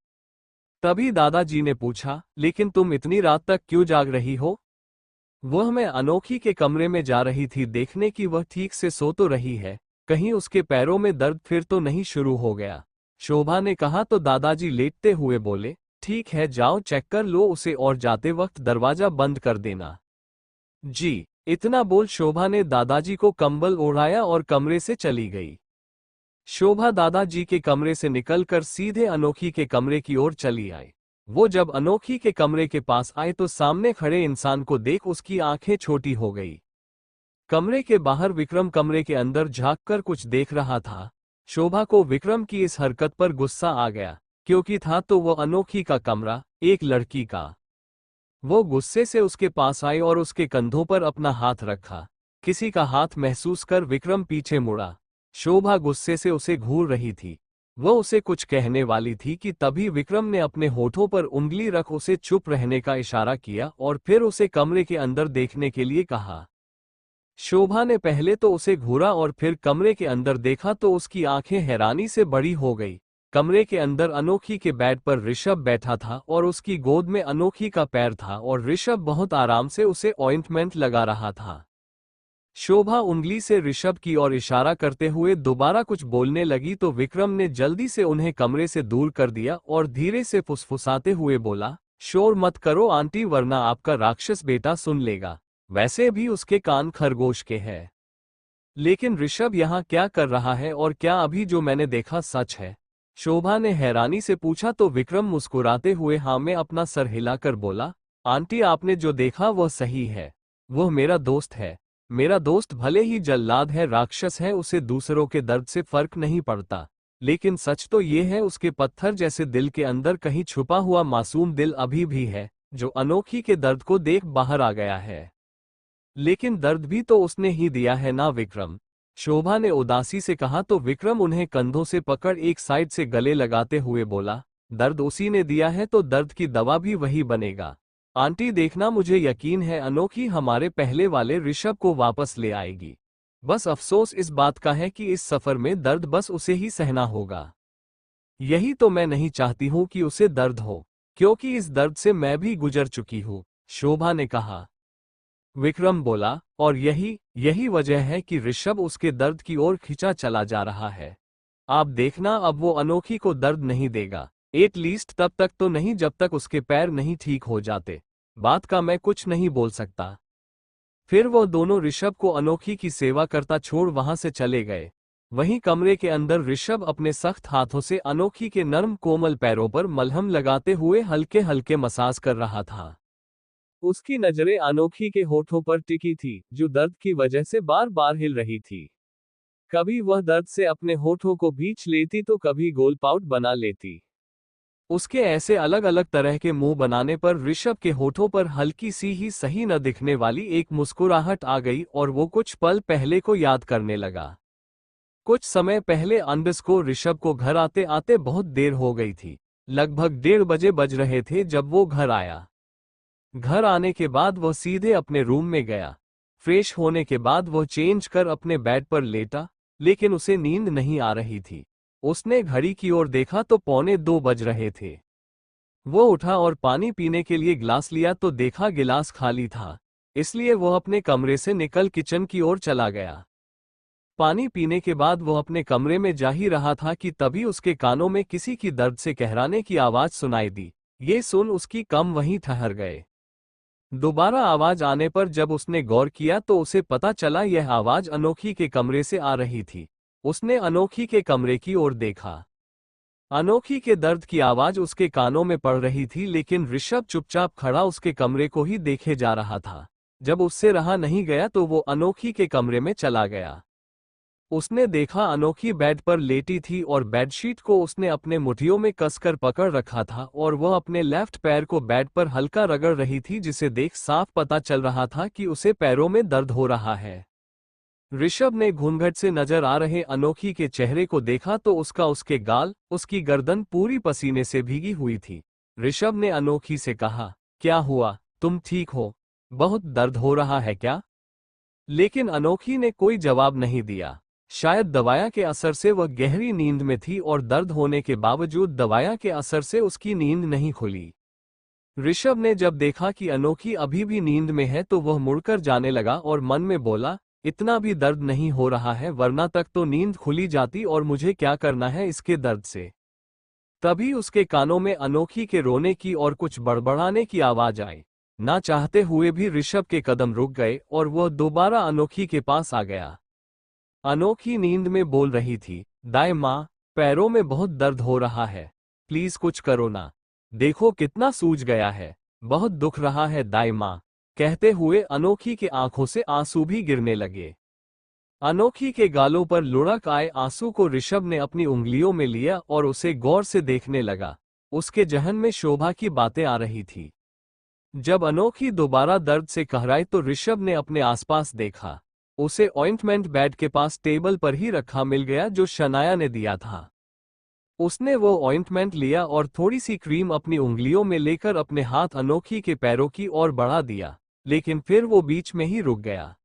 तभी दादाजी ने पूछा, लेकिन तुम इतनी रात तक क्यों जाग रही हो? वह मैं अनोखी के कमरे में जा रही थी देखने कि वह ठीक से सो तो रही है, कहीं उसके पैरों में दर्द फिर तो नहीं शुरू हो गया। शोभा ने कहा तो दादाजी लेटते हुए बोले, ठीक है जाओ चेक कर लो उसे और जाते वक्त दरवाजा बंद कर देना। जी। इतना बोल शोभा ने दादाजी को कंबल ओढ़ाया और कमरे से चली गई। शोभा दादाजी के कमरे से निकलकर सीधे अनोखी के कमरे की ओर चली आई। वो जब अनोखी के कमरे के पास आए तो सामने खड़े इंसान को देख उसकी आंखें छोटी हो गई। कमरे के बाहर विक्रम कमरे के अंदर झांककर कुछ देख रहा था। शोभा को विक्रम की इस हरकत पर गुस्सा आ गया, क्योंकि था तो वो अनोखी का कमरा, एक लड़की का। वो गुस्से से उसके पास आई और उसके कंधों पर अपना हाथ रखा। किसी का हाथ महसूस कर विक्रम पीछे मुड़ा। शोभा गुस्से से उसे घूर रही थी। वो उसे कुछ कहने वाली थी कि तभी विक्रम ने अपने होठों पर उंगली रख उसे चुप रहने का इशारा किया और फिर उसे कमरे के अंदर देखने के लिए कहा। शोभा ने पहले तो उसे घूरा और फिर कमरे के अंदर देखा तो उसकी आंखें हैरानी से बड़ी हो गई। कमरे के अंदर अनोखी के बेड पर ऋषभ बैठा था और उसकी गोद में अनोखी का पैर था और ऋषभ बहुत आराम से उसे ऑइंटमेंट लगा रहा था। शोभा उंगली से ऋषभ की ओर इशारा करते हुए दोबारा कुछ बोलने लगी तो विक्रम ने जल्दी से उन्हें कमरे से दूर कर दिया और धीरे से फुसफुसाते हुए बोला, शोर मत करो आंटी वरना आपका राक्षस बेटा सुन लेगा। वैसे भी उसके कान खरगोश के हैं। लेकिन ऋषभ यहाँ क्या कर रहा है और क्या अभी जो मैंने देखा सच है? शोभा ने हैरानी से पूछा तो विक्रम मुस्कुराते हुए हाँ में अपना सर हिलाकर बोला, आंटी आपने जो देखा वह सही है। वह मेरा दोस्त है। मेरा दोस्त भले ही जल्लाद है, राक्षस है, उसे दूसरों के दर्द से फर्क नहीं पड़ता, लेकिन सच तो ये है उसके पत्थर जैसे दिल के अंदर कहीं छुपा हुआ मासूम दिल अभी भी है, जो अनोखी के दर्द को देख बाहर आ गया है। लेकिन दर्द भी तो उसने ही दिया है ना विक्रम? शोभा ने उदासी से कहा तो विक्रम उन्हें कंधों से पकड़ एक साइड से गले लगाते हुए बोला, दर्द उसी ने दिया है तो दर्द की दवा भी वही बनेगा। आंटी देखना, मुझे यकीन है अनोखी हमारे पहले वाले ऋषभ को वापस ले आएगी। बस अफसोस इस बात का है कि इस सफर में दर्द बस उसे ही सहना होगा। यही तो मैं नहीं चाहती हूं कि उसे दर्द हो, क्योंकि इस दर्द से मैं भी गुजर चुकी हूं, शोभा ने कहा। विक्रम बोला, और यही वजह है कि ऋषभ उसके दर्द की ओर खिंचा चला जा रहा है। आप देखना अब वो अनोखी को दर्द नहीं देगा, एटलीस्ट तब तक तो नहीं जब तक उसके पैर नहीं ठीक हो जाते। बात का मैं कुछ नहीं बोल सकता। फिर वो दोनों ऋषभ को अनोखी की सेवा करता छोड़ वहां से चले गए। वहीं कमरे के अंदर ऋषभ अपने सख्त हाथों से अनोखी के नरम कोमल पैरों पर मलहम लगाते हुए हल्के हल्के मसाज कर रहा था। उसकी नजरें अनोखी के होठों पर टिकी थी, जो दर्द की वजह से बार बार हिल रही थी। कभी वह दर्द से अपने होठों को भींच लेती तो कभी गोल पाउट बना लेती। उसके ऐसे अलग अलग तरह के मुंह बनाने पर ऋषभ के होठों पर हल्की सी ही सही न दिखने वाली एक मुस्कुराहट आ गई और वो कुछ पल पहले को याद करने लगा। कुछ समय पहले अंडस को ऋषभ को घर आते आते बहुत देर हो गई थी। लगभग 1:30 बजे बज रहे थे जब वो घर आया। घर आने के बाद वो सीधे अपने रूम में गया। फ्रेश होने के बाद वह चेंज कर अपने बेड पर लेटा, लेकिन उसे नींद नहीं आ रही थी। उसने घड़ी की ओर देखा तो 1:45 बज रहे थे। वो उठा और पानी पीने के लिए गिलास लिया तो देखा गिलास खाली था, इसलिए वह अपने कमरे से निकल किचन की ओर चला गया। पानी पीने के बाद वह अपने कमरे में जा ही रहा था कि तभी उसके कानों में किसी की दर्द से कहराने की आवाज सुनाई दी। ये सुन उसकी कम वहीं ठहर गए। दोबारा आवाज आने पर जब उसने गौर किया तो उसे पता चला यह आवाज अनोखी के कमरे से आ रही थी। उसने अनोखी के कमरे की ओर देखा। अनोखी के दर्द की आवाज उसके कानों में पड़ रही थी, लेकिन ऋषभ चुपचाप खड़ा उसके कमरे को ही देखे जा रहा था। जब उससे रहा नहीं गया तो वो अनोखी के कमरे में चला गया। उसने देखा अनोखी बेड पर लेटी थी और बेडशीट को उसने अपने मुट्ठियों में कसकर पकड़ रखा था और वह अपने लेफ्ट पैर को बेड पर हल्का रगड़ रही थी, जिसे देख साफ पता चल रहा था कि उसे पैरों में दर्द हो रहा है। ऋषभ ने घूंघट से नजर आ रहे अनोखी के चेहरे को देखा तो उसके गाल, उसकी गर्दन पूरी पसीने से भीगी हुई थी। ऋषभ ने अनोखी से कहा, क्या हुआ, तुम ठीक हो? बहुत दर्द हो रहा है क्या? लेकिन अनोखी ने कोई जवाब नहीं दिया। शायद दवाया के असर से वह गहरी नींद में थी और दर्द होने के बावजूद दवाया के असर से उसकी नींद नहीं खुली। ऋषभ ने जब देखा कि अनोखी अभी भी नींद में है तो वह मुड़कर जाने लगा और मन में बोला, इतना भी दर्द नहीं हो रहा है, वरना तक तो नींद खुली जाती और मुझे क्या करना है इसके दर्द से। तभी उसके कानों में अनोखी के रोने की और कुछ बड़बड़ाने की आवाज आई। ना चाहते हुए भी ऋषभ के कदम रुक गए और वह दोबारा अनोखी के पास आ गया। अनोखी नींद में बोल रही थी, दाई माँ, पैरों में बहुत दर्द हो रहा है, प्लीज कुछ करो ना, देखो कितना सूज गया है, बहुत दुख रहा है दाई माँ। कहते हुए अनोखी के आंखों से आंसू भी गिरने लगे। अनोखी के गालों पर लुढ़क आए आंसू को ऋषभ ने अपनी उंगलियों में लिया और उसे गौर से देखने लगा। उसके जहन में शोभा की बातें आ रही थी। जब अनोखी दोबारा दर्द से कहराई तो ऋषभ ने अपने आसपास देखा। उसे ऑइंटमेंट बेड के पास टेबल पर ही रखा मिल गया जो शनाया ने दिया था। उसने वो ऑइंटमेंट लिया और थोड़ी सी क्रीम अपनी उंगलियों में लेकर अपने हाथ अनोखी के पैरों की ओर बढ़ा दिया, लेकिन फिर वो बीच में ही रुक गया।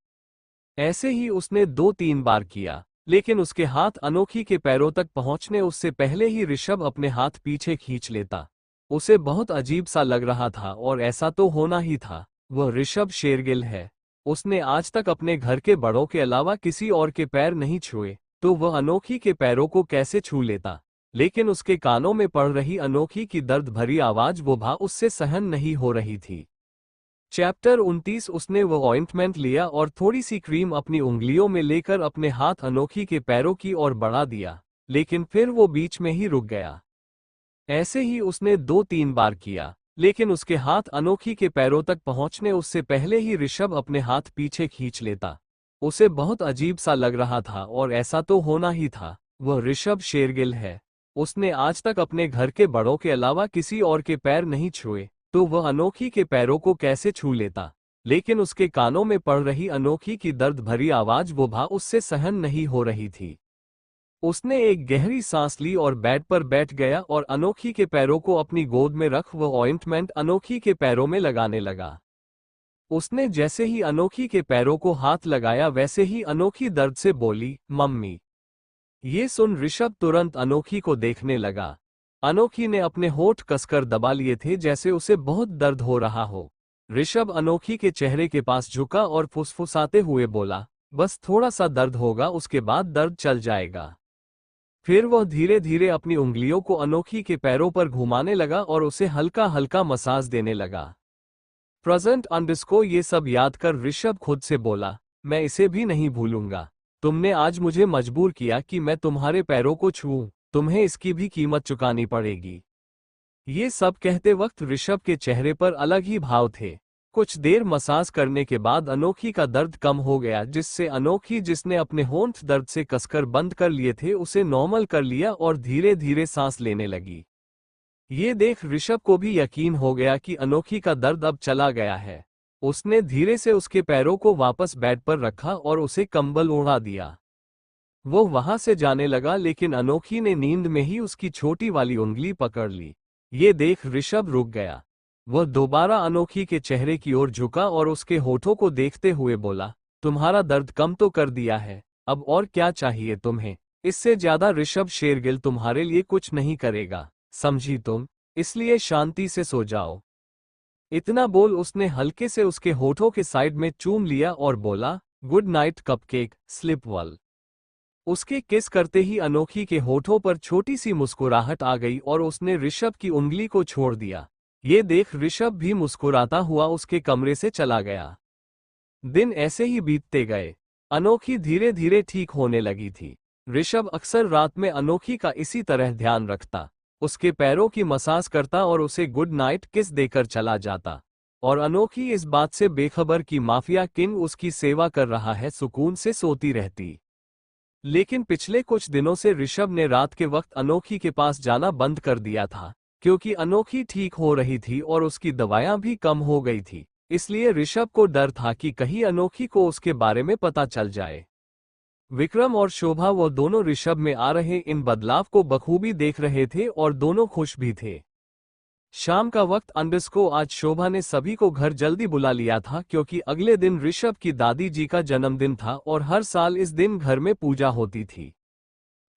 ऐसे ही उसने 2-3 बार किया, लेकिन उसके हाथ अनोखी के पैरों तक पहुंचने उससे पहले ही ऋषभ अपने हाथ पीछे खींच लेता। उसे बहुत अजीब सा लग रहा था और ऐसा तो होना ही था, वह ऋषभ शेरगिल है। उसने आज तक अपने घर के बड़ों के अलावा किसी और के पैर नहीं छुए, तो वह अनोखी के पैरों को कैसे छू लेता। लेकिन उसके कानों में पड़ रही अनोखी की दर्द भरी आवाज वो भा उससे सहन नहीं हो रही थी। चैप्टर 29। उसने वो ऑइंटमेंट लिया और थोड़ी सी क्रीम अपनी उंगलियों में लेकर अपने हाथ अनोखी के पैरों की ओर बढ़ा दिया, लेकिन फिर वो बीच में ही रुक गया। ऐसे ही उसने 2-3 बार किया, लेकिन उसके हाथ अनोखी के पैरों तक पहुंचने उससे पहले ही ऋषभ अपने हाथ पीछे खींच लेता। उसे बहुत अजीब सा लग रहा था और ऐसा तो होना ही था, वह ऋषभ शेरगिल है। उसने आज तक अपने घर के बड़ों के अलावा किसी और के पैर नहीं छुए, तो वह अनोखी के पैरों को कैसे छू लेता। लेकिन उसके कानों में पड़ रही अनोखी की दर्द भरी आवाज वो भा उससे सहन नहीं हो रही थी। उसने एक गहरी सांस ली और बेड पर बैठ गया और अनोखी के पैरों को अपनी गोद में रख वह ऑइंटमेंट अनोखी के पैरों में लगाने लगा। उसने जैसे ही अनोखी के पैरों को हाथ लगाया वैसे ही अनोखी दर्द से बोली, मम्मी। ये सुन ऋषभ तुरंत अनोखी को देखने लगा। अनोखी ने अपने होठ कसकर दबा लिए थे जैसे उसे बहुत दर्द हो रहा हो। ऋषभ अनोखी के चेहरे के पास झुका और फुसफुसाते हुए बोला, बस थोड़ा सा दर्द होगा, उसके बाद दर्द चल जाएगा। फिर वह धीरे धीरे अपनी उंगलियों को अनोखी के पैरों पर घुमाने लगा और उसे हल्का हल्का मसाज देने लगा। प्रेजेंट अंडरस्कोर ये सब याद कर ऋषभ खुद से बोला, मैं इसे भी नहीं भूलूंगा। तुमने आज मुझे मजबूर किया कि मैं तुम्हारे पैरों को छूऊं, तुम्हें इसकी भी कीमत चुकानी पड़ेगी। ये सब कहते वक्त ऋषभ के चेहरे पर अलग ही भाव थे। कुछ देर मसाज करने के बाद अनोखी का दर्द कम हो गया, जिससे अनोखी, जिसने अपने होंठ दर्द से कसकर बंद कर लिए थे, उसे नॉर्मल कर लिया और धीरे धीरे सांस लेने लगी। ये देख ऋषभ को भी यकीन हो गया कि अनोखी का दर्द अब चला गया है। उसने धीरे से उसके पैरों को वापस बेड पर रखा और उसे कंबल ओढ़ा दिया। वो वहां से जाने लगा, लेकिन अनोखी ने नींद में ही उसकी छोटी वाली उंगली पकड़ ली। ये देख ऋषभ रुक गया। वह दोबारा अनोखी के चेहरे की ओर झुका और उसके होठों को देखते हुए बोला, तुम्हारा दर्द कम तो कर दिया है, अब और क्या चाहिए तुम्हें? इससे ज्यादा ऋषभ शेरगिल तुम्हारे लिए कुछ नहीं करेगा, समझी तुम? इसलिए शांति से सो जाओ। इतना बोल उसने हल्के से उसके होठों के साइड में चूम लिया और बोला, good night cupcake, slip well. उसके किस करते ही अनोखी के होठों पर छोटी सी मुस्कुराहट आ गई और उसने ऋषभ की उंगली को छोड़ दिया। ये देख ऋषभ भी मुस्कुराता हुआ उसके कमरे से चला गया। दिन ऐसे ही बीतते गए। अनोखी धीरे धीरे ठीक होने लगी थी। ऋषभ अक्सर रात में अनोखी का इसी तरह ध्यान रखता, उसके पैरों की मसाज करता और उसे गुड नाइट किस देकर चला जाता। और अनोखी इस बात से बेखबर कि माफिया किंग उसकी सेवा कर रहा है, सुकून से सोती रहती। लेकिन पिछले कुछ दिनों से ऋषभ ने रात के वक्त अनोखी के पास जाना बंद कर दिया था, क्योंकि अनोखी ठीक हो रही थी और उसकी दवाइयां भी कम हो गई थी। इसलिए ऋषभ को डर था कि कहीं अनोखी को उसके बारे में पता चल जाए। विक्रम और शोभा वो दोनों ऋषभ में आ रहे इन बदलाव को बखूबी देख रहे थे और दोनों खुश भी थे। शाम का वक्त अंडस्को आज शोभा ने सभी को घर जल्दी बुला लिया था, क्योंकि अगले दिन ऋषभ की दादी जी का जन्मदिन था और हर साल इस दिन घर में पूजा होती थी।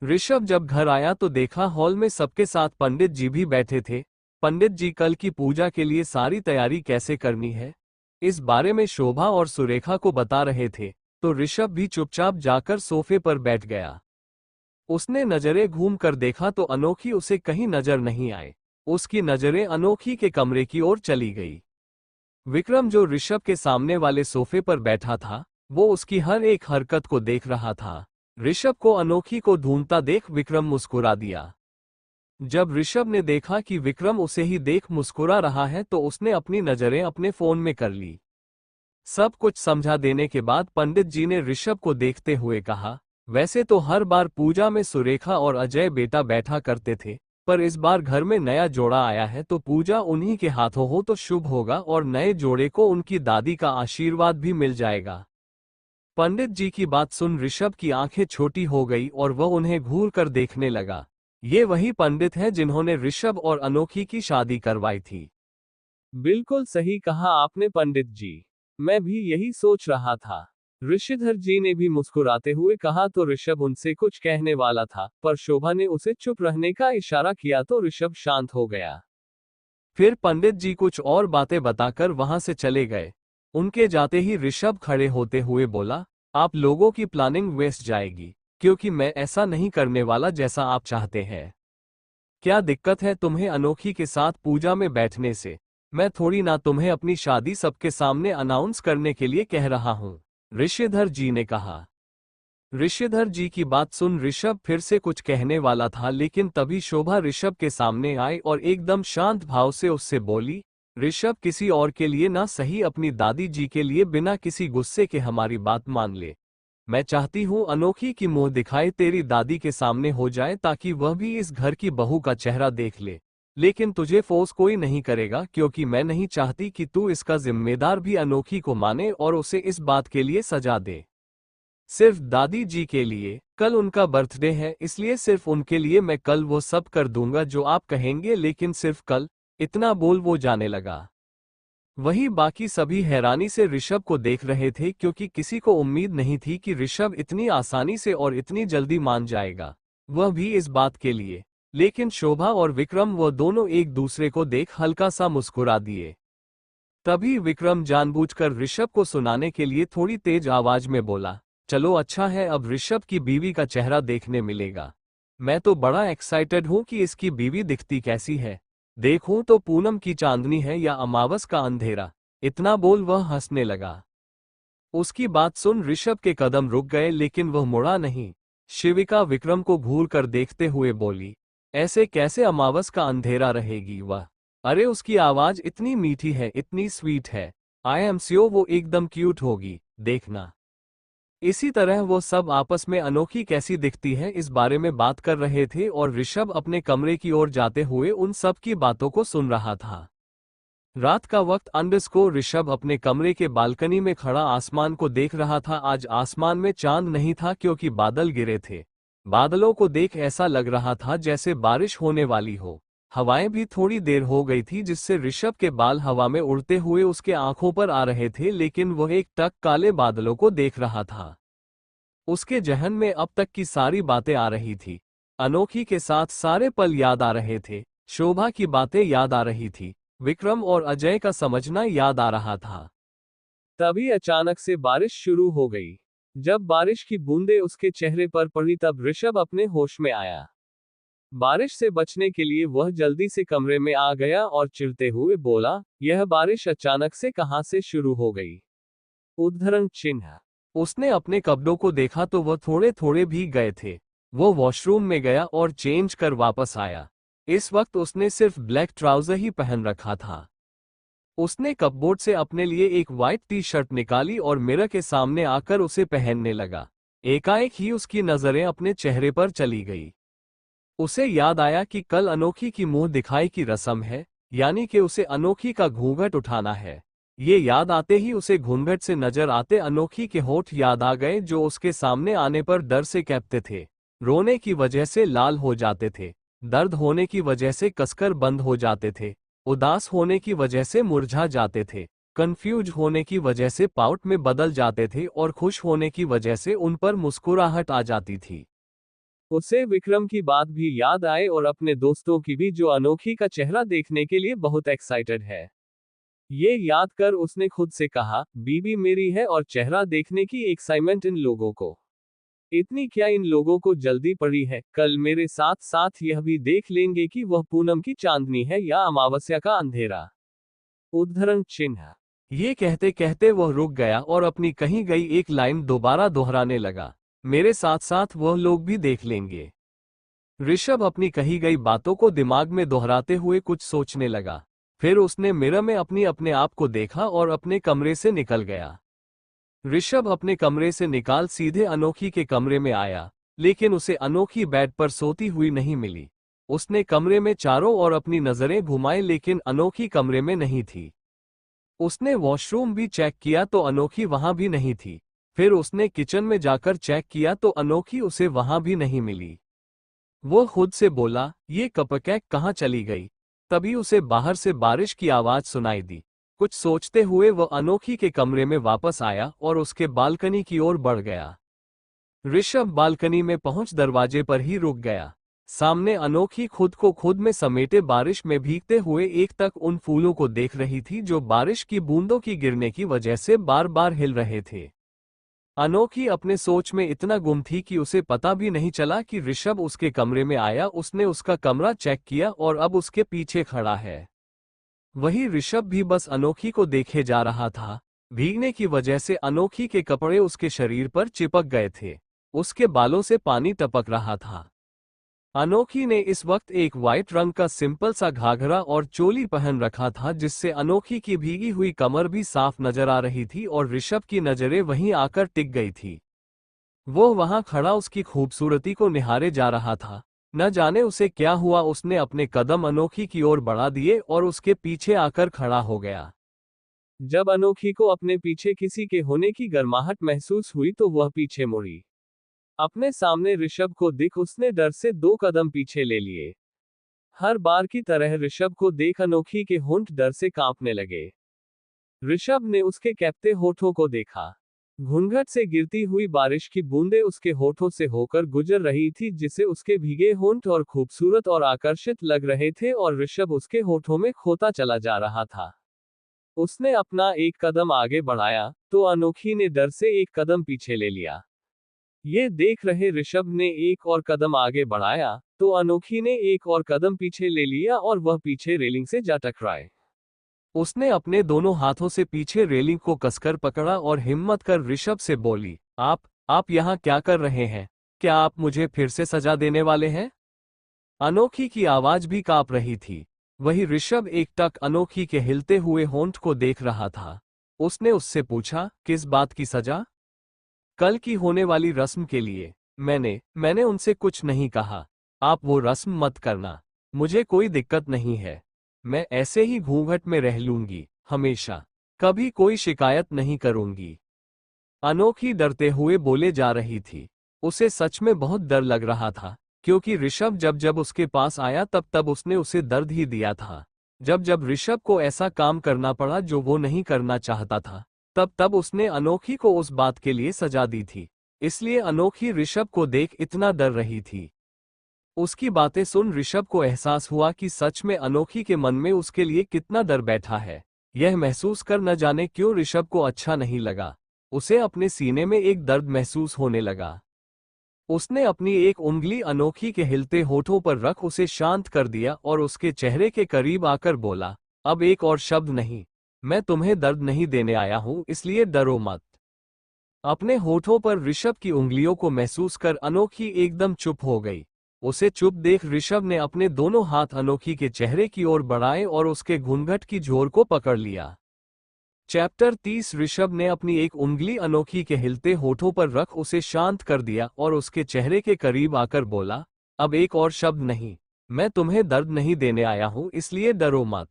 ऋषभ जब घर आया तो देखा हॉल में सबके साथ पंडित जी भी बैठे थे। पंडित जी कल की पूजा के लिए सारी तैयारी कैसे करनी है, इस बारे में शोभा और सुरेखा को बता रहे थे, तो ऋषभ भी चुपचाप जाकर सोफे पर बैठ गया। उसने नजरें घूम कर देखा तो अनोखी उसे कहीं नजर नहीं आए। उसकी नजरें अनोखी के कमरे की ओर चली गई। विक्रम जो ऋषभ के सामने वाले सोफे पर बैठा था, वो उसकी हर एक हरकत को देख रहा था। ऋषभ को अनोखी को ढूंढता देख विक्रम मुस्कुरा दिया। जब ऋषभ ने देखा कि विक्रम उसे ही देख मुस्कुरा रहा है तो उसने अपनी नजरें अपने फोन में कर ली। सब कुछ समझा देने के बाद पंडित जी ने ऋषभ को देखते हुए कहा, वैसे तो हर बार पूजा में सुरेखा और अजय बेटा बैठा करते थे, पर इस बार घर में नया जोड़ा आया है तो पूजा उन्हीं के हाथों हो तो शुभ होगा और नए जोड़े को उनकी दादी का आशीर्वाद भी मिल जाएगा। पंडित जी की बात सुन ऋषभ की आंखें छोटी हो गई और वह उन्हें घूर कर देखने लगा। ये वही पंडित हैं जिन्होंने ऋषभ और अनोखी की शादी करवाई थी। बिल्कुल सही कहा आपने पंडित जी, मैं भी यही सोच रहा था। ऋषिधर जी ने भी मुस्कुराते हुए कहा। तो ऋषभ उनसे कुछ कहने वाला था, पर शोभा ने उसे चुप रहने का इशारा किया तो ऋषभ शांत हो गया। फिर पंडित जी कुछ और बातें बताकर वहां से चले गए। उनके जाते ही ऋषभ खड़े होते हुए बोला, आप लोगों की प्लानिंग वेस्ट जाएगी, क्योंकि मैं ऐसा नहीं करने वाला जैसा आप चाहते हैं। क्या दिक्कत है तुम्हें अनोखी के साथ पूजा में बैठने से? मैं थोड़ी ना तुम्हें अपनी शादी सबके सामने अनाउंस करने के लिए कह रहा हूं, ऋषिधर जी ने कहा। ऋषिधर जी की बात सुन ऋषभ फिर से कुछ कहने वाला था, लेकिन तभी शोभा ऋषभ के सामने आई और एकदम शांत भाव से उससे बोली, ऋषभ किसी और के लिए ना सही अपनी दादी जी के लिए बिना किसी गुस्से के हमारी बात मान ले। मैं चाहती हूँ अनोखी की मुंह दिखाई तेरी दादी के सामने हो जाए ताकि वह भी इस घर की बहू का चेहरा देख ले। लेकिन तुझे फोर्स कोई नहीं करेगा, क्योंकि मैं नहीं चाहती कि तू इसका जिम्मेदार भी अनोखी को माने और उसे इस बात के लिए सजा दे। सिर्फ दादी जी के लिए, कल उनका बर्थडे है, इसलिए सिर्फ उनके लिए मैं कल वो सब कर दूंगा जो आप कहेंगे, लेकिन सिर्फ कल। इतना बोल वो जाने लगा। वहीं बाकी सभी हैरानी से ऋषभ को देख रहे थे, क्योंकि किसी को उम्मीद नहीं थी कि ऋषभ इतनी आसानी से और इतनी जल्दी मान जाएगा, वह भी इस बात के लिए। लेकिन शोभा और विक्रम वो दोनों एक दूसरे को देख हल्का सा मुस्कुरा दिए। तभी विक्रम जानबूझकर ऋषभ को सुनाने के लिए थोड़ी तेज आवाज में बोला, चलो अच्छा है, अब ऋषभ की बीवी का चेहरा देखने मिलेगा। मैं तो बड़ा एक्साइटेड हूं कि इसकी बीवी दिखती कैसी है। देखूं तो पूनम की चांदनी है या अमावस का अंधेरा। इतना बोल वह हंसने लगा। उसकी बात सुन ऋषभ के कदम रुक गए, लेकिन वह मुड़ा नहीं। शिविका विक्रम को घूर कर देखते हुए बोली, ऐसे कैसे अमावस का अंधेरा रहेगी वह? अरे उसकी आवाज इतनी मीठी है, इतनी स्वीट है। आई एम श्योर वो एकदम क्यूट होगी, देखना। इसी तरह वो सब आपस में अनोखी कैसी दिखती है इस बारे में बात कर रहे थे और ऋषभ अपने कमरे की ओर जाते हुए उन सब की बातों को सुन रहा था। रात का वक्त अंडस्को ऋषभ अपने कमरे के बालकनी में खड़ा आसमान को देख रहा था। आज आसमान में चांद नहीं था, क्योंकि बादल गिरे थे। बादलों को देख ऐसा लग रहा था जैसे बारिश होने वाली हो। हवाएं भी थोड़ी देर हो गई थी, जिससे ऋषभ के बाल हवा में उड़ते हुए उसके आंखों पर आ रहे थे, लेकिन वह एक टक काले बादलों को देख रहा था। उसके जहन में अब तक की सारी बातें आ रही थी। अनोखी के साथ सारे पल याद आ रहे थे, शोभा की बातें याद आ रही थी, विक्रम और अजय का समझना याद आ रहा था। तभी अचानक से बारिश शुरू हो गई। जब बारिश की बूंदें उसके चेहरे पर पड़ी तब ऋषभ अपने होश में आया। बारिश से बचने के लिए वह जल्दी से कमरे में आ गया और चिढ़ते हुए बोला, यह बारिश अचानक से कहां से शुरू हो गई? उद्धरण चिन्ह। उसने अपने कपड़ों को देखा तो वह थोड़े थोड़े भीग गए थे। वो वॉशरूम में गया और चेंज कर वापस आया। इस वक्त उसने सिर्फ ब्लैक ट्राउजर ही पहन रखा था। उसने कपबोर्ड से अपने लिए एक वाइट टी शर्ट निकाली और मिरर के सामने आकर उसे पहनने लगा। एकाएक ही उसकी नजरें अपने चेहरे पर चली गई। उसे याद आया कि कल अनोखी की मुंह दिखाई की रस्म है, यानी कि उसे अनोखी का घूंघट उठाना है। ये याद आते ही उसे घूंघट से नजर आते अनोखी के होठ याद आ गए, जो उसके सामने आने पर डर से कांपते थे, रोने की वजह से लाल हो जाते थे, दर्द होने की वजह से कसकर बंद हो जाते थे, उदास होने की वजह से मुरझा जाते थे, कंफ्यूज होने की वजह से पाउट में बदल जाते थे और खुश होने की वजह से उन पर मुस्कुराहट आ जाती थी। उसे विक्रम की बात भी याद आए और अपने दोस्तों की भी, जो अनोखी का चेहरा देखने के लिए बहुत एक्साइटेड है। ये याद कर उसने खुद से कहा, बीबी मेरी है और चेहरा देखने की एक्साइटमेंट इन लोगों को इतनी क्या इन लोगों को जल्दी पड़ी है, कल मेरे साथ साथ यह भी देख लेंगे कि वह पूनम की चांदनी है या अमावस्या का अंधेरा। उद्धरण चिन्ह। ये कहते कहते वह रुक गया और अपनी कही गई एक लाइन दोबारा दोहराने लगा, मेरे साथ साथ वह लोग भी देख लेंगे। ऋषभ अपनी कही गई बातों को दिमाग में दोहराते हुए कुछ सोचने लगा। फिर उसने मिरर में अपने आप को देखा और अपने कमरे से निकल गया। ऋषभ अपने कमरे से निकाल सीधे अनोखी के कमरे में आया, लेकिन उसे अनोखी बेड पर सोती हुई नहीं मिली। उसने कमरे में चारों ओर अपनी नजरें घुमाई, लेकिन अनोखी कमरे में नहीं थी। उसने वॉशरूम भी चेक किया तो अनोखी वहां भी नहीं थी। फिर उसने किचन में जाकर चेक किया तो अनोखी उसे वहां भी नहीं मिली। वो खुद से बोला, ये कपकेक कहाँ चली गई? तभी उसे बाहर से बारिश की आवाज सुनाई दी। कुछ सोचते हुए वह अनोखी के कमरे में वापस आया और उसके बालकनी की ओर बढ़ गया। ऋषभ बालकनी में पहुंच दरवाजे पर ही रुक गया। सामने अनोखी खुद को खुद में समेटे बारिश में भीगते हुए एक तक उन फूलों को देख रही थी, जो बारिश की बूंदों की गिरने की वजह से बार बार हिल रहे थे। अनोखी अपने सोच में इतना गुम थी कि उसे पता भी नहीं चला कि ऋषभ उसके कमरे में आया। उसने उसका कमरा चेक किया और अब उसके पीछे खड़ा है। वही ऋषभ भी बस अनोखी को देखे जा रहा था। भीगने की वजह से अनोखी के कपड़े उसके शरीर पर चिपक गए थे। उसके बालों से पानी टपक रहा था। अनोखी ने इस वक्त एक वाइट रंग का सिंपल सा घाघरा और चोली पहन रखा था, जिससे अनोखी की भीगी हुई कमर भी साफ नजर आ रही थी और ऋषभ की नजरें वहीं आकर टिक गई थी। वो वहां खड़ा उसकी खूबसूरती को निहारे जा रहा था। न जाने उसे क्या हुआ, उसने अपने कदम अनोखी की ओर बढ़ा दिए और उसके पीछे आकर खड़ा हो गया। जब अनोखी को अपने पीछे किसी के होने की गर्माहट महसूस हुई तो वह पीछे मुड़ी। अपने सामने ऋषभ को दिख उसने डर से 2 कदम पीछे ले लिए। हर बार की तरह ऋषभ को देख अनोखी के होंठ डर से कांपने लगे। ऋषभ ने उसके कैप्ते होठों को देखा। घूंघट से गिरती हुई बारिश की बूंदें उसके होठों से होकर गुजर रही थी, जिसे उसके भीगे होंठ और खूबसूरत और आकर्षित लग रहे थे और ऋषभ उसके होठों में खोता चला जा रहा था। उसने अपना एक कदम आगे बढ़ाया तो अनोखी ने डर से एक कदम पीछे ले लिया। ये देख रहे ऋषभ ने एक और कदम आगे बढ़ाया तो अनोखी ने एक और कदम पीछे ले लिया और वह पीछे रेलिंग से जा टकराए। उसने अपने दोनों हाथों से पीछे रेलिंग को कसकर पकड़ा और हिम्मत कर ऋषभ से बोली, आप यहाँ क्या कर रहे हैं? क्या आप मुझे फिर से सजा देने वाले हैं? अनोखी की आवाज भी कांप रही थी। वही ऋषभ एक टक अनोखी के हिलते हुए होंठ को देख रहा था। उसने उससे पूछा, किस बात की सजा? कल की होने वाली रस्म के लिए। मैंने उनसे कुछ नहीं कहा। आप वो रस्म मत करना। मुझे कोई दिक्कत नहीं है। मैं ऐसे ही घूंघट में रह लूंगी, हमेशा। कभी कोई शिकायत नहीं करूंगी। अनोखी डरते हुए बोले जा रही थी। उसे सच में बहुत डर लग रहा था क्योंकि ऋषभ जब जब उसके पास आया तब तब उसने उसे दर्द ही दिया था। जब जब ऋषभ को ऐसा काम करना पड़ा जो वो नहीं करना चाहता था, तब तब उसने अनोखी को उस बात के लिए सजा दी थी। इसलिए अनोखी ऋषभ को देख इतना डर रही थी। उसकी बातें सुन ऋषभ को एहसास हुआ कि सच में अनोखी के मन में उसके लिए कितना डर बैठा है। यह महसूस कर न जाने क्यों ऋषभ को अच्छा नहीं लगा। उसे अपने सीने में एक दर्द महसूस होने लगा। उसने अपनी एक उंगली अनोखी के हिलते होठों पर रख उसे शांत कर दिया और उसके चेहरे के करीब आकर बोला, अब एक और शब्द नहीं। मैं तुम्हें दर्द नहीं देने आया हूं, इसलिए डरो मत। अपने होठों पर ऋषभ की उंगलियों को महसूस कर अनोखी एकदम चुप हो गई। उसे चुप देख ऋषभ ने अपने दोनों हाथ अनोखी के चेहरे की ओर बढ़ाए और उसके घूंघट की जोर को पकड़ लिया। चैप्टर 30 ऋषभ ने अपनी एक उंगली अनोखी के हिलते होठों पर रख उसे शांत कर दिया और उसके चेहरे के करीब आकर बोला, अब एक और शब्द नहीं। मैं तुम्हें दर्द नहीं देने आया हूं, इसलिए डरो मत।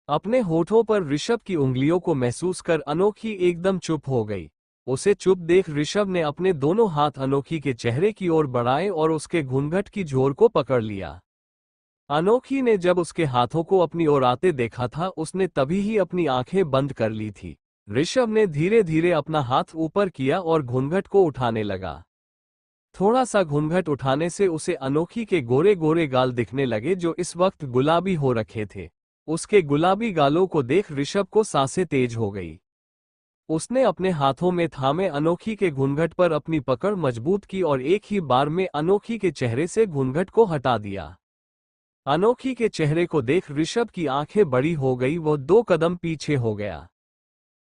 अपने होठों पर ऋषभ की उंगलियों को महसूस कर अनोखी एकदम चुप हो गई। उसे चुप देख ऋषभ ने अपने दोनों हाथ अनोखी के चेहरे की ओर बढ़ाए और उसके घूंघट की जोर को पकड़ लिया। अनोखी ने जब उसके हाथों को अपनी ओर आते देखा था, उसने तभी ही अपनी आंखें बंद कर ली थी। ऋषभ ने धीरे धीरे अपना हाथ ऊपर किया और घूंघट को उठाने लगा। थोड़ा सा घूंघट उठाने से उसे अनोखी के गोरे गोरे गाल दिखने लगे जो इस वक्त गुलाबी हो रखे थे। उसके गुलाबी गालों को देख ऋषभ को सांसें तेज हो गई। उसने अपने हाथों में थामे अनोखी के घूंघट पर अपनी पकड़ मजबूत की और एक ही बार में अनोखी के चेहरे से घूंघट को हटा दिया। अनोखी के चेहरे को देख ऋषभ की आंखें बड़ी हो गई। वो 2 कदम पीछे हो गया।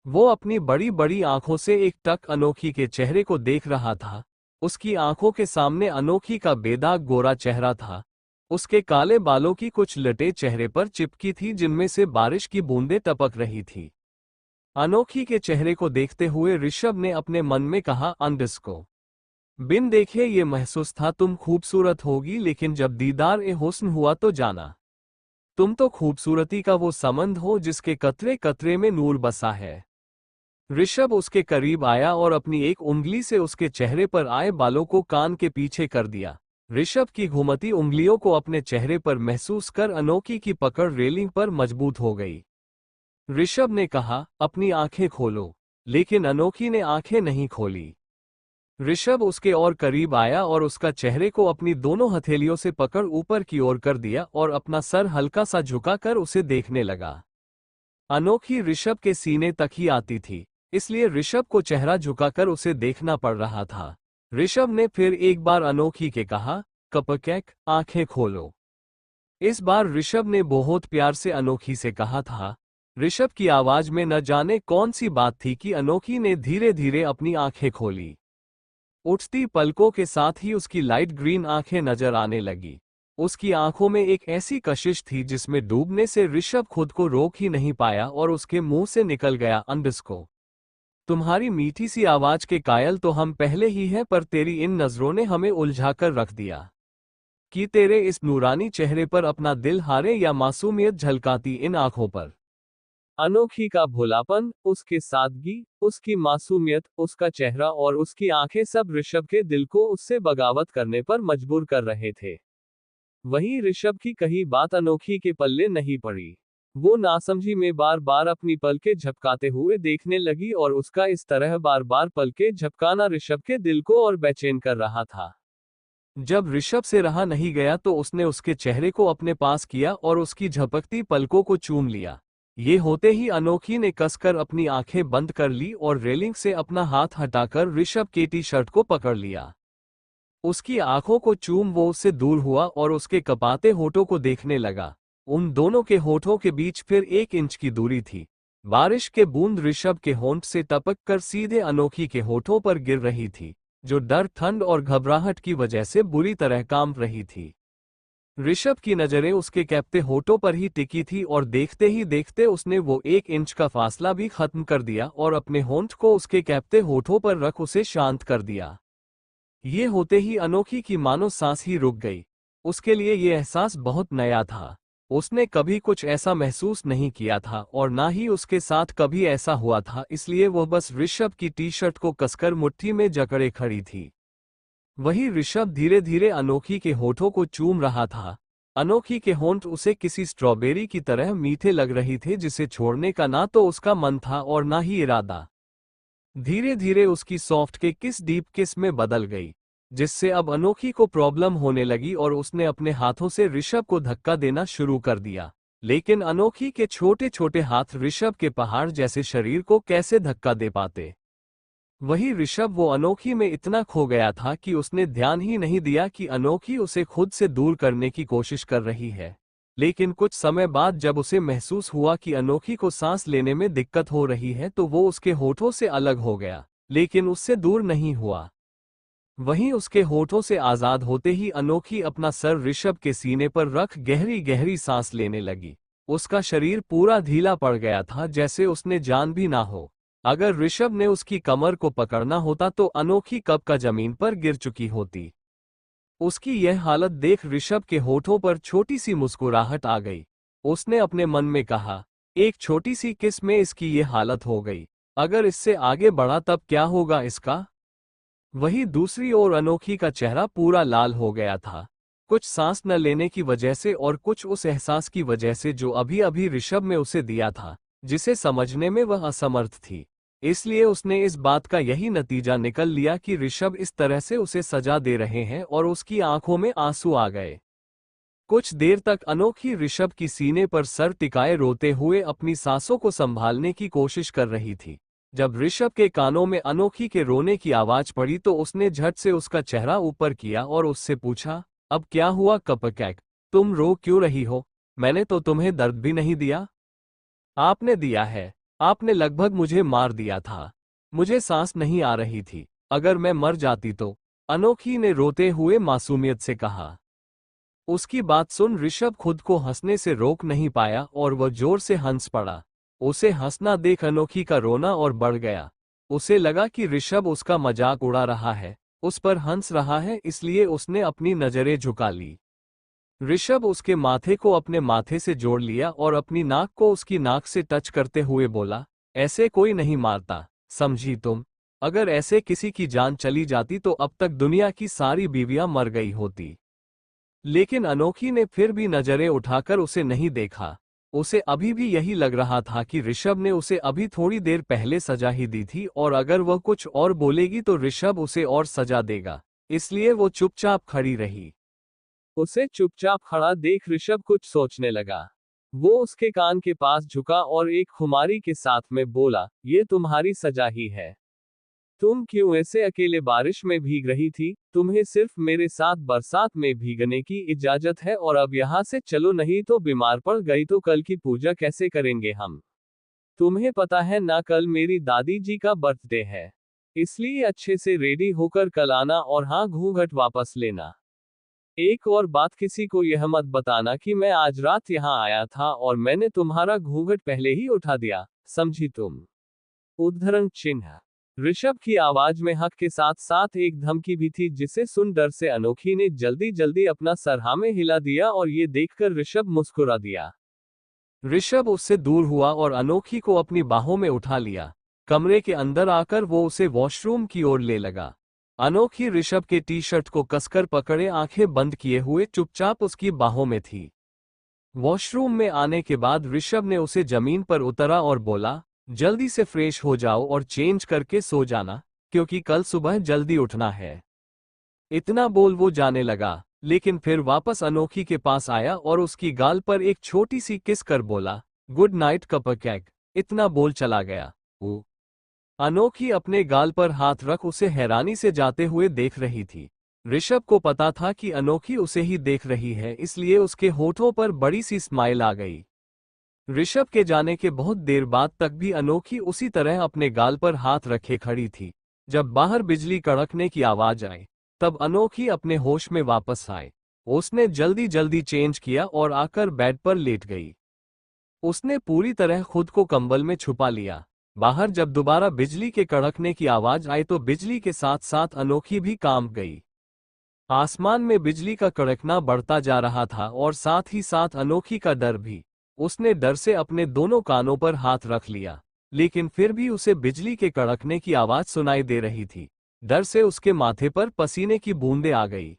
वो अपनी बड़ी बड़ी आंखों से एक टक अनोखी के चेहरे को देख रहा था। उसकी आंखों के सामने अनोखी का बेदाग गोरा चेहरा था। उसके काले बालों की कुछ लटें चेहरे पर चिपकी थी जिनमें से बारिश की बूंदें टपक रही थी। अनोखी के चेहरे को देखते हुए ऋषभ ने अपने मन में कहा, अंडरस्को बिन देखे ये महसूस था तुम खूबसूरत होगी, लेकिन जब दीदार ए हुस्न हुआ तो जाना तुम तो खूबसूरती का वो समंद हो जिसके कतरे कतरे में नूर बसा है। ऋषभ उसके करीब आया और अपनी एक उंगली से उसके चेहरे पर आए बालों को कान के पीछे कर दिया। ऋषभ की घुमती उंगलियों को अपने चेहरे पर महसूस कर अनोखी की पकड़ रेलिंग पर मजबूत हो गई। ऋषभ ने कहा, अपनी आंखें खोलो, लेकिन अनोखी ने आंखें नहीं खोली। ऋषभ उसके और करीब आया और उसका चेहरे को अपनी दोनों हथेलियों से पकड़ ऊपर की ओर कर दिया और अपना सर हल्का सा झुकाकर उसे देखने लगा। अनोखी ऋषभ के सीने तक ही आती थी, इसलिए ऋषभ को चेहरा झुकाकर उसे देखना पड़ रहा था। ऋषभ ने फिर एक बार अनोखी के कहा, कपकैक, आंखें खोलो। इस बार ऋषभ ने बहुत प्यार से अनोखी से कहा था। ऋषभ की आवाज में न जाने कौन सी बात थी कि अनोखी ने धीरे धीरे अपनी आंखें खोली। उठती पलकों के साथ ही उसकी लाइट ग्रीन आंखें नजर आने लगी। उसकी आंखों में एक ऐसी कशिश थी जिसमें डूबने से ऋषभ खुद को रोक ही नहीं पाया और उसके मुंह से निकल गया, अंडरस्को तुम्हारी मीठी सी आवाज के कायल तो हम पहले ही हैं, पर तेरी इन नजरों ने हमें उलझाकर रख दिया कि तेरे इस नूरानी चेहरे पर अपना दिल हारे या मासूमियत झलकाती इन आंखों पर। अनोखी का भोलापन, उसकी सादगी, उसकी मासूमियत, उसका चेहरा और उसकी आंखें सब ऋषभ के दिल को उससे बगावत करने पर मजबूर कर रहे थे। वहीं ऋषभ की कही बात अनोखी के पल्ले नहीं पड़ी। वो नासमझी में बार बार अपनी पलकें झपकाते हुए देखने लगी और उसका इस तरह बार बार पलकें झपकाना ऋषभ के दिल को और बेचैन कर रहा था। जब ऋषभ से रहा नहीं गया तो उसने उसके चेहरे को अपने पास किया और उसकी झपकती पलकों को चूम लिया। ये होते ही अनोखी ने कसकर अपनी आंखें बंद कर ली और रेलिंग से अपना हाथ हटाकर ऋषभ की टी शर्ट को पकड़ लिया। उसकी आंखों को चूम वो उससे दूर हुआ और उसके कपाते होठों को देखने लगा। उन दोनों के होठों के बीच फिर 1 इंच की दूरी थी। बारिश के बूंद ऋषभ के होंठ से टपक कर सीधे अनोखी के होठों पर गिर रही थी, जो डर, ठंड और घबराहट की वजह से बुरी तरह कांप रही थी। ऋषभ की नजरें उसके कैप्ते होठों पर ही टिकी थी और देखते ही देखते उसने वो 1 इंच का फासला भी खत्म कर दिया और अपने होंठ को उसके कैप्ते होठों पर रख उसे शांत कर दिया। ये होते ही अनोखी की मानो सांस ही रुक गई। उसके लिए ये एहसास बहुत नया था। उसने कभी कुछ ऐसा महसूस नहीं किया था और ना ही उसके साथ कभी ऐसा हुआ था, इसलिए वो बस ऋषभ की टी शर्ट को कसकर मुट्ठी में जकड़े खड़ी थी। वही ऋषभ धीरे धीरे अनोखी के होठों को चूम रहा था। अनोखी के होंठ उसे किसी स्ट्रॉबेरी की तरह मीठे लग रही थे, जिसे छोड़ने का ना तो उसका मन था और ना ही इरादा। धीरे धीरे उसकी सॉफ्ट के किस डीप किस में बदल गई, जिससे अब अनोखी को प्रॉब्लम होने लगी और उसने अपने हाथों से ऋषभ को धक्का देना शुरू कर दिया। लेकिन अनोखी के छोटे छोटे हाथ ऋषभ के पहाड़ जैसे शरीर को कैसे धक्का दे पाते। वही ऋषभ वो अनोखी में इतना खो गया था कि उसने ध्यान ही नहीं दिया कि अनोखी उसे खुद से दूर करने की कोशिश कर रही है। लेकिन कुछ समय बाद जब उसे महसूस हुआ कि अनोखी को सांस लेने में दिक्कत हो रही है तो वो उसके होठों से अलग हो गया, लेकिन उससे दूर नहीं हुआ। वहीं उसके होठों से आजाद होते ही अनोखी अपना सर ऋषभ के सीने पर रख गहरी गहरी सांस लेने लगी। उसका शरीर पूरा ढीला पड़ गया था, जैसे उसने जान भी ना हो। अगर ऋषभ ने उसकी कमर को पकड़ना होता तो अनोखी कब का जमीन पर गिर चुकी होती। उसकी यह हालत देख ऋषभ के होठों पर छोटी सी मुस्कुराहट आ गई। उसने अपने मन में कहा, एक छोटी सी किस में इसकी ये हालत हो गई, अगर इससे आगे बढ़ा तब क्या होगा इसका। वहीं दूसरी ओर अनोखी का चेहरा पूरा लाल हो गया था, कुछ सांस न लेने की वजह से और कुछ उस एहसास की वजह से जो अभी अभी ऋषभ में उसे दिया था, जिसे समझने में वह असमर्थ थी। इसलिए उसने इस बात का यही नतीजा निकल लिया कि ऋषभ इस तरह से उसे सजा दे रहे हैं और उसकी आंखों में आंसू आ गए। कुछ देर तक अनोखी ऋषभ की सीने पर सर टिकाए रोते हुए अपनी सांसों को संभालने की कोशिश कर रही थी। जब ऋषभ के कानों में अनोखी के रोने की आवाज पड़ी तो उसने झट से उसका चेहरा ऊपर किया और उससे पूछा, अब क्या हुआ कपकैक, तुम रो क्यों रही हो? मैंने तो तुम्हें दर्द भी नहीं दिया। आपने दिया है, आपने लगभग मुझे मार दिया था। मुझे सांस नहीं आ रही थी, अगर मैं मर जाती तो, अनोखी ने रोते हुए मासूमियत से कहा। उसकी बात सुन ऋषभ खुद को हंसने से रोक नहीं पाया और वह जोर से हंस पड़ा। उसे हंसना देख अनोखी का रोना और बढ़ गया। उसे लगा कि ऋषभ उसका मजाक उड़ा रहा है, उस पर हंस रहा है, इसलिए उसने अपनी नजरें झुका ली। ऋषभ उसके माथे को अपने माथे से जोड़ लिया और अपनी नाक को उसकी नाक से टच करते हुए बोला, ऐसे कोई नहीं मारता, समझी तुम? अगर ऐसे किसी की जान चली जाती तो अब तक दुनिया की सारी बीवियां मर गई होती। लेकिन अनोखी ने फिर भी नजरें उठाकर उसे नहीं देखा। उसे अभी भी यही लग रहा था कि ऋषभ ने उसे अभी थोड़ी देर पहले सजा ही दी थी और अगर वह कुछ और बोलेगी तो ऋषभ उसे और सजा देगा, इसलिए वो चुपचाप खड़ी रही। उसे चुपचाप खड़ा देख ऋषभ कुछ सोचने लगा। वो उसके कान के पास झुका और एक खुमारी के साथ में बोला, ये तुम्हारी सजा ही है। तुम क्यों ऐसे अकेले बारिश में भीग रही थी? तुम्हें सिर्फ मेरे साथ बरसात में भीगने की इजाजत है और अब यहाँ से चलो, नहीं तो बीमार पड़ गई तो कल की पूजा कैसे करेंगे हम? तुम्हें पता है ना, कल मेरी दादी जी का बर्थडे है। इसलिए अच्छे से रेडी होकर कल आना और हाँ, घूंघट वापस लेना। एक और बात, किसी को यह मत बताना कि मैं आज रात यहाँ आया था और मैंने तुम्हारा घूंघट पहले ही उठा दिया, समझी तुम? उद्धरण चिन्ह। ऋषभ की आवाज में हक के साथ साथ एक धमकी भी थी, जिसे सुन डर से अनोखी ने जल्दी जल्दी अपना सर हाँ में हिला दिया और ये देखकर ऋषभ मुस्कुरा दिया। ऋषभ उससे दूर हुआ और अनोखी को अपनी बाहों में उठा लिया। कमरे के अंदर आकर वो उसे वॉशरूम की ओर ले लगा। अनोखी ऋषभ के टी शर्ट को कसकर पकड़े आंखें बंद किए हुए चुपचाप उसकी बाहों में थी। वॉशरूम में आने के बाद ऋषभ ने उसे जमीन पर उतरा और बोला, जल्दी से फ्रेश हो जाओ और चेंज करके सो जाना, क्योंकि कल सुबह जल्दी उठना है। इतना बोल वो जाने लगा, लेकिन फिर वापस अनोखी के पास आया और उसकी गाल पर एक छोटी सी किस कर बोला, गुड नाइट कपकैक। इतना बोल चला गया। अनोखी अपने गाल पर हाथ रख उसे हैरानी से जाते हुए देख रही थी। ऋषभ को पता था कि अनोखी उसे ही देख रही है, इसलिए उसके होठों पर बड़ी सी स्माइल आ गई। ऋषभ के जाने के बहुत देर बाद तक भी अनोखी उसी तरह अपने गाल पर हाथ रखे खड़ी थी। जब बाहर बिजली कड़कने की आवाज आई तब अनोखी अपने होश में वापस आए। उसने जल्दी जल्दी चेंज किया और आकर बेड पर लेट गई। उसने पूरी तरह खुद को कंबल में छुपा लिया। बाहर जब दोबारा बिजली के कड़कने की आवाज आई तो बिजली के साथ साथ अनोखी भी कांप गई। आसमान में बिजली का कड़कना बढ़ता जा रहा था और साथ ही साथ अनोखी का डर भी। उसने डर से अपने दोनों कानों पर हाथ रख लिया, लेकिन फिर भी उसे बिजली के कड़कने की आवाज सुनाई दे रही थी। डर से उसके माथे पर पसीने की बूंदें आ गई।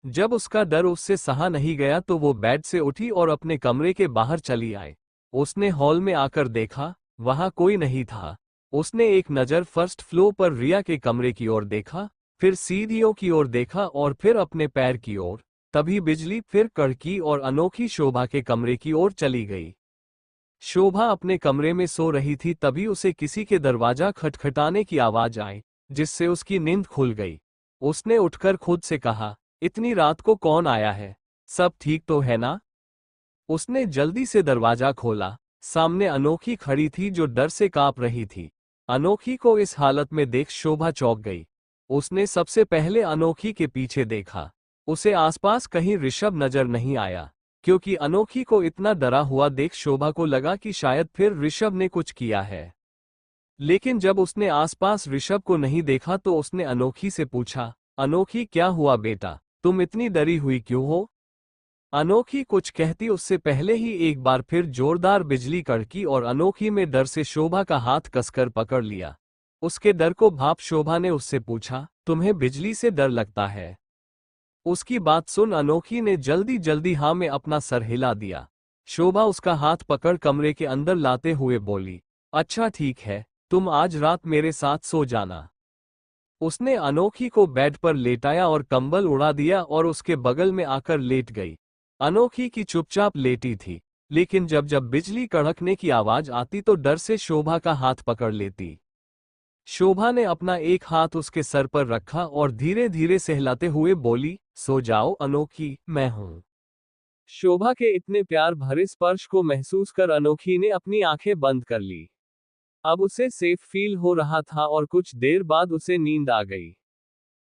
जब उसका डर उससे सहा नहीं गया तो वो बेड से उठी और अपने कमरे के बाहर चली आई। उसने हॉल में आकर देखा, वहां कोई नहीं था। उसने एक नज़र फर्स्ट फ्लोर पर रिया के कमरे की ओर देखा, फिर सीढ़ियों की ओर देखा और फिर अपने पैर की ओर। तभी बिजली फिर कड़की और अनोखी शोभा के कमरे की ओर चली गई। शोभा अपने कमरे में सो रही थी, तभी उसे किसी के दरवाजा खटखटाने की आवाज आई, जिससे उसकी नींद खुल गई। उसने उठकर खुद से कहा, इतनी रात को कौन आया है? सब ठीक तो है ना? उसने जल्दी से दरवाजा खोला। सामने अनोखी खड़ी थी जो डर से कांप रही थी। अनोखी को इस हालत में देख शोभा चौंक गई। उसने सबसे पहले अनोखी के पीछे देखा। उसे आसपास कहीं ऋषभ नजर नहीं आया, क्योंकि अनोखी को इतना डरा हुआ देख शोभा को लगा कि शायद फिर ऋषभ ने कुछ किया है। लेकिन जब उसने आसपास ऋषभ को नहीं देखा तो उसने अनोखी से पूछा, अनोखी क्या हुआ बेटा, तुम इतनी डरी हुई क्यों हो? अनोखी कुछ कहती उससे पहले ही एक बार फिर जोरदार बिजली कड़की और अनोखी में डर से शोभा का हाथ कसकर पकड़ लिया। उसके डर को भाप शोभा ने उससे पूछा, तुम्हें बिजली से डर लगता है? उसकी बात सुन अनोखी ने जल्दी जल्दी हाँ में अपना सर हिला दिया। शोभा उसका हाथ पकड़ कमरे के अंदर लाते हुए बोली, अच्छा ठीक है, तुम आज रात मेरे साथ सो जाना। उसने अनोखी को बेड पर लेटाया और कंबल उड़ा दिया और उसके बगल में आकर लेट गई। अनोखी की चुपचाप लेटी थी, लेकिन जब जब बिजली कड़कने की आवाज आती तो डर से शोभा का हाथ पकड़ लेती। शोभा ने अपना एक हाथ उसके सर पर रखा और धीरे धीरे सहलाते हुए बोली, सो जाओ अनोखी, मैं हूं। शोभा के इतने प्यार भरे स्पर्श को महसूस कर अनोखी ने अपनी आंखें बंद कर ली। अब उसे सेफ फील हो रहा था और कुछ देर बाद उसे नींद आ गई।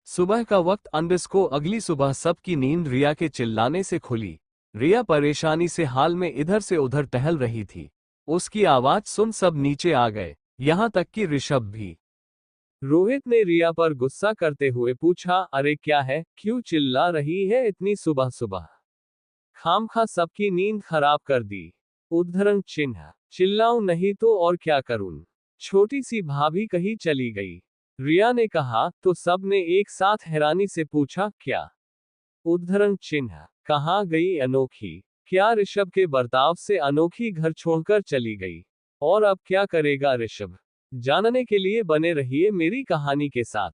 सुबह का वक्त अंडस को अगली सुबह सबकी नींद रिया के चिल्लाने से खुली। रिया परेशानी से हाल में इधर से उधर टहल रही थी। उसकी आवाज सुन सब नीचे आ गए, यहां तक कि ऋषभ भी। रोहित ने रिया पर गुस्सा करते हुए पूछा, अरे क्या है, क्यों चिल्ला रही है इतनी सुबह सुबह? खामखा सबकी नींद खराब कर दी। उद्धरण चिन्ह, चिल्लाऊं नहीं तो और क्या करूं? छोटी सी भाभी कहीं चली गई। रिया ने कहा तो सबने एक साथ हैरानी से पूछा, क्या? उद्धरण चिन्ह, कहाँ गई अनोखी? क्या ऋषभ के बर्ताव से अनोखी घर छोड़कर चली गई? और अब क्या करेगा ऋषभ? जानने के लिए बने रहिए मेरी कहानी के साथ।